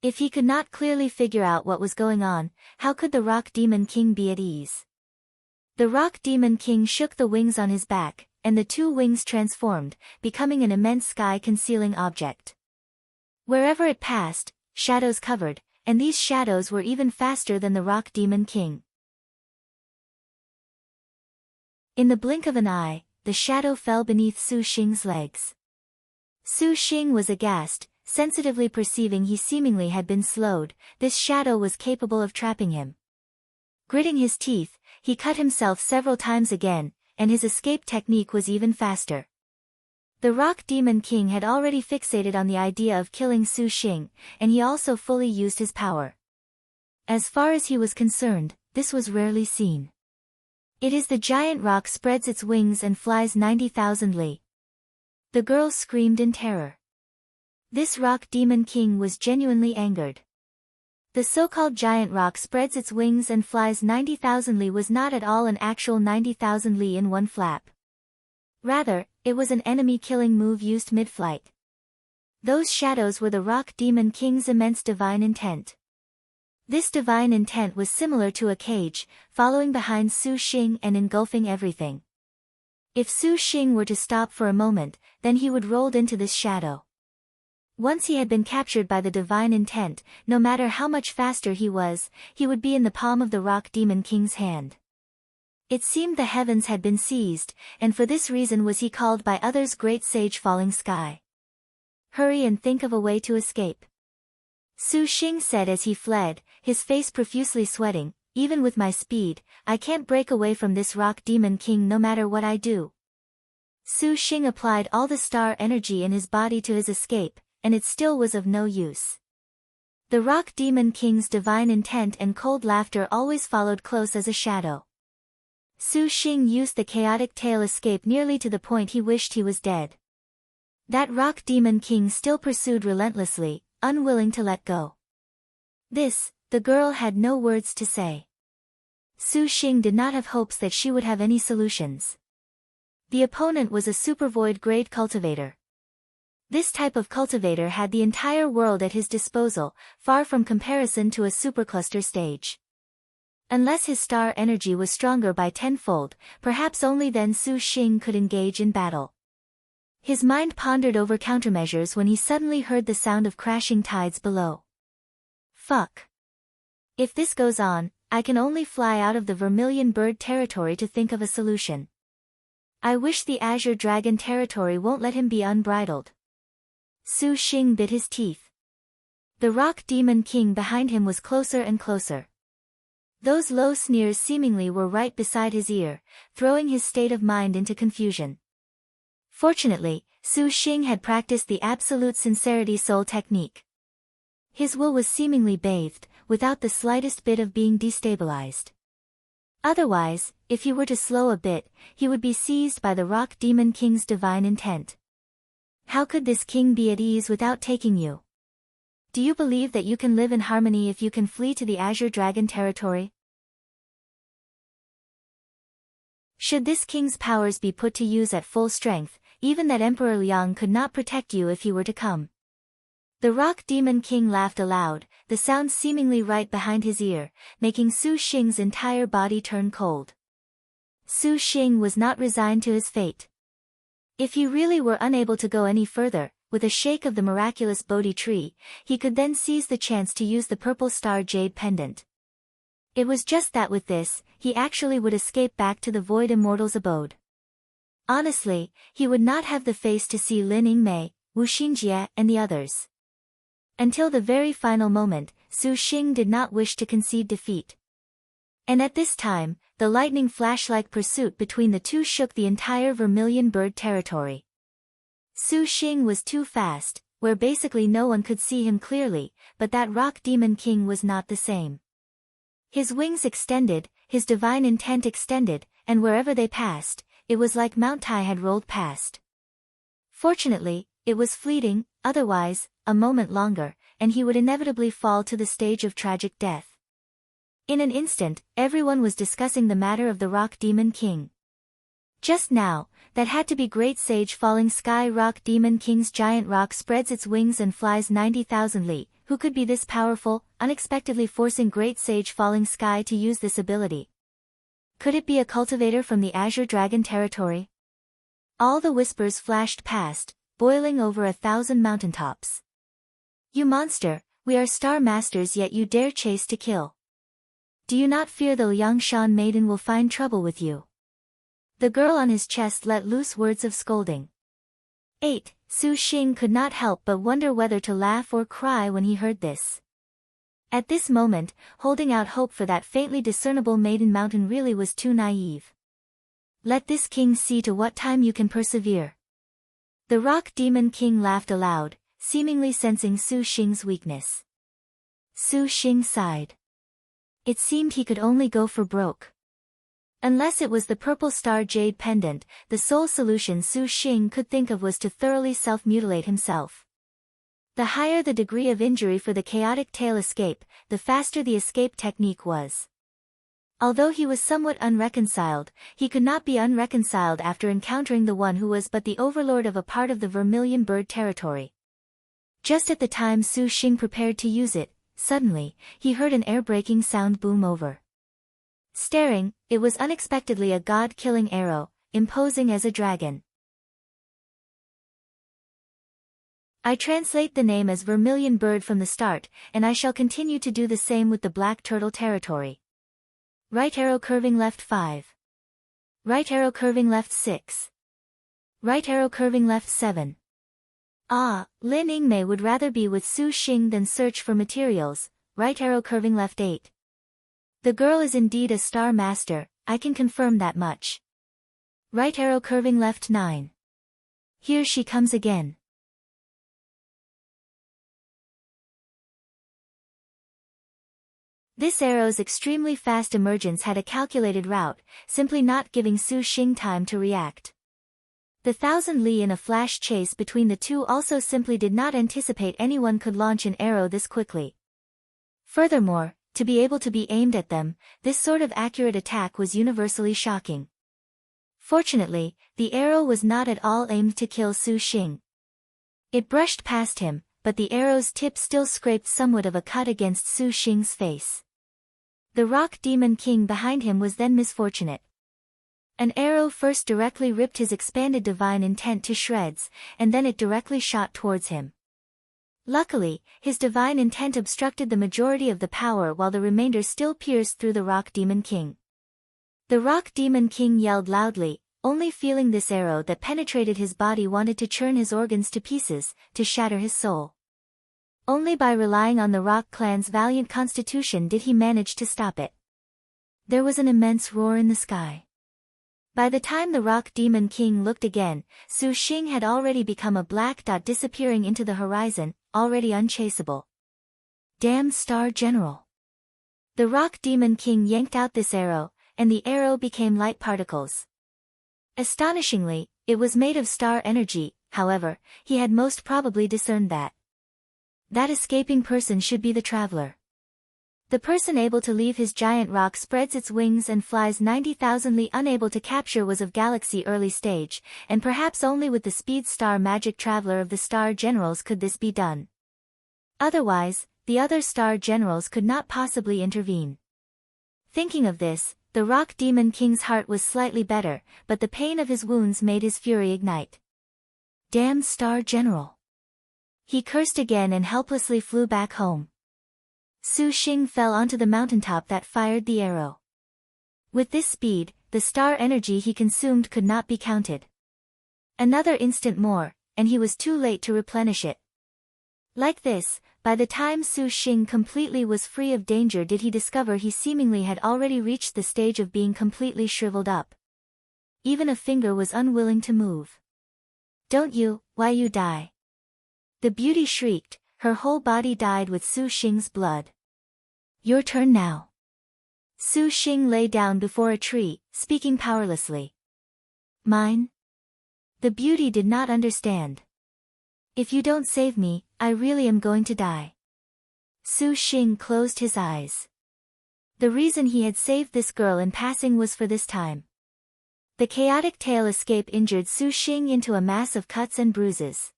If he could not clearly figure out what was going on, how could the Rock Demon King be at ease? The Rock Demon King shook the wings on his back, and the two wings transformed, becoming an immense sky-concealing object. Wherever it passed, shadows covered, and these shadows were even faster than the Rock Demon King. In the blink of an eye, the shadow fell beneath Su Xing's legs. Su Xing was aghast, sensitively perceiving he seemingly had been slowed. This shadow was capable of trapping him. Gritting his teeth, he cut himself several times again, and his escape technique was even faster. The Rock Demon King had already fixated on the idea of killing Su Xing, and he also fully used his power. As far as he was concerned, this was rarely seen. It is the giant rock spreads its wings and flies 90,000 li. The girl screamed in terror. This Rock Demon King was genuinely angered. The so-called giant rock spreads its wings and flies 90,000 li was not at all an actual 90,000 li in one flap. Rather, it was an enemy-killing move used mid-flight. Those shadows were the Rock Demon King's immense divine intent. This divine intent was similar to a cage, following behind Su Xing and engulfing everything. If Su Xing were to stop for a moment, then he would roll into this shadow. Once he had been captured by the divine intent, no matter how much faster he was, he would be in the palm of the Rock Demon King's hand. It seemed the heavens had been seized, and for this reason was he called by others Great Sage Falling Sky. Hurry and think of a way to escape. Su Xing said as he fled, his face profusely sweating, even with my speed, I can't break away from this Rock Demon King no matter what I do. Su Xing applied all the star energy in his body to his escape, and it still was of no use. The Rock Demon King's divine intent and cold laughter always followed close as a shadow. Su Xing used the chaotic tail escape nearly to the point he wished he was dead. That Rock Demon King still pursued relentlessly, unwilling to let go. This, the girl had no words to say. Su Xing did not have hopes that she would have any solutions. The opponent was a supervoid grade cultivator. This type of cultivator had the entire world at his disposal, far from comparison to a supercluster stage. Unless his star energy was stronger by tenfold, perhaps only then Su Xing could engage in battle. His mind pondered over countermeasures when he suddenly heard the sound of crashing tides below. Fuck. If this goes on, I can only fly out of the Vermilion Bird territory to think of a solution. I wish the Azure Dragon territory won't let him be unbridled. Su Xing bit his teeth. The Rock Demon King behind him was closer and closer. Those low sneers seemingly were right beside his ear, throwing his state of mind into confusion. Fortunately, Su Xing had practiced the absolute sincerity soul technique. His will was seemingly bathed, without the slightest bit of being destabilized. Otherwise, if he were to slow a bit, he would be seized by the Rock Demon King's divine intent. How could this king be at ease without taking you? Do you believe that you can live in harmony if you can flee to the Azure Dragon territory? Should this king's powers be put to use at full strength, even that Emperor Liang could not protect you if he were to come. The Rock Demon King laughed aloud, the sound seemingly right behind his ear, making Su Xing's entire body turn cold. Su Xing was not resigned to his fate. If he really were unable to go any further, with a shake of the miraculous Bodhi tree, he could then seize the chance to use the purple star jade pendant. It was just that with this, he actually would escape back to the Void Immortal's abode. Honestly, he would not have the face to see Lin Yingmei, Wu Xinjie and the others. Until the very final moment, Su Xing did not wish to concede defeat. And at this time, the lightning flash-like pursuit between the two shook the entire Vermilion Bird territory. Su Xing was too fast, where basically no one could see him clearly, but that Rock Demon King was not the same. His wings extended, his divine intent extended, and wherever they passed, it was like Mount Tai had rolled past. Fortunately, it was fleeting, otherwise, a moment longer, and he would inevitably fall to the stage of tragic death. In an instant, everyone was discussing the matter of the Rock Demon King. Just now, that had to be Great Sage Falling Sky. Rock Demon King's giant rock spreads its wings and flies 90,000 li. Who could be this powerful, unexpectedly forcing Great Sage Falling Sky to use this ability? Could it be a cultivator from the Azure Dragon territory? All the whispers flashed past, boiling over 1,000 mountaintops. You monster, we are star masters yet you dare chase to kill. Do you not fear the Liangshan maiden will find trouble with you? The girl on his chest let loose words of scolding. 8. Su Xing could not help but wonder whether to laugh or cry when he heard this. At this moment, holding out hope for that faintly discernible maiden mountain really was too naive. Let this king see to what time you can persevere. The Rock Demon King laughed aloud, seemingly sensing Su Xing's weakness. Su Xing sighed. It seemed he could only go for broke. Unless it was the purple star jade pendant, the sole solution Su Xing could think of was to thoroughly self-mutilate himself. The higher the degree of injury for the chaotic tail escape, the faster the escape technique was. Although he was somewhat unreconciled, he could not be unreconciled after encountering the one who was but the overlord of a part of the Vermilion Bird territory. Just at the time Su Xing prepared to use it, suddenly, he heard an air-breaking sound boom over. Staring, it was unexpectedly a god-killing arrow, imposing as a dragon. I translate the name as Vermilion Bird from the start, and I shall continue to do the same with the Black Turtle territory. Right arrow curving left 5. Right arrow curving left 6. Right arrow curving left 7. Ah, Lin Yingmei would rather be with Su Xing than search for materials. Right arrow curving left 8. The girl is indeed a star master, I can confirm that much. Right arrow curving left 9. Here she comes again. This arrow's extremely fast emergence had a calculated route, simply not giving Su Xing time to react. The 1,000 li in a flash chase between the two also simply did not anticipate anyone could launch an arrow this quickly. Furthermore, to be able to be aimed at them, this sort of accurate attack was universally shocking. Fortunately, the arrow was not at all aimed to kill Su Xing. It brushed past him, but the arrow's tip still scraped somewhat of a cut against Su Xing's face. The Rock Demon King behind him was then misfortunate. An arrow first directly ripped his expanded divine intent to shreds, and then it directly shot towards him. Luckily, his divine intent obstructed the majority of the power while the remainder still pierced through the Rock Demon King. The Rock Demon King yelled loudly, only feeling this arrow that penetrated his body wanted to churn his organs to pieces, to shatter his soul. Only by relying on the Rock clan's valiant constitution did he manage to stop it. There was an immense roar in the sky. By the time the Rock Demon King looked again, Su Xing had already become a black dot disappearing into the horizon, already unchaseable. Damn Star General! The Rock Demon King yanked out this arrow, and the arrow became light particles. Astonishingly, it was made of star energy, however, he had most probably discerned that. That escaping person should be the traveler. The person able to leave his giant rock spreads its wings and flies 90,000 li. Unable to capture was of galaxy early stage, and perhaps only with the speed star magic traveler of the star generals could this be done. Otherwise, the other star generals could not possibly intervene. Thinking of this, the rock demon king's heart was slightly better, but the pain of his wounds made his fury ignite. Damn star general! He cursed again and helplessly flew back home. Sheng fell onto the mountaintop that fired the arrow. With this speed, the star energy he consumed could not be counted. Another instant more, and he was too late to replenish it. Like this, by the time Sheng completely was free of danger did he discover he seemingly had already reached the stage of being completely shriveled up. Even a finger was unwilling to move. Don't you, why you die? The beauty shrieked, her whole body dyed with Sheng's blood. Your turn now. Sheng lay down before a tree, speaking powerlessly. Mine? The beauty did not understand. If you don't save me, I really am going to die. Sheng closed his eyes. The reason he had saved this girl in passing was for this time. The chaotic tail escape injured Sheng into a mass of cuts and bruises.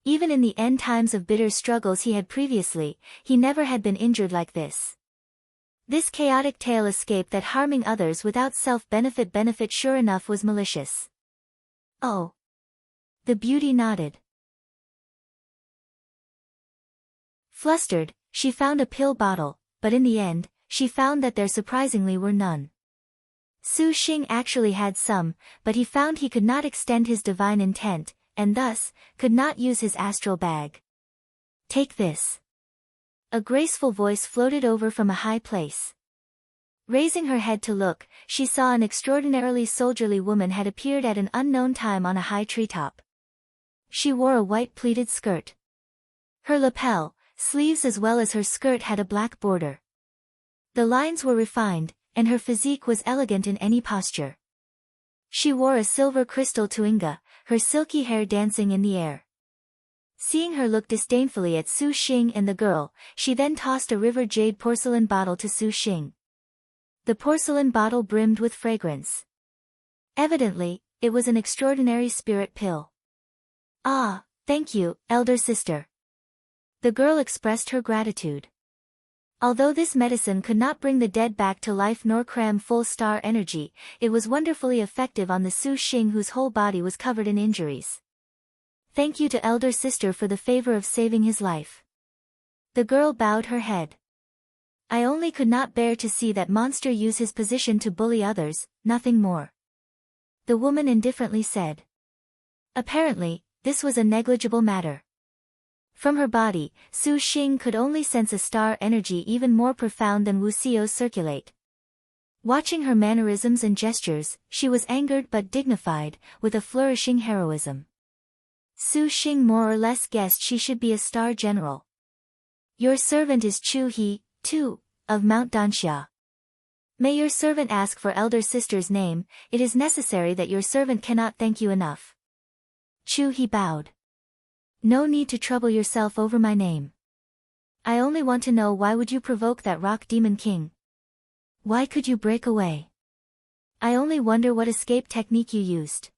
Even in the end times of bitter struggles he had previously, he never had been injured like this. This chaotic tail escape that harming others without self-benefit sure enough was malicious. Oh. The beauty nodded. Flustered, she found a pill bottle, but in the end, she found that there surprisingly were none. Sheng actually had some, but he found he could not extend his divine intent, and thus, could not use his astral bag. Take this. A graceful voice floated over from a high place. Raising her head to look, she saw an extraordinarily soldierly woman had appeared at an unknown time on a high treetop. She wore a white pleated skirt. Her lapel, sleeves as well as her skirt had a black border. The lines were refined, and her physique was elegant in any posture. She wore a silver crystal tuinga, her silky hair dancing in the air. Seeing her look disdainfully at Sheng and the girl, she then tossed a river jade porcelain bottle to Sheng. The porcelain bottle brimmed with fragrance. Evidently, it was an extraordinary spirit pill. Ah, thank you, elder sister. The girl expressed her gratitude. Although this medicine could not bring the dead back to life nor cram full star energy, it was wonderfully effective on the Sheng whose whole body was covered in injuries. Thank you to elder sister for the favor of saving his life. The girl bowed her head. I only could not bear to see that monster use his position to bully others, nothing more. The woman indifferently said. Apparently, this was a negligible matter. From her body, Sheng could only sense a star energy even more profound than Wuxiu's circulate. Watching her mannerisms and gestures, she was angered but dignified, with a flourishing heroism. Sheng more or less guessed she should be a star general. Your servant is Chu He, too, of Mount Danxia. May your servant ask for elder sister's name, it is necessary that your servant cannot thank you enough. Chu He bowed. No need to trouble yourself over my name. I only want to know why would you provoke that rock demon king? Why could you break away? I only wonder what escape technique you used.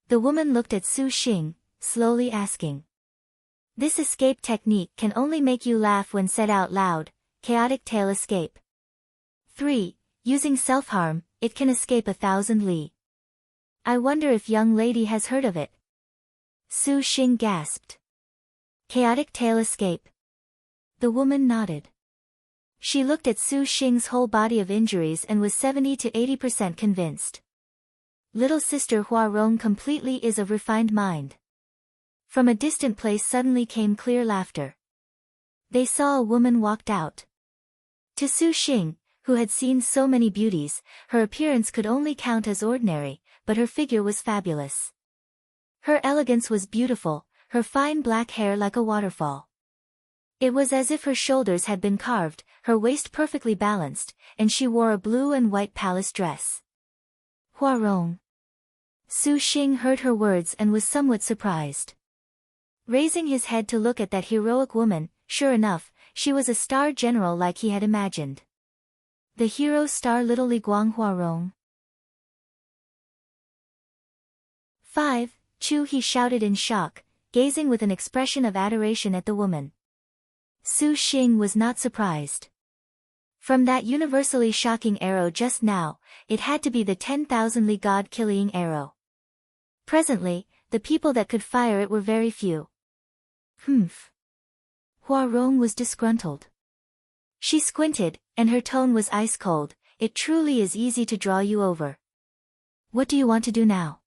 The woman looked at Sheng, slowly asking. This escape technique can only make you laugh when said out loud, chaotic tail escape. 3. Using self-harm, it can escape 1,000 li. I wonder if young lady has heard of it. Sheng gasped. Chaotic tail escape. The woman nodded. She looked at Sheng's whole body of injuries and was 70 to 80% convinced. Little sister Huang completely is of refined mind. From a distant place suddenly came clear laughter. They saw a woman walked out. To Sheng, who had seen so many beauties, her appearance could only count as ordinary, but her figure was fabulous. Her elegance was beautiful, her fine black hair like a waterfall. It was as if her shoulders had been carved, her waist perfectly balanced, and she wore a blue and white palace dress. Huang. Sheng heard her words and was somewhat surprised. Raising his head to look at that heroic woman, sure enough, she was a star general like he had imagined. The hero star Little Li Guang Huarong. 5. Chu, he shouted in shock, gazing with an expression of adoration at the woman. Su Xing was not surprised. From that universally shocking arrow just now, it had to be the 10,000 li god-killing arrow. Presently, the people that could fire it were very few. Humph. Huarong was disgruntled. She squinted, and her tone was ice-cold. It truly is easy to draw you over. What do you want to do now?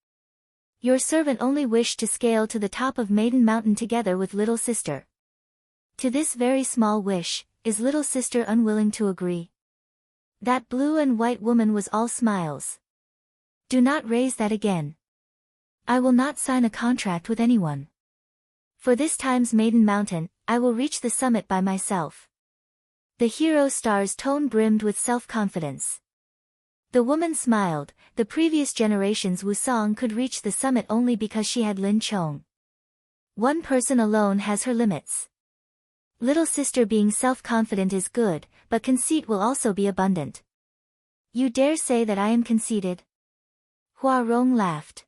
Your servant only wished to scale to the top of Maiden Mountain together with little sister. To this very small wish, is little sister unwilling to agree? That blue and white woman was all smiles. Do not raise that again. I will not sign a contract with anyone. For this time's Maiden Mountain, I will reach the summit by myself. The hero star's tone brimmed with self-confidence. The woman smiled. The previous generation's Wusong could reach the summit only because she had Lin Chong. One person alone has her limits. Little sister being self-confident is good, but conceit will also be abundant. You dare say that I am conceited? Huarong laughed.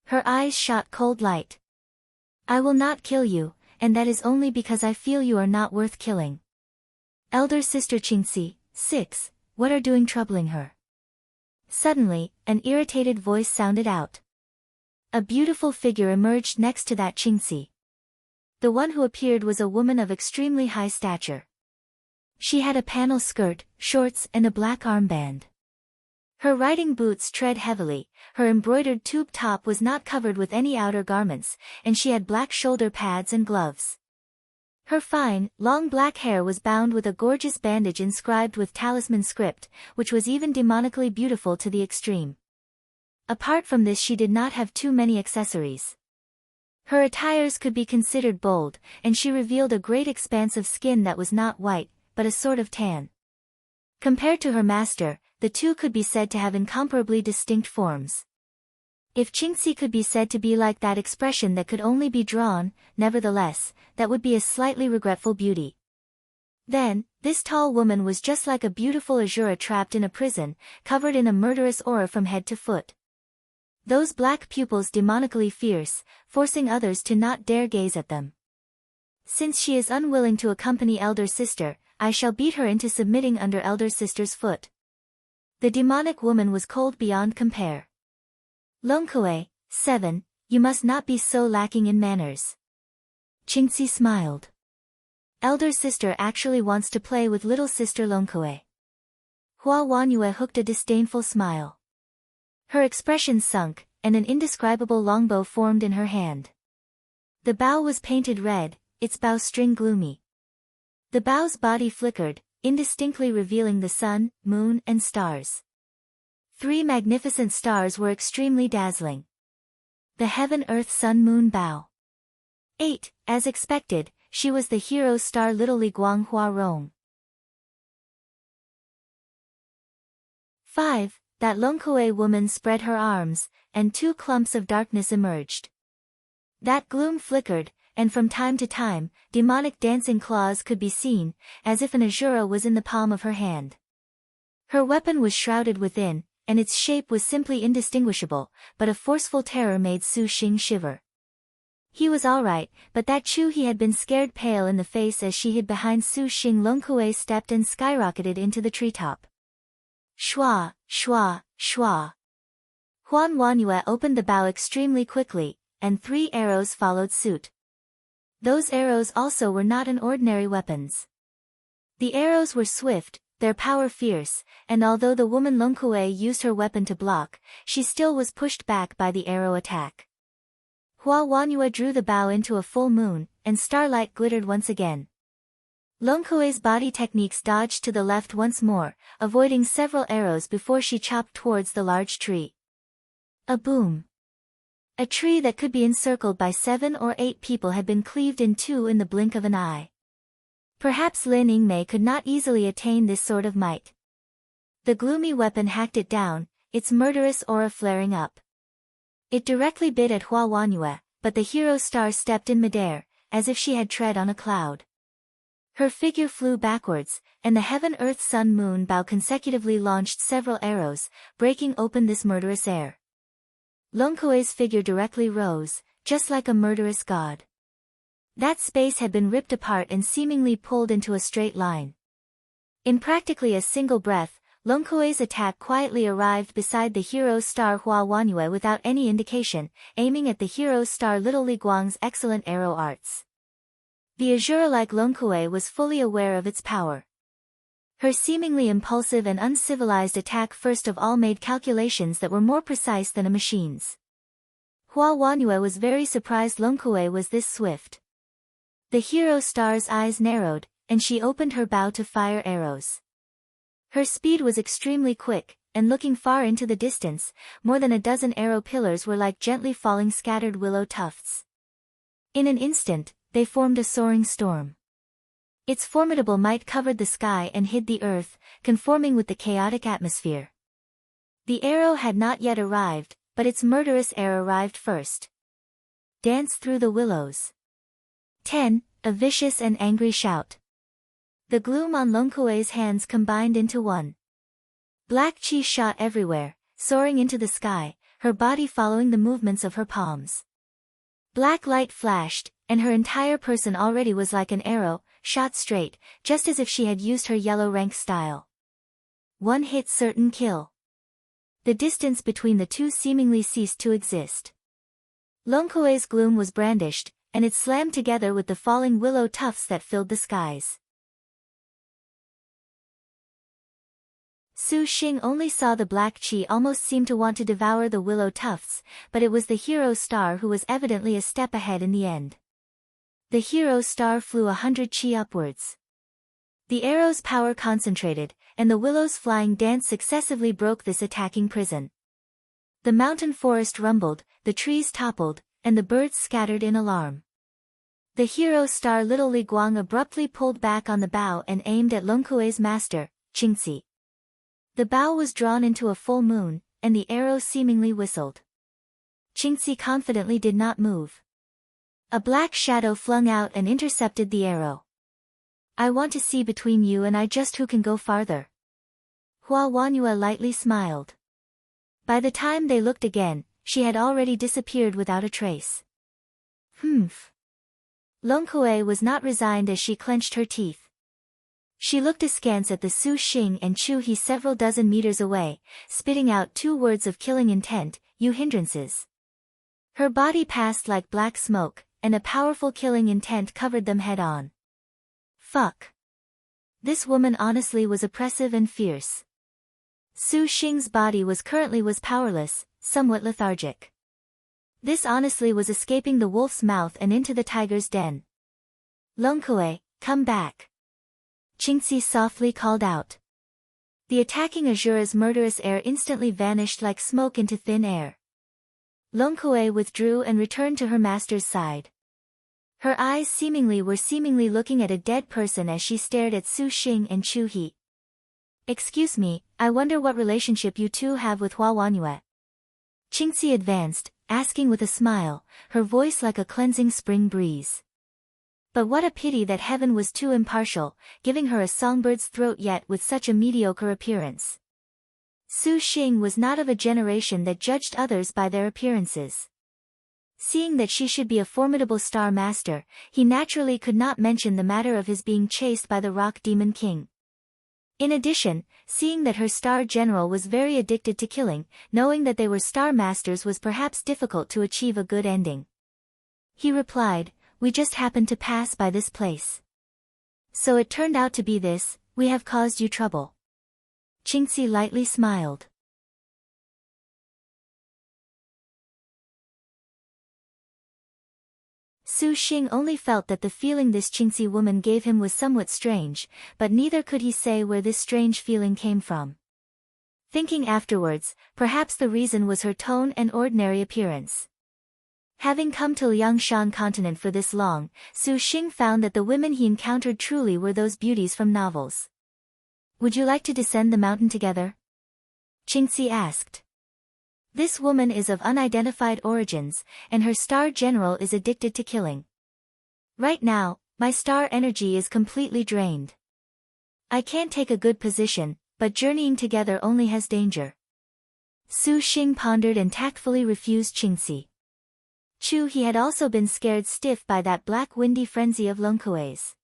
Her eyes shot cold light. I will not kill you, and that is only because I feel you are not worth killing. Elder sister Qingci, 6, what are doing troubling her? Suddenly, an irritated voice sounded out. A beautiful figure emerged next to that Qingci. The one who appeared was a woman of extremely high stature. She had a panel skirt, shorts and a black armband. Her riding boots tread heavily, her embroidered tube top was not covered with any outer garments, and she had black shoulder pads and gloves. Her fine, long black hair was bound with a gorgeous bandage inscribed with talisman script, which was even demonically beautiful to the extreme. Apart from this, she did not have too many accessories. Her attires could be considered bold, and she revealed a great expanse of skin that was not white, but a sort of tan. Compared to her master, the two could be said to have incomparably distinct forms. If Qingci could be said to be like that expression that could only be drawn, nevertheless, that would be a slightly regretful beauty. Then, this tall woman was just like a beautiful Azura trapped in a prison, covered in a murderous aura from head to foot. Those black pupils demonically fierce, forcing others to not dare gaze at them. Since she is unwilling to accompany elder sister, I shall beat her into submitting under elder sister's foot. The demonic woman was cold beyond compare. Longkui, 7, you must not be so lacking in manners. Qingci smiled. Elder sister actually wants to play with little sister Longkui. Wanyue hooked a disdainful smile. Her expression sunk, and an indescribable longbow formed in her hand. The bow was painted red, its bowstring gloomy. The bow's body flickered, indistinctly revealing the sun, moon, and stars. 3 magnificent stars were extremely dazzling. The heaven-earth-sun-moon bow. 8, as expected, she was the hero star Little Li Guang Huarong. 5, that Longkui woman spread her arms, and 2 clumps of darkness emerged. That gloom flickered, and from time to time, demonic dancing claws could be seen, as if an Azura was in the palm of her hand. Her weapon was shrouded within, and its shape was simply indistinguishable, but a forceful terror made Su Xing shiver. He was all right, but that Chu he had been scared pale in the face as she hid behind Su Xing. Longkui stepped and skyrocketed into the treetop. Shua, shua, shua. Wanyue opened the bow extremely quickly, and 3 arrows followed suit. Those arrows also were not an ordinary weapons. The arrows were swift, their power fierce, and although the woman Longkui used her weapon to block, she still was pushed back by the arrow attack. Wanyue drew the bow into a full moon, and starlight glittered once again. Longkui's body techniques dodged to the left once more, avoiding several arrows before she chopped towards the large tree. A boom. A tree that could be encircled by 7 or 8 people had been cleaved in 2 in the blink of an eye. Perhaps Lin Yingmei could not easily attain this sort of might. The gloomy weapon hacked it down, its murderous aura flaring up. It directly bit at Wanyue, but the hero star stepped in midair, as if she had tread on a cloud. Her figure flew backwards, and the heaven earth sun moon bow consecutively launched several arrows, breaking open this murderous air. Longkui's figure directly rose, just like a murderous god. That space had been ripped apart and seemingly pulled into a straight line. In practically a single breath, Longkui's attack quietly arrived beside the hero's star Wanyue without any indication, aiming at the hero's star Little Li Guang's excellent arrow arts. The Azura-like Longkui was fully aware of its power. Her seemingly impulsive and uncivilized attack first of all made calculations that were more precise than a machine's. Wanyue was very surprised Longkui was this swift. The hero star's eyes narrowed, and she opened her bow to fire arrows. Her speed was extremely quick, and looking far into the distance, more than a dozen arrow pillars were like gently falling scattered willow tufts. In an instant, they formed a soaring storm. Its formidable might covered the sky and hid the earth, conforming with the chaotic atmosphere. The arrow had not yet arrived, but its murderous air arrived first. Dance through the willows. 10. A vicious and angry shout. The gloom on Longkui's hands combined into one. Black chi shot everywhere, soaring into the sky, her body following the movements of her palms. Black light flashed, and her entire person already was like an arrow, shot straight, just as if she had used her yellow rank style. One hit certain kill. The distance between the two seemingly ceased to exist. Longkui's gloom was brandished, and it slammed together with the falling willow tufts that filled the skies. Sheng only saw the black chi almost seem to want to devour the willow tufts, but it was the hero star who was evidently a step ahead in the end. The hero star flew 100 chi upwards. The arrow's power concentrated, and the willow's flying dance successively broke this attacking prison. The mountain forest rumbled, the trees toppled, and the birds scattered in alarm. The hero star Little Li Guang abruptly pulled back on the bow and aimed at Longkui's master, Qingci. The bow was drawn into a full moon, and the arrow seemingly whistled. Qingci confidently did not move. A black shadow flung out and intercepted the arrow. I want to see between you and I just who can go farther. Wanyue lightly smiled. By the time they looked again, she had already disappeared without a trace. Humph. Longkui was not resigned as she clenched her teeth. She looked askance at the Sheng and He several dozen meters away, spitting out 2 words of killing intent, "You hindrances." Her body passed like black smoke, and a powerful killing intent covered them head-on. Fuck. This woman honestly was oppressive and fierce. Sheng's body was powerless, somewhat lethargic. This honestly was escaping the wolf's mouth and into the tiger's den. Longkui, come back. Qingci softly called out. The attacking Azura's murderous air instantly vanished like smoke into thin air. Longkui withdrew and returned to her master's side. Her eyes were seemingly looking at a dead person as she stared at Sheng and He. Excuse me, I wonder what relationship you two have with Wanyue. Qingci advanced, asking with a smile, her voice like a cleansing spring breeze. But what a pity that heaven was too impartial, giving her a songbird's throat yet with such a mediocre appearance. Sheng was not of a generation that judged others by their appearances. Seeing that she should be a formidable star master, he naturally could not mention the matter of his being chased by the Rock Demon King. In addition, seeing that her star general was very addicted to killing, knowing that they were star masters was perhaps difficult to achieve a good ending. He replied, "We just happened to pass by this place. So it turned out to be this, we have caused you trouble." Qingci lightly smiled. Sheng only felt that the feeling this Qingci woman gave him was somewhat strange, but neither could he say where this strange feeling came from. Thinking afterwards, perhaps the reason was her tone and ordinary appearance. Having come to Liangshan continent for this long, Sheng found that the women he encountered truly were those beauties from novels. "Would you like to descend the mountain together?" Qingci asked. This woman is of unidentified origins, and her star general is addicted to killing. Right now, My star energy is completely drained. I can't take a good position, but journeying together only has danger. Su Xing pondered and tactfully refused Qingci. He had also been scared stiff by that black windy frenzy of Longkui's.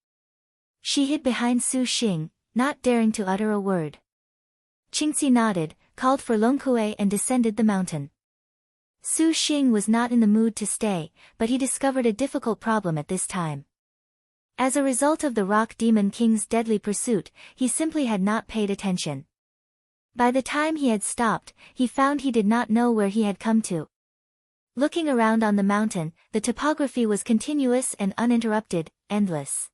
She hid behind Su Xing, not daring to utter a word. Qingci nodded, called for Longkui and descended the mountain. Su Xing was not in the mood to stay, but he discovered a difficult problem at this time. As a result of the Rock Demon King's deadly pursuit, he simply had not paid attention. By the time he had stopped, he found he did not know where he had come to. Looking around on the mountain, the topography was continuous and uninterrupted, endless.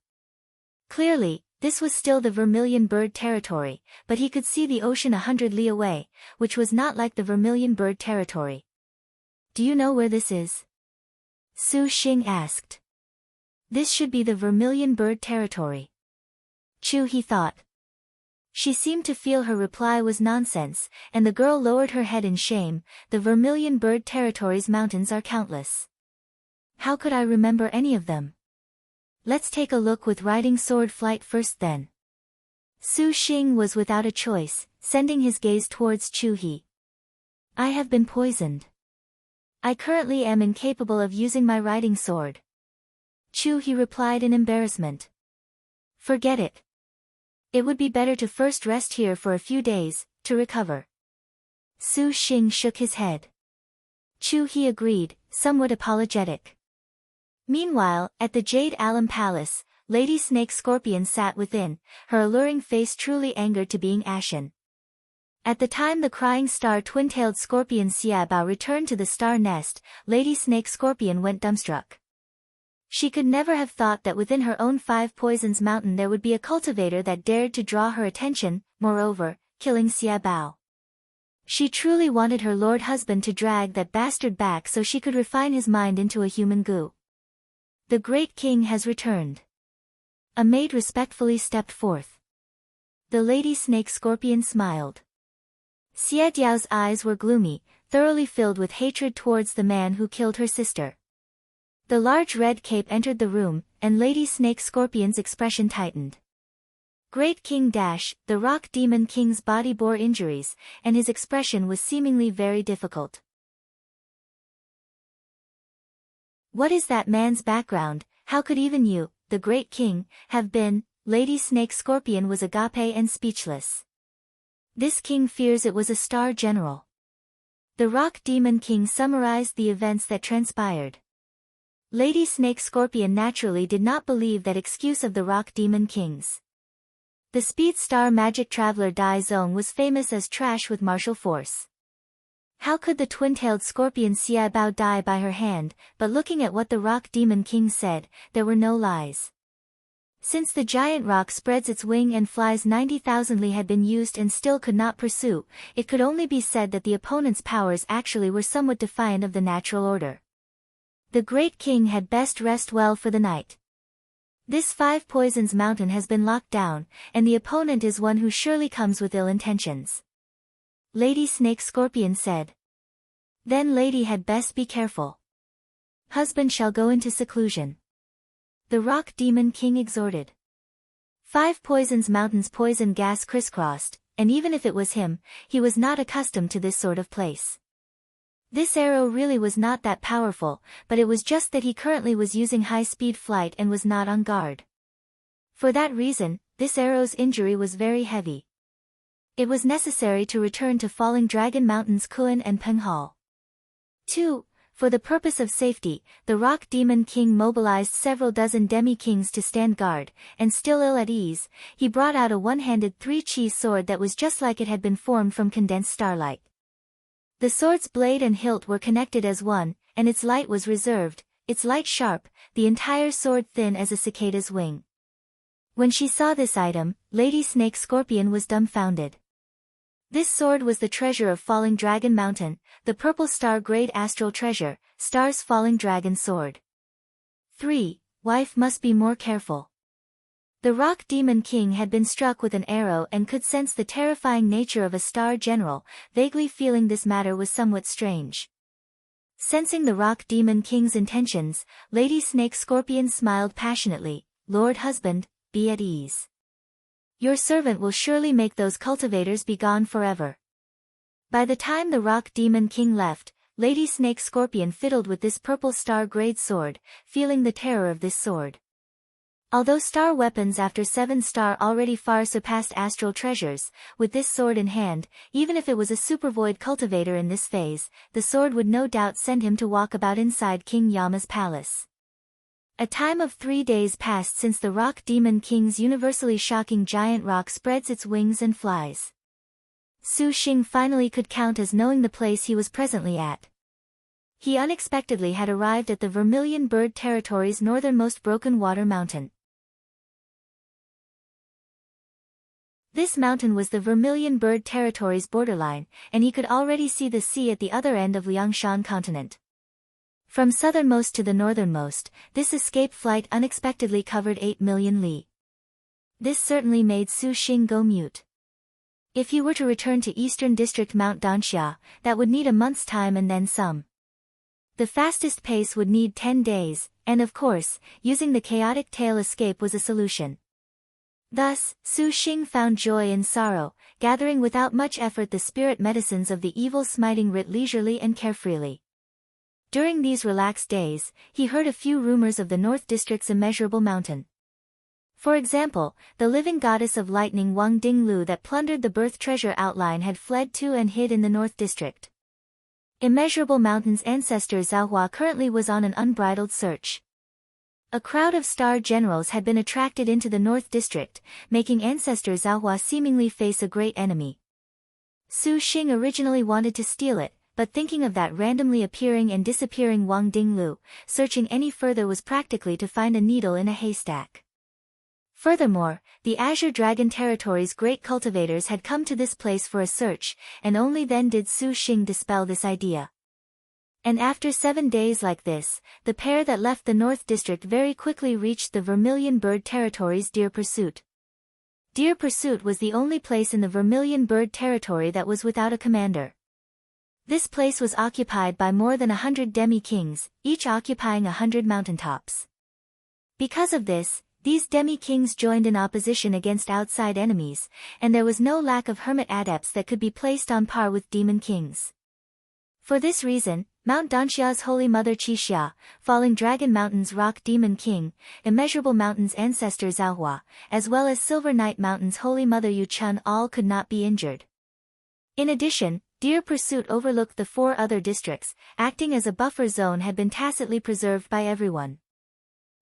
Clearly, this was still the Vermilion Bird territory, but he could see the ocean 100 li away, which was not like the Vermilion Bird territory. Do you know where this is? Su Xing asked. This should be the Vermilion Bird territory. He thought. She seemed to feel her reply was nonsense, and the girl lowered her head in shame. The Vermilion Bird territory's mountains are countless. How could I remember any of them? Let's take a look with riding sword flight first then. Su Xing was without a choice, sending his gaze towards He. I have been poisoned. I currently am incapable of using my riding sword. He replied in embarrassment. Forget it. It would be better to first rest here for a few days, to recover. Su Xing shook his head. He agreed, somewhat apologetic. Meanwhile, at the Jade Alum Palace, Lady Snake Scorpion sat within, her alluring face truly angered to being ashen. At the time the crying star twin-tailed scorpion Xiaobao returned to the star nest, Lady Snake Scorpion went dumbstruck. She could never have thought that within her own 5 Poisons Mountain there would be a cultivator that dared to draw her attention, moreover, killing Xiaobao. She truly wanted her lord husband to drag that bastard back so she could refine his mind into a human goo. The great king has returned. A maid respectfully stepped forth. The Lady Snake Scorpion smiled. Xie Diao's eyes were gloomy, thoroughly filled with hatred towards the man who killed her sister. The large red cape entered the room, and Lady Snake Scorpion's expression tightened. Great King the Rock Demon King's body bore injuries, and his expression was seemingly very difficult. What is that man's background? How could even you, the Great King, have been? Lady Snake Scorpion was agape and speechless. This king fears it was a star general. The Rock Demon King summarized the events that transpired. Lady Snake Scorpion naturally did not believe that excuse of the Rock Demon Kings. The Speed Star Magic Traveler Dai Zong was famous as trash with martial force. How could the twin-tailed scorpion Xiaobao die by her hand? But looking at what the Rock Demon King said, there were no lies. Since the giant rock spreads its wing and flies 90,000 li had been used and still could not pursue, it could only be said that the opponent's powers actually were somewhat defiant of the natural order. The Great King had best rest well for the night. This 5 Poisons Mountain has been locked down, and the opponent is one who surely comes with ill intentions. Lady Snake Scorpion said. Then lady had best be careful. Husband shall go into seclusion. The Rock Demon King exhorted. 5 Poisons Mountain's poison gas crisscrossed, and even if it was him, he was not accustomed to this sort of place. This arrow really was not that powerful, but it was just that he currently was using high-speed flight and was not on guard. For that reason, this arrow's injury was very heavy. It was necessary to return to Falling Dragon Mountain's Kuan and Penghal. 2. For the purpose of safety, the Rock Demon King mobilized several dozen Demi-Kings to stand guard, and still ill at ease, he brought out a one-handed 3-chi sword that was just like it had been formed from condensed starlight. The sword's blade and hilt were connected as one, and its light was reserved, its light sharp, the entire sword thin as a cicada's wing. When she saw this item, Lady Snake Scorpion was dumbfounded. This sword was the treasure of Falling Dragon Mountain, the Purple Star Grade Astral Treasure, Star's Falling Dragon Sword. 3. Wife must be more careful. The Rock Demon King had been struck with an arrow and could sense the terrifying nature of a star general, vaguely feeling this matter was somewhat strange. Sensing the Rock Demon King's intentions, Lady Snake Scorpion smiled passionately. Lord husband, be at ease. Your servant will surely make those cultivators be gone forever." By the time the Rock Demon King left, Lady Snake Scorpion fiddled with this purple star-grade sword, feeling the terror of this sword. Although star weapons after 7-star already far surpassed astral treasures, with this sword in hand, even if it was a supervoid cultivator in this phase, the sword would no doubt send him to walk about inside King Yama's palace. A time of 3 days passed since the Rock Demon King's universally shocking giant rock spreads its wings and flies. Sheng finally could count as knowing the place he was presently at. He unexpectedly had arrived at the Vermilion Bird Territory's northernmost broken water mountain. This mountain was the Vermilion Bird Territory's borderline, and he could already see the sea at the other end of Liangshan continent. From southernmost to the northernmost, this escape flight unexpectedly covered 8 million li. This certainly made Sheng go mute. If he were to return to Eastern District Mount Danxia, that would need a month's time and then some. The fastest pace would need 10 days, and of course, using the chaotic tail escape was a solution. Thus, Sheng found joy in sorrow, gathering without much effort the spirit medicines of the evil smiting writ leisurely and carefreely. During these relaxed days, he heard a few rumors of the North District's immeasurable mountain. For example, the living goddess of lightning Wang Dinglu that plundered the birth treasure outline had fled to and hid in the North District. Immeasurable Mountain's ancestor Zhaohua currently was on an unbridled search. A crowd of star generals had been attracted into the North District, making ancestor Zhaohua seemingly face a great enemy. Sheng originally wanted to steal it, but thinking of that randomly appearing and disappearing Wang Dinglu, searching any further was practically to find a needle in a haystack. Furthermore, the Azure Dragon Territory's great cultivators had come to this place for a search, and only then did Sheng dispel this idea. And after 7 days like this, the pair that left the North District very quickly reached the Vermilion Bird Territory's Deer Pursuit. Deer Pursuit was the only place in the Vermilion Bird Territory that was without a commander. This place was occupied by more than 100 demi-kings, each occupying 100 mountaintops. Because of this, these demi-kings joined in opposition against outside enemies, and there was no lack of hermit adepts that could be placed on par with demon kings. For this reason, Mount Danxia's Holy Mother Qixia, Falling Dragon Mountain's Rock Demon King, Immeasurable Mountain's ancestor Zhaohua, as well as Silver Night Mountain's Holy Mother Yuchun all could not be injured. In addition, Deer Pursuit overlooked the 4 other districts, acting as a buffer zone had been tacitly preserved by everyone.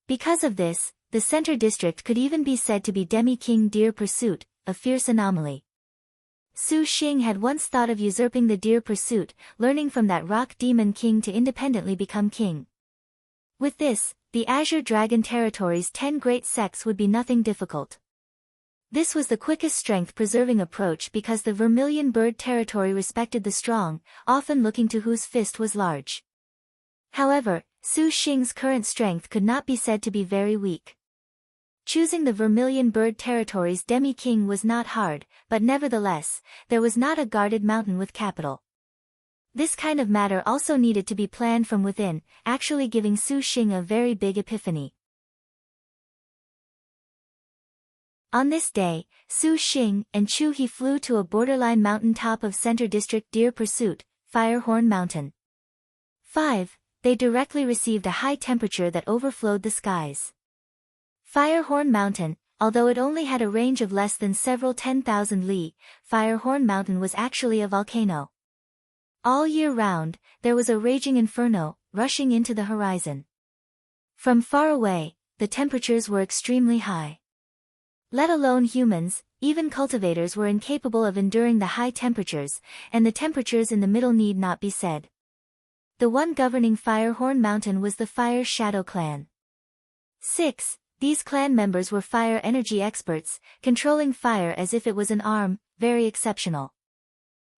Because of this, the center district could even be said to be Demi-King Deer Pursuit, a fierce anomaly. Sheng had once thought of usurping the Deer Pursuit, learning from that Rock Demon King to independently become king. With this, the Azure Dragon Territory's 10 great sects would be nothing difficult. This was the quickest strength-preserving approach because the Vermilion Bird Territory respected the strong, often looking to whose fist was large. However, Sheng's current strength could not be said to be very weak. Choosing the Vermilion Bird Territory's Demi-King was not hard, but nevertheless, there was not a guarded mountain with capital. This kind of matter also needed to be planned from within, actually giving Sheng a very big epiphany. On this day, Sheng and Chu he flew to a borderline mountain top of Center District Deer Pursuit, Firehorn Mountain. 5. They directly received a high temperature that overflowed the skies. Firehorn Mountain, although it only had a range of less than several 10,000 li, Firehorn Mountain was actually a volcano. All year round, there was a raging inferno, rushing into the horizon. From far away, the temperatures were extremely high. Let alone humans, even cultivators were incapable of enduring the high temperatures, and the temperatures in the middle need not be said. The one governing Firehorn Mountain was the Fire Shadow Clan. 6. These clan members were fire energy experts, controlling fire as if it was an arm, very exceptional.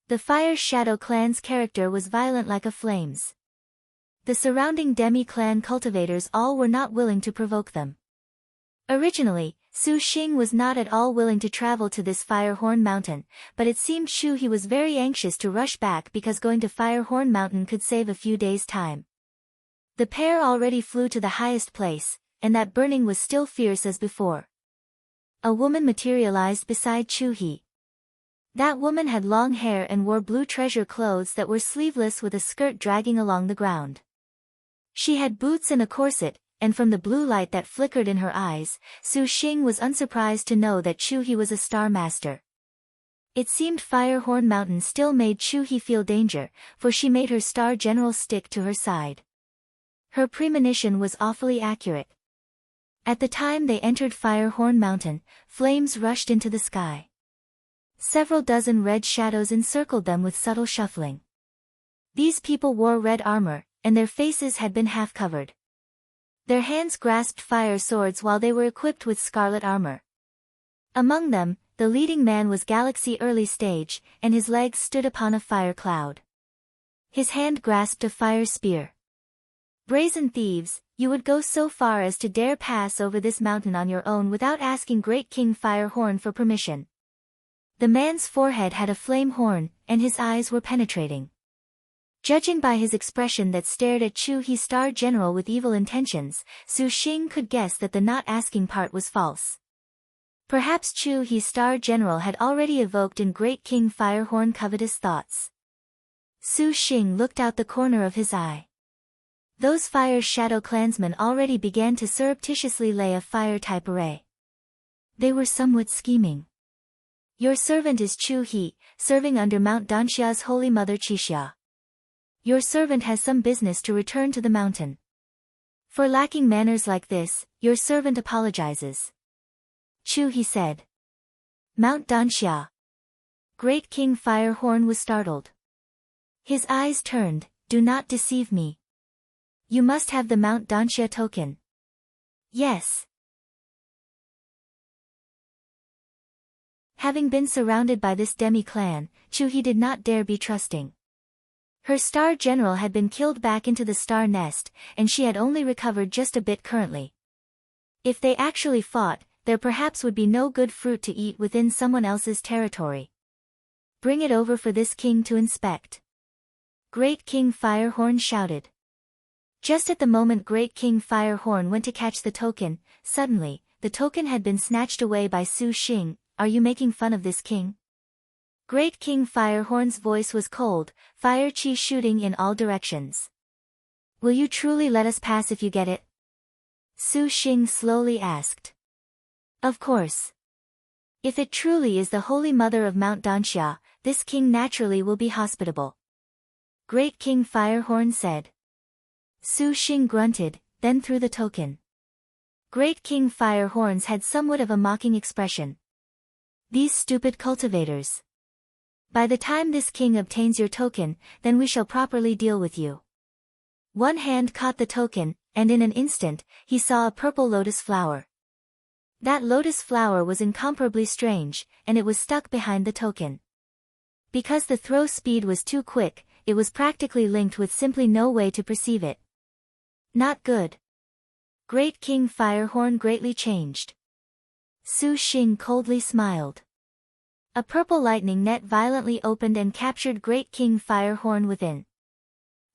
The Fire Shadow Clan's character was violent like a flames. The surrounding Demi-clan cultivators all were not willing to provoke them. Originally, Sheng was not at all willing to travel to this Firehorn Mountain, but it seemed he was very anxious to rush back because going to Firehorn Mountain could save a few days' time. The pair already flew to the highest place, and that burning was still fierce as before. A woman materialized beside Chu-hee. That woman had long hair and wore blue treasure clothes that were sleeveless with a skirt dragging along the ground. She had boots and a corset, and from the blue light that flickered in her eyes, Sheng was unsurprised to know that Chu-hee was a star master. It seemed Firehorn Mountain still made Chu-hee feel danger, for she made her star general stick to her side. Her premonition was awfully accurate. At the time they entered Firehorn Mountain, flames rushed into the sky. Several dozen red shadows encircled them with subtle shuffling. These people wore red armor, and their faces had been half covered. Their hands grasped fire swords while they were equipped with scarlet armor. Among them, the leading man was Galaxy Early Stage, and his legs stood upon a fire cloud. His hand grasped a fire spear. Brazen thieves, you would go so far as to dare pass over this mountain on your own without asking Great King Firehorn for permission. The man's forehead had a flame horn, and his eyes were penetrating. Judging by his expression that stared at Chu-hee Star General with evil intentions, Sheng could guess that the not asking part was false. Perhaps Chu-hee Star General had already evoked in Great King Firehorn covetous thoughts. Sheng looked out the corner of his eye. Those Fire's shadow clansmen already began to surreptitiously lay a fire-type array. They were somewhat scheming. Your servant is Chu-hee, serving under Mount Danxia's Holy Mother Qixia. Your servant has some business to return to the mountain. For lacking manners like this, your servant apologizes. Chu-hee said. Mount Danxia. Great King Firehorn was startled. His eyes turned, do not deceive me. You must have the Mount Danxia token. Yes. Having been surrounded by this Demi clan, Chu-hee did not dare be trusting. Her star general had been killed back into the star nest, and she had only recovered just a bit currently. If they actually fought, there perhaps would be no good fruit to eat within someone else's territory. Bring it over for this king to inspect. Great King Firehorn shouted. Just at the moment Great King Firehorn went to catch the token, suddenly, the token had been snatched away by Sheng. Are you making fun of this king? Great King Firehorn's voice was cold, fire chi shooting in all directions. Will you truly let us pass if you get it? Sheng slowly asked. Of course. If it truly is the Holy Mother of Mount Danxia, this king naturally will be hospitable. Great King Firehorn said. Sheng grunted, then threw the token. Great King Firehorns had somewhat of a mocking expression. These stupid cultivators. By the time this king obtains your token, then we shall properly deal with you. One hand caught the token, and in an instant, he saw a purple lotus flower. That lotus flower was incomparably strange, and it was stuck behind the token. Because the throw speed was too quick, it was practically linked with simply no way to perceive it. Not good. Great King Firehorn greatly changed. Sheng coldly smiled. A purple lightning net violently opened and captured Great King Firehorn within.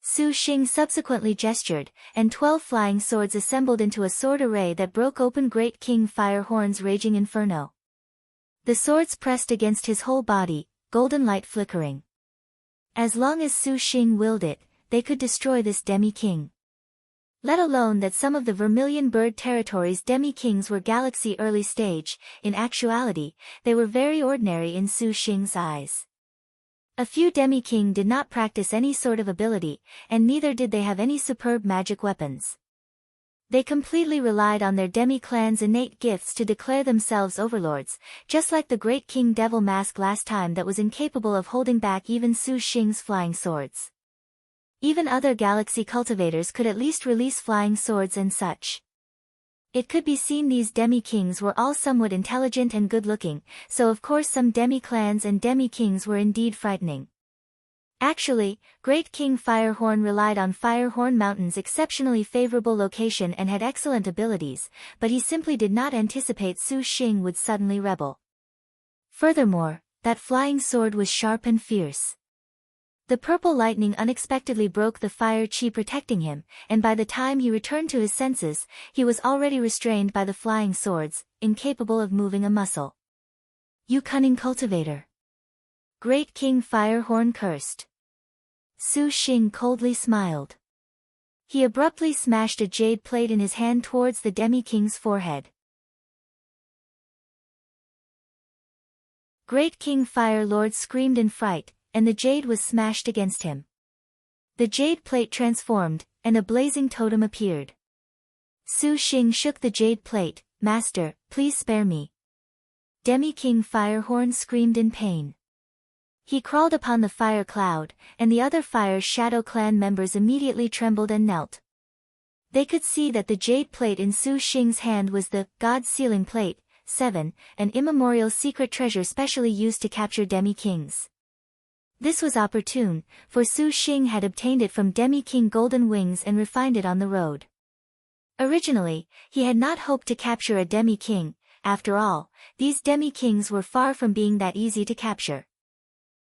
Sheng subsequently gestured, and 12 flying swords assembled into a sword array that broke open Great King Firehorn's raging inferno. The swords pressed against his whole body, golden light flickering. As long as Sheng willed it, they could destroy this demi-king. Let alone that some of the Vermilion Bird Territory's demi-kings were Galaxy Early Stage, in actuality, they were very ordinary in Sheng's eyes. A few demi-king did not practice any sort of ability, and neither did they have any superb magic weapons. They completely relied on their demi-clan's innate gifts to declare themselves overlords, just like the Great King Devil Mask last time that was incapable of holding back even Sheng's flying swords. Even other galaxy cultivators could at least release flying swords and such. It could be seen these demi-kings were all somewhat intelligent and good-looking, so of course some demi-clans and demi-kings were indeed frightening. Actually, Great King Firehorn relied on Firehorn Mountain's exceptionally favorable location and had excellent abilities, but he simply did not anticipate Sheng would suddenly rebel. Furthermore, that flying sword was sharp and fierce. The purple lightning unexpectedly broke the fire chi protecting him, and by the time he returned to his senses, he was already restrained by the flying swords, incapable of moving a muscle. "You cunning cultivator!" Great King Firehorn cursed. Su Sheng coldly smiled. He abruptly smashed a jade plate in his hand towards the Demi-King's forehead. Great King Fire Lord screamed in fright, and the jade was smashed against him. The jade plate transformed, and a blazing totem appeared. Su Sheng shook the jade plate. "Master, please spare me." Demi-King Firehorn screamed in pain. He crawled upon the fire cloud, and the other Fire Shadow clan members immediately trembled and knelt. They could see that the jade plate in Su Sheng's hand was the God's Sealing Plate, 7, an immemorial secret treasure specially used to capture Demi-Kings. This was opportune, for Su Sheng had obtained it from Demi-King Golden Wings and refined it on the road. Originally, he had not hoped to capture a Demi-King. After all, these Demi-Kings were far from being that easy to capture.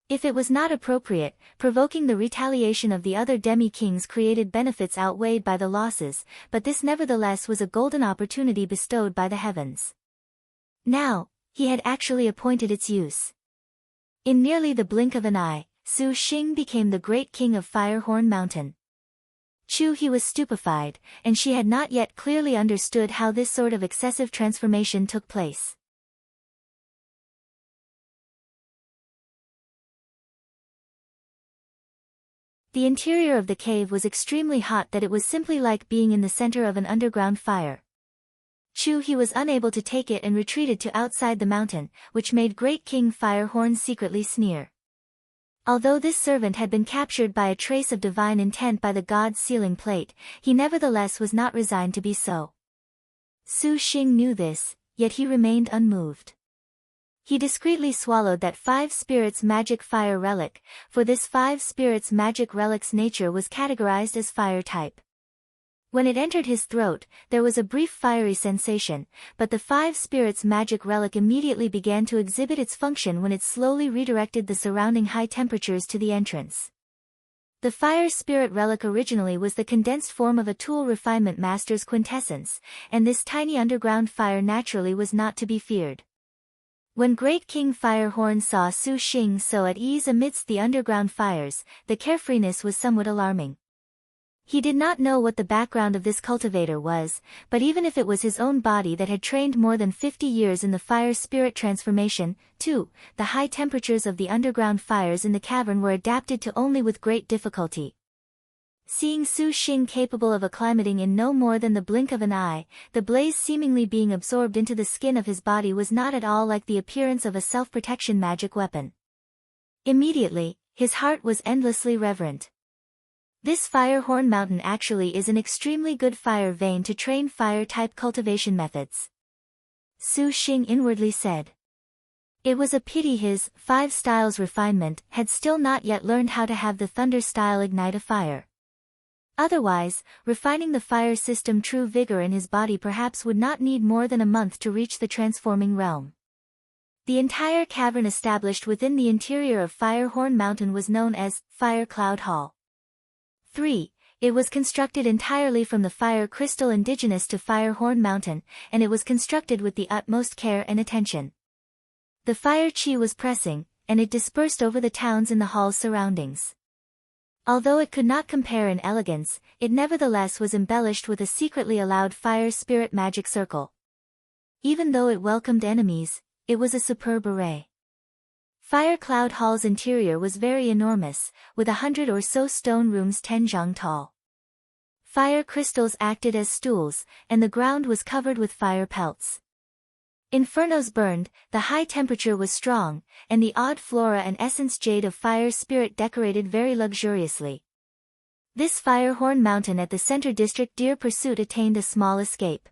If it was not appropriate, provoking the retaliation of the other Demi-Kings created benefits outweighed by the losses, but this nevertheless was a golden opportunity bestowed by the heavens. Now, he had actually appointed its use. In nearly the blink of an eye, Su Sheng became the great king of Firehorn Mountain. He was stupefied, and she had not yet clearly understood how this sort of excessive transformation took place. The interior of the cave was extremely hot, that it was simply like being in the center of an underground fire. He was unable to take it and retreated to outside the mountain, which made Great King Firehorn secretly sneer. Although this servant had been captured by a trace of divine intent by the God's Sealing Plate, he nevertheless was not resigned to be so. Su Sheng knew this, yet he remained unmoved. He discreetly swallowed that 5 spirits magic fire relic, for this 5 spirits magic relic's nature was categorized as fire type. When it entered his throat, there was a brief fiery sensation, but the 5 spirits magic relic immediately began to exhibit its function when it slowly redirected the surrounding high temperatures to the entrance. The fire spirit relic originally was the condensed form of a tool refinement master's quintessence, and this tiny underground fire naturally was not to be feared. When Great King Firehorn saw Su Sheng so at ease amidst the underground fires, the carefreeness was somewhat alarming. He did not know what the background of this cultivator was, but even if it was his own body that had trained more than 50 years in the fire spirit transformation, too, the high temperatures of the underground fires in the cavern were adapted to only with great difficulty. Seeing Su Sheng capable of acclimating in no more than the blink of an eye, the blaze seemingly being absorbed into the skin of his body was not at all like the appearance of a self-protection magic weapon. Immediately, his heart was endlessly reverent. This Firehorn Mountain actually is an extremely good fire vein to train fire-type cultivation methods. Su Sheng inwardly said. It was a pity his 5 styles refinement had still not yet learned how to have the thunder style ignite a fire. Otherwise, refining the fire system true vigor in his body perhaps would not need more than a month to reach the transforming realm. The entire cavern established within the interior of Firehorn Mountain was known as Fire Cloud Hall. 3. It was constructed entirely from the fire crystal indigenous to Firehorn Mountain, and it was constructed with the utmost care and attention. The fire chi was pressing, and it dispersed over the towns in the hall's surroundings. Although it could not compare in elegance, it nevertheless was embellished with a secretly allowed fire spirit magic circle. Even though it welcomed enemies, it was a superb array. Fire Cloud Hall's interior was very enormous, with 100 or so stone rooms 10 zhang tall. Fire crystals acted as stools, and the ground was covered with fire pelts. Infernos burned, the high temperature was strong, and the odd flora and essence jade of fire spirit decorated very luxuriously. This Firehorn Mountain at the center district Deer Pursuit attained a small escape.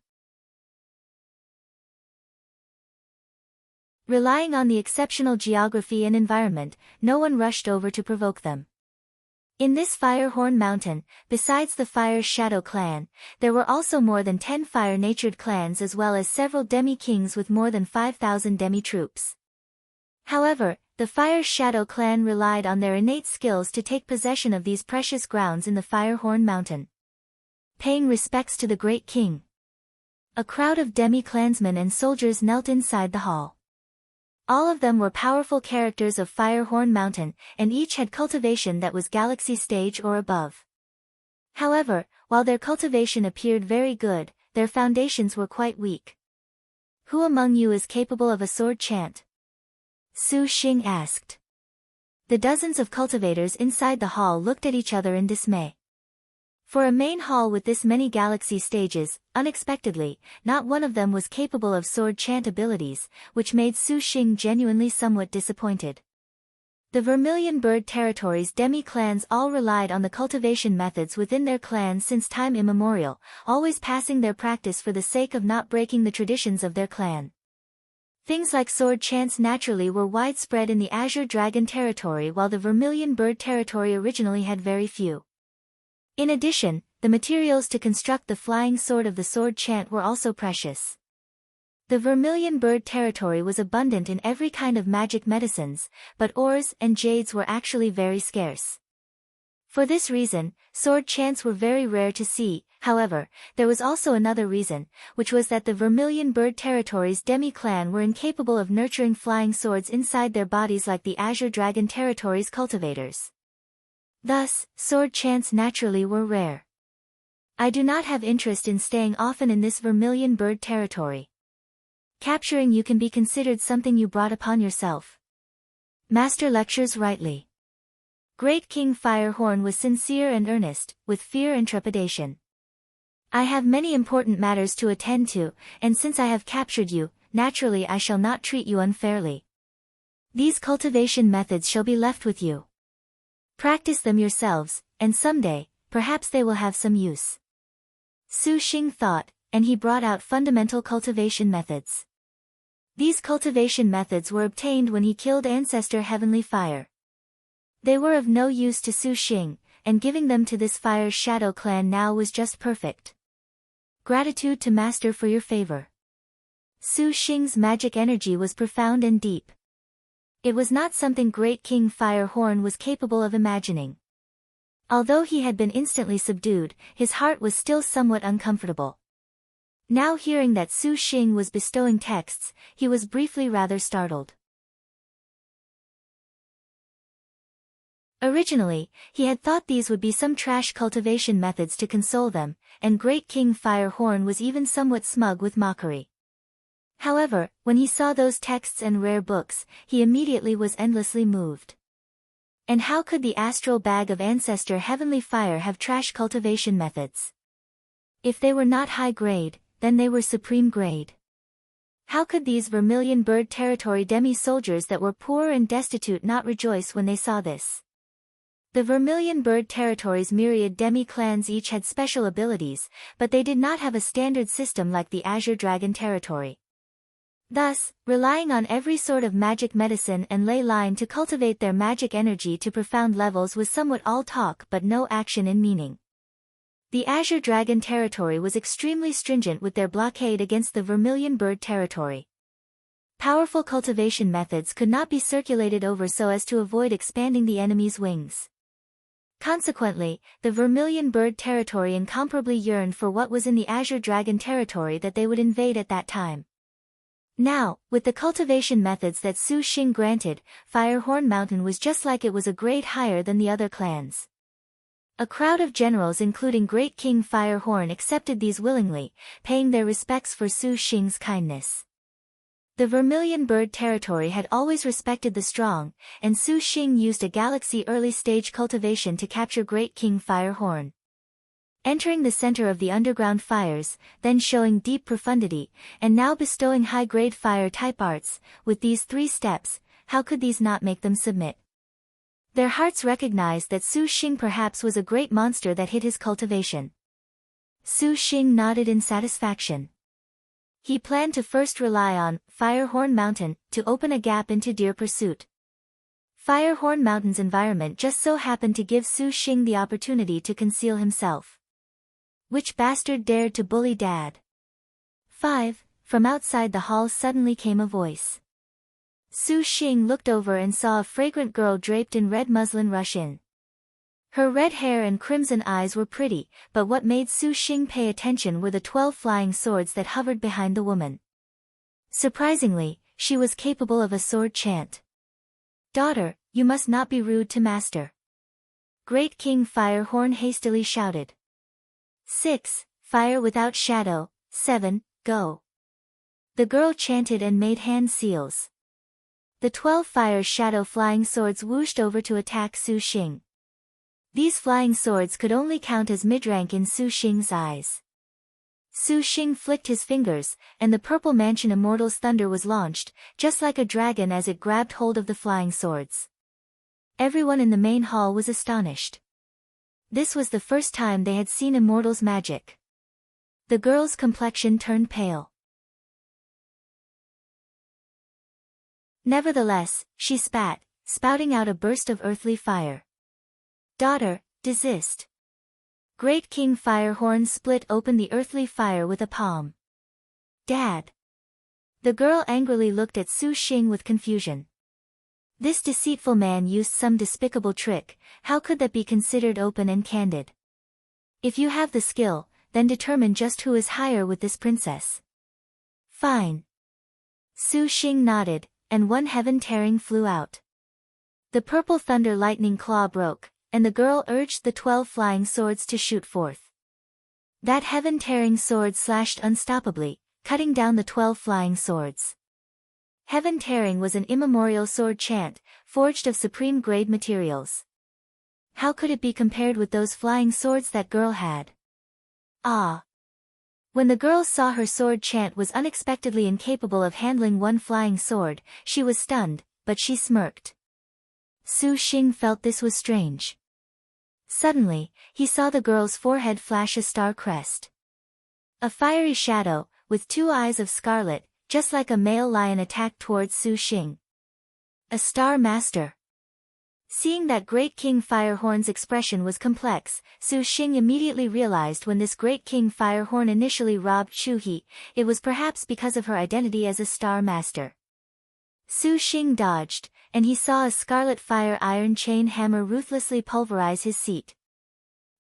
Relying on the exceptional geography and environment, no one rushed over to provoke them. In this Firehorn Mountain, besides the Fire Shadow clan, there were also more than 10 fire-natured clans as well as several demi-kings with more than 5,000 demi-troops. However, The Fire Shadow clan relied on their innate skills to take possession of these precious grounds in the Firehorn Mountain. Paying respects to the great king. A crowd of Demi clansmen and soldiers knelt inside the hall. All of them were powerful characters of Firehorn Mountain, and each had cultivation that was galaxy stage or above. However, while their cultivation appeared very good, their foundations were quite weak. Who among you is capable of a sword chant? Sheng asked. The dozens of cultivators inside the hall looked at each other in dismay. For a main hall with this many galaxy stages, unexpectedly, not one of them was capable of sword chant abilities, which made Sheng genuinely somewhat disappointed. The Vermilion Bird Territory's demi-clans all relied on the cultivation methods within their clans since time immemorial, always passing their practice for the sake of not breaking the traditions of their clan. Things like sword chants naturally were widespread in the Azure Dragon Territory, while the Vermilion Bird Territory originally had very few. In addition, the materials to construct the flying sword of the sword chant were also precious. The Vermilion Bird Territory was abundant in every kind of magic medicines, but ores and jades were actually very scarce. For this reason, sword chants were very rare to see. However, there was also another reason, which was that the Vermilion Bird Territory's demi-clan were incapable of nurturing flying swords inside their bodies like the Azure Dragon Territory's cultivators. Thus, sword chants naturally were rare. I do not have interest in staying often in this Vermilion Bird Territory. Capturing you can be considered something you brought upon yourself. Master lectures rightly. Great King Firehorn was sincere and earnest, with fear and trepidation. I have many important matters to attend to, and since I have captured you, naturally I shall not treat you unfairly. These cultivation methods shall be left with you. Practice them yourselves, and someday, perhaps they will have some use. Sheng thought, and he brought out fundamental cultivation methods. These cultivation methods were obtained when he killed Ancestor Heavenly Fire. They were of no use to Sheng, and giving them to this Fire Shadow clan now was just perfect. Gratitude to Master for your favor. Sheng's magic energy was profound and deep. It was not something Great King Firehorn was capable of imagining. Although he had been instantly subdued, his heart was still somewhat uncomfortable. Now hearing that Sheng was bestowing texts, he was briefly rather startled. Originally, he had thought these would be some trash cultivation methods to console them, and Great King Firehorn was even somewhat smug with mockery. However, when he saw those texts and rare books, he immediately was endlessly moved. And how could the astral bag of Ancestor Heavenly Fire have trash cultivation methods? If they were not high grade, then they were supreme grade. How could these Vermilion Bird Territory demi-soldiers that were poor and destitute not rejoice when they saw this? The Vermilion Bird Territory's myriad demi-clans each had special abilities, but they did not have a standard system like the Azure Dragon Territory. Thus, relying on every sort of magic medicine and ley line to cultivate their magic energy to profound levels was somewhat all talk but no action in meaning. The Azure Dragon Territory was extremely stringent with their blockade against the Vermilion Bird Territory. Powerful cultivation methods could not be circulated over so as to avoid expanding the enemy's wings. Consequently, the Vermilion Bird Territory incomparably yearned for what was in the Azure Dragon Territory that they would invade at that time. Now, with the cultivation methods that Sheng granted, Firehorn Mountain was just like it was a grade higher than the other clans. A crowd of generals including Great King Firehorn accepted these willingly, paying their respects for Sheng's kindness. The Vermilion Bird Territory had always respected the strong, and Sheng used a galaxy early-stage cultivation to capture Great King Firehorn. Entering the center of the underground fires, then showing deep profundity, and now bestowing high-grade fire-type arts, with these 3 steps, how could these not make them submit? Their hearts recognized that Sheng perhaps was a great monster that hid his cultivation. Sheng nodded in satisfaction. He planned to first rely on Firehorn Mountain to open a gap into deer pursuit. Firehorn Mountain's environment just so happened to give Sheng the opportunity to conceal himself. Which bastard dared to bully Dad? 5. From outside the hall suddenly came a voice. Su Xing looked over and saw a fragrant girl draped in red muslin rush in. Her red hair and crimson eyes were pretty, but what made Su Xing pay attention were the 12 flying swords that hovered behind the woman. Surprisingly, she was capable of a sword chant. "Daughter, you must not be rude to master." Great King Firehorn hastily shouted. 6. Fire without shadow. 7. Go. The girl chanted and made hand seals. The 12 fire shadow flying swords whooshed over to attack Su Xing. These flying swords could only count as mid-rank in Su Xing's eyes. Su Xing flicked his fingers, and the Purple Mansion Immortal's thunder was launched, just like a dragon as it grabbed hold of the flying swords. Everyone in the main hall was astonished. This was the first time they had seen Immortal's magic. The girl's complexion turned pale. Nevertheless, she spat, spouting out a burst of earthly fire. "Daughter, desist." Great King Firehorn split open the earthly fire with a palm. "Dad." The girl angrily looked at Su Xing with confusion. This deceitful man used some despicable trick. How could that be considered open and candid? If you have the skill, then determine just who is higher with this princess. Fine. Su Xing nodded, and one heaven tearing flew out. The purple thunder lightning claw broke, and the girl urged the 12 flying swords to shoot forth. That heaven tearing sword slashed unstoppably, cutting down the 12 flying swords. Heaven tearing was an immemorial sword chant, forged of supreme grade materials. How could it be compared with those flying swords that girl had? Ah! When the girl saw her sword chant was unexpectedly incapable of handling one flying sword, she was stunned, but she smirked. Su Xing felt this was strange. Suddenly, he saw the girl's forehead flash a star crest. A fiery shadow, with 2 eyes of scarlet, just like a male lion, attacked towards Su Xing. A Star Master. Seeing that Great King Firehorn's expression was complex, Su Xing immediately realized when this Great King Firehorn initially robbed Chu He, it was perhaps because of her identity as a Star Master. Su Xing dodged, and he saw a scarlet fire iron chain hammer ruthlessly pulverize his seat.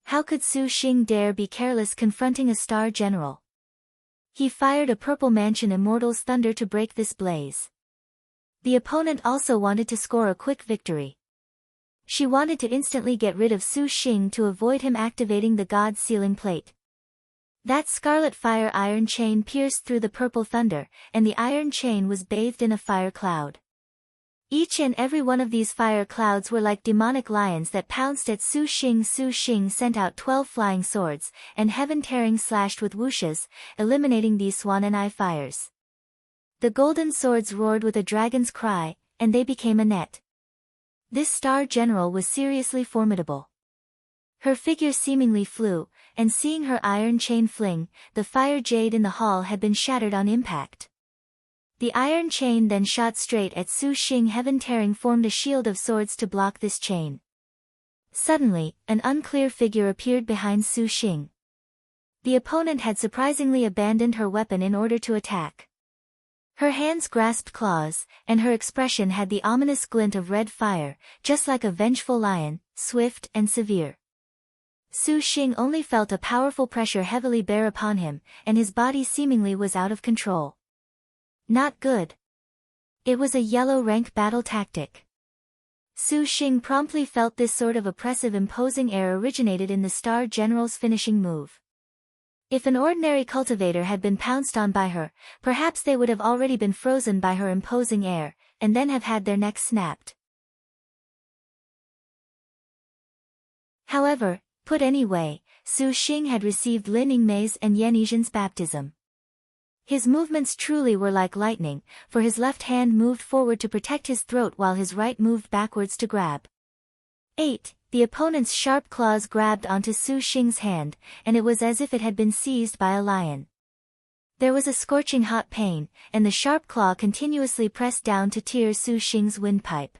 How could Su Xing dare be careless confronting a star general? He fired a Purple Mansion Immortal's thunder to break this blaze. The opponent also wanted to score a quick victory. She wanted to instantly get rid of Su Xing to avoid him activating the God's sealing plate. That scarlet fire iron chain pierced through the purple thunder, and the iron chain was bathed in a fire cloud. Each and every one of these fire clouds were like demonic lions that pounced at Su Xing. Su Xing sent out 12 flying swords, and heaven tearing slashed with whooshes, eliminating these Suan'ni fires. The golden swords roared with a dragon's cry, and they became a net. This star general was seriously formidable. Her figure seemingly flew, and seeing her iron chain fling, the fire jade in the hall had been shattered on impact. The iron chain then shot straight at Su Xing. Heaven tearing formed a shield of swords to block this chain. Suddenly, an unclear figure appeared behind Su Xing. The opponent had surprisingly abandoned her weapon in order to attack. Her hands grasped claws, and her expression had the ominous glint of red fire, just like a vengeful lion, swift and severe. Su Xing only felt a powerful pressure heavily bear upon him, and his body seemingly was out of control. Not good. It was a yellow rank battle tactic. Su Xing promptly felt this sort of oppressive imposing air originated in the Star General's finishing move. If an ordinary cultivator had been pounced on by her, perhaps they would have already been frozen by her imposing air, and then have had their necks snapped. However, put anyway, Su Xing had received Lin Yingmei's and Yan Yizhen's baptism. His movements truly were like lightning, for his left hand moved forward to protect his throat while his right moved backwards to grab. 8. The opponent's sharp claws grabbed onto Su Xing's hand, and it was as if it had been seized by a lion. There was a scorching hot pain, and the sharp claw continuously pressed down to tear Su Xing's windpipe.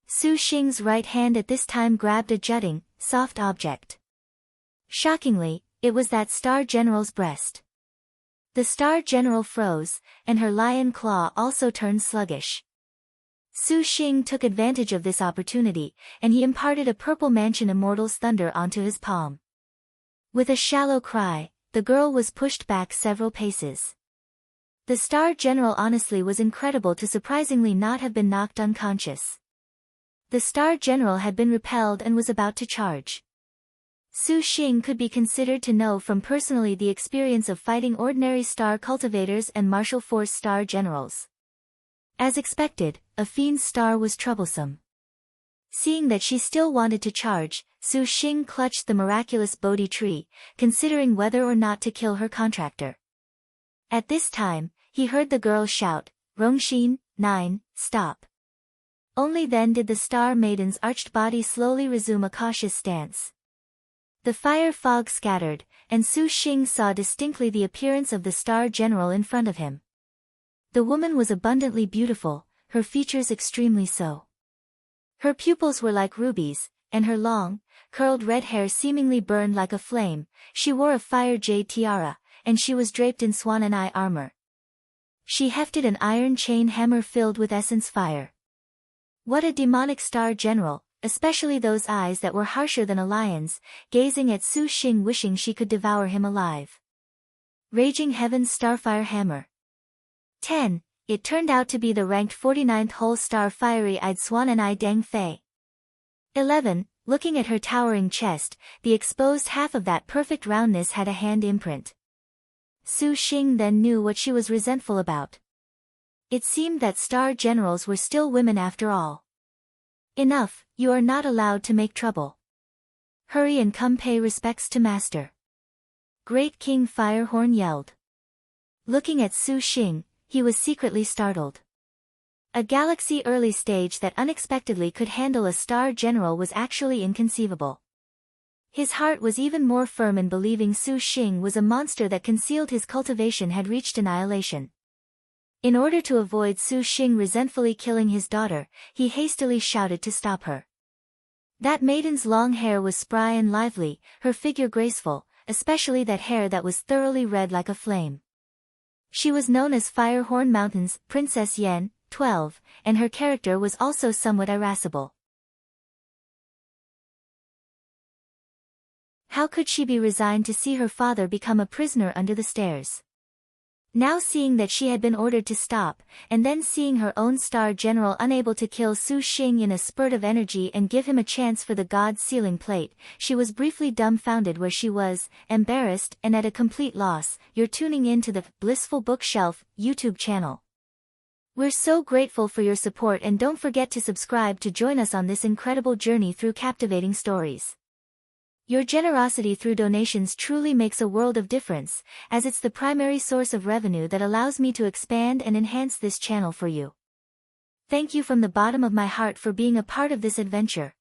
Su Xing's right hand at this time grabbed a jutting, soft object. Shockingly, it was that Star General's breast. The Star General froze, and her lion claw also turned sluggish. Su Sheng took advantage of this opportunity, and he imparted a purple mansion immortal's thunder onto his palm. With a shallow cry, the girl was pushed back several paces. The Star General honestly was incredible to surprisingly not have been knocked unconscious. The Star General had been repelled and was about to charge. Su Sheng could be considered to know from personally the experience of fighting ordinary star cultivators and martial force star generals. As expected, a fiend's star was troublesome. Seeing that she still wanted to charge, Su Sheng clutched the miraculous Bodhi tree, considering whether or not to kill her contractor. At this time, he heard the girl shout, "Rongxin, 9, stop." Only then did the Star Maiden's arched body slowly resume a cautious stance. The fire fog scattered, and Su Sheng saw distinctly the appearance of the Star General in front of him. The woman was abundantly beautiful, her features extremely so. Her pupils were like rubies, and her long, curled red hair seemingly burned like a flame. She wore a fire jade tiara, and she was draped in Suan'ni armor. She hefted an iron chain hammer filled with essence fire. What a demonic Star General, especially those eyes that were harsher than a lion's, gazing at Su Sheng wishing she could devour him alive. Raging Heaven's Starfire Hammer. 10. It turned out to be the ranked 49th whole star fiery-eyed Suan'ni Deng Fei. 11. Looking at her towering chest, the exposed half of that perfect roundness had a hand imprint. Su Sheng then knew what she was resentful about. It seemed that star generals were still women after all. Enough, you are not allowed to make trouble. Hurry and come pay respects to master. Great King Firehorn yelled. Looking at Su Sheng, he was secretly startled. A galaxy early stage that unexpectedly could handle a star general was actually inconceivable. His heart was even more firm in believing Su Sheng was a monster that concealed his cultivation had reached annihilation. In order to avoid Su Sheng resentfully killing his daughter, he hastily shouted to stop her. That maiden's long hair was spry and lively, her figure graceful, especially that hair that was thoroughly red like a flame. She was known as Firehorn Mountain's Princess Yan, 12, and her character was also somewhat irascible. How could she be resigned to see her father become a prisoner under the stairs? Now seeing that she had been ordered to stop, and then seeing her own Star General unable to kill Su Sheng in a spurt of energy and give him a chance for the God's sealing plate, she was briefly dumbfounded where she was, embarrassed and at a complete loss. You're tuning in to the Blissful Bookshelf YouTube channel. We're so grateful for your support and don't forget to subscribe to join us on this incredible journey through captivating stories. Your generosity through donations truly makes a world of difference, as it's the primary source of revenue that allows me to expand and enhance this channel for you. Thank you from the bottom of my heart for being a part of this adventure.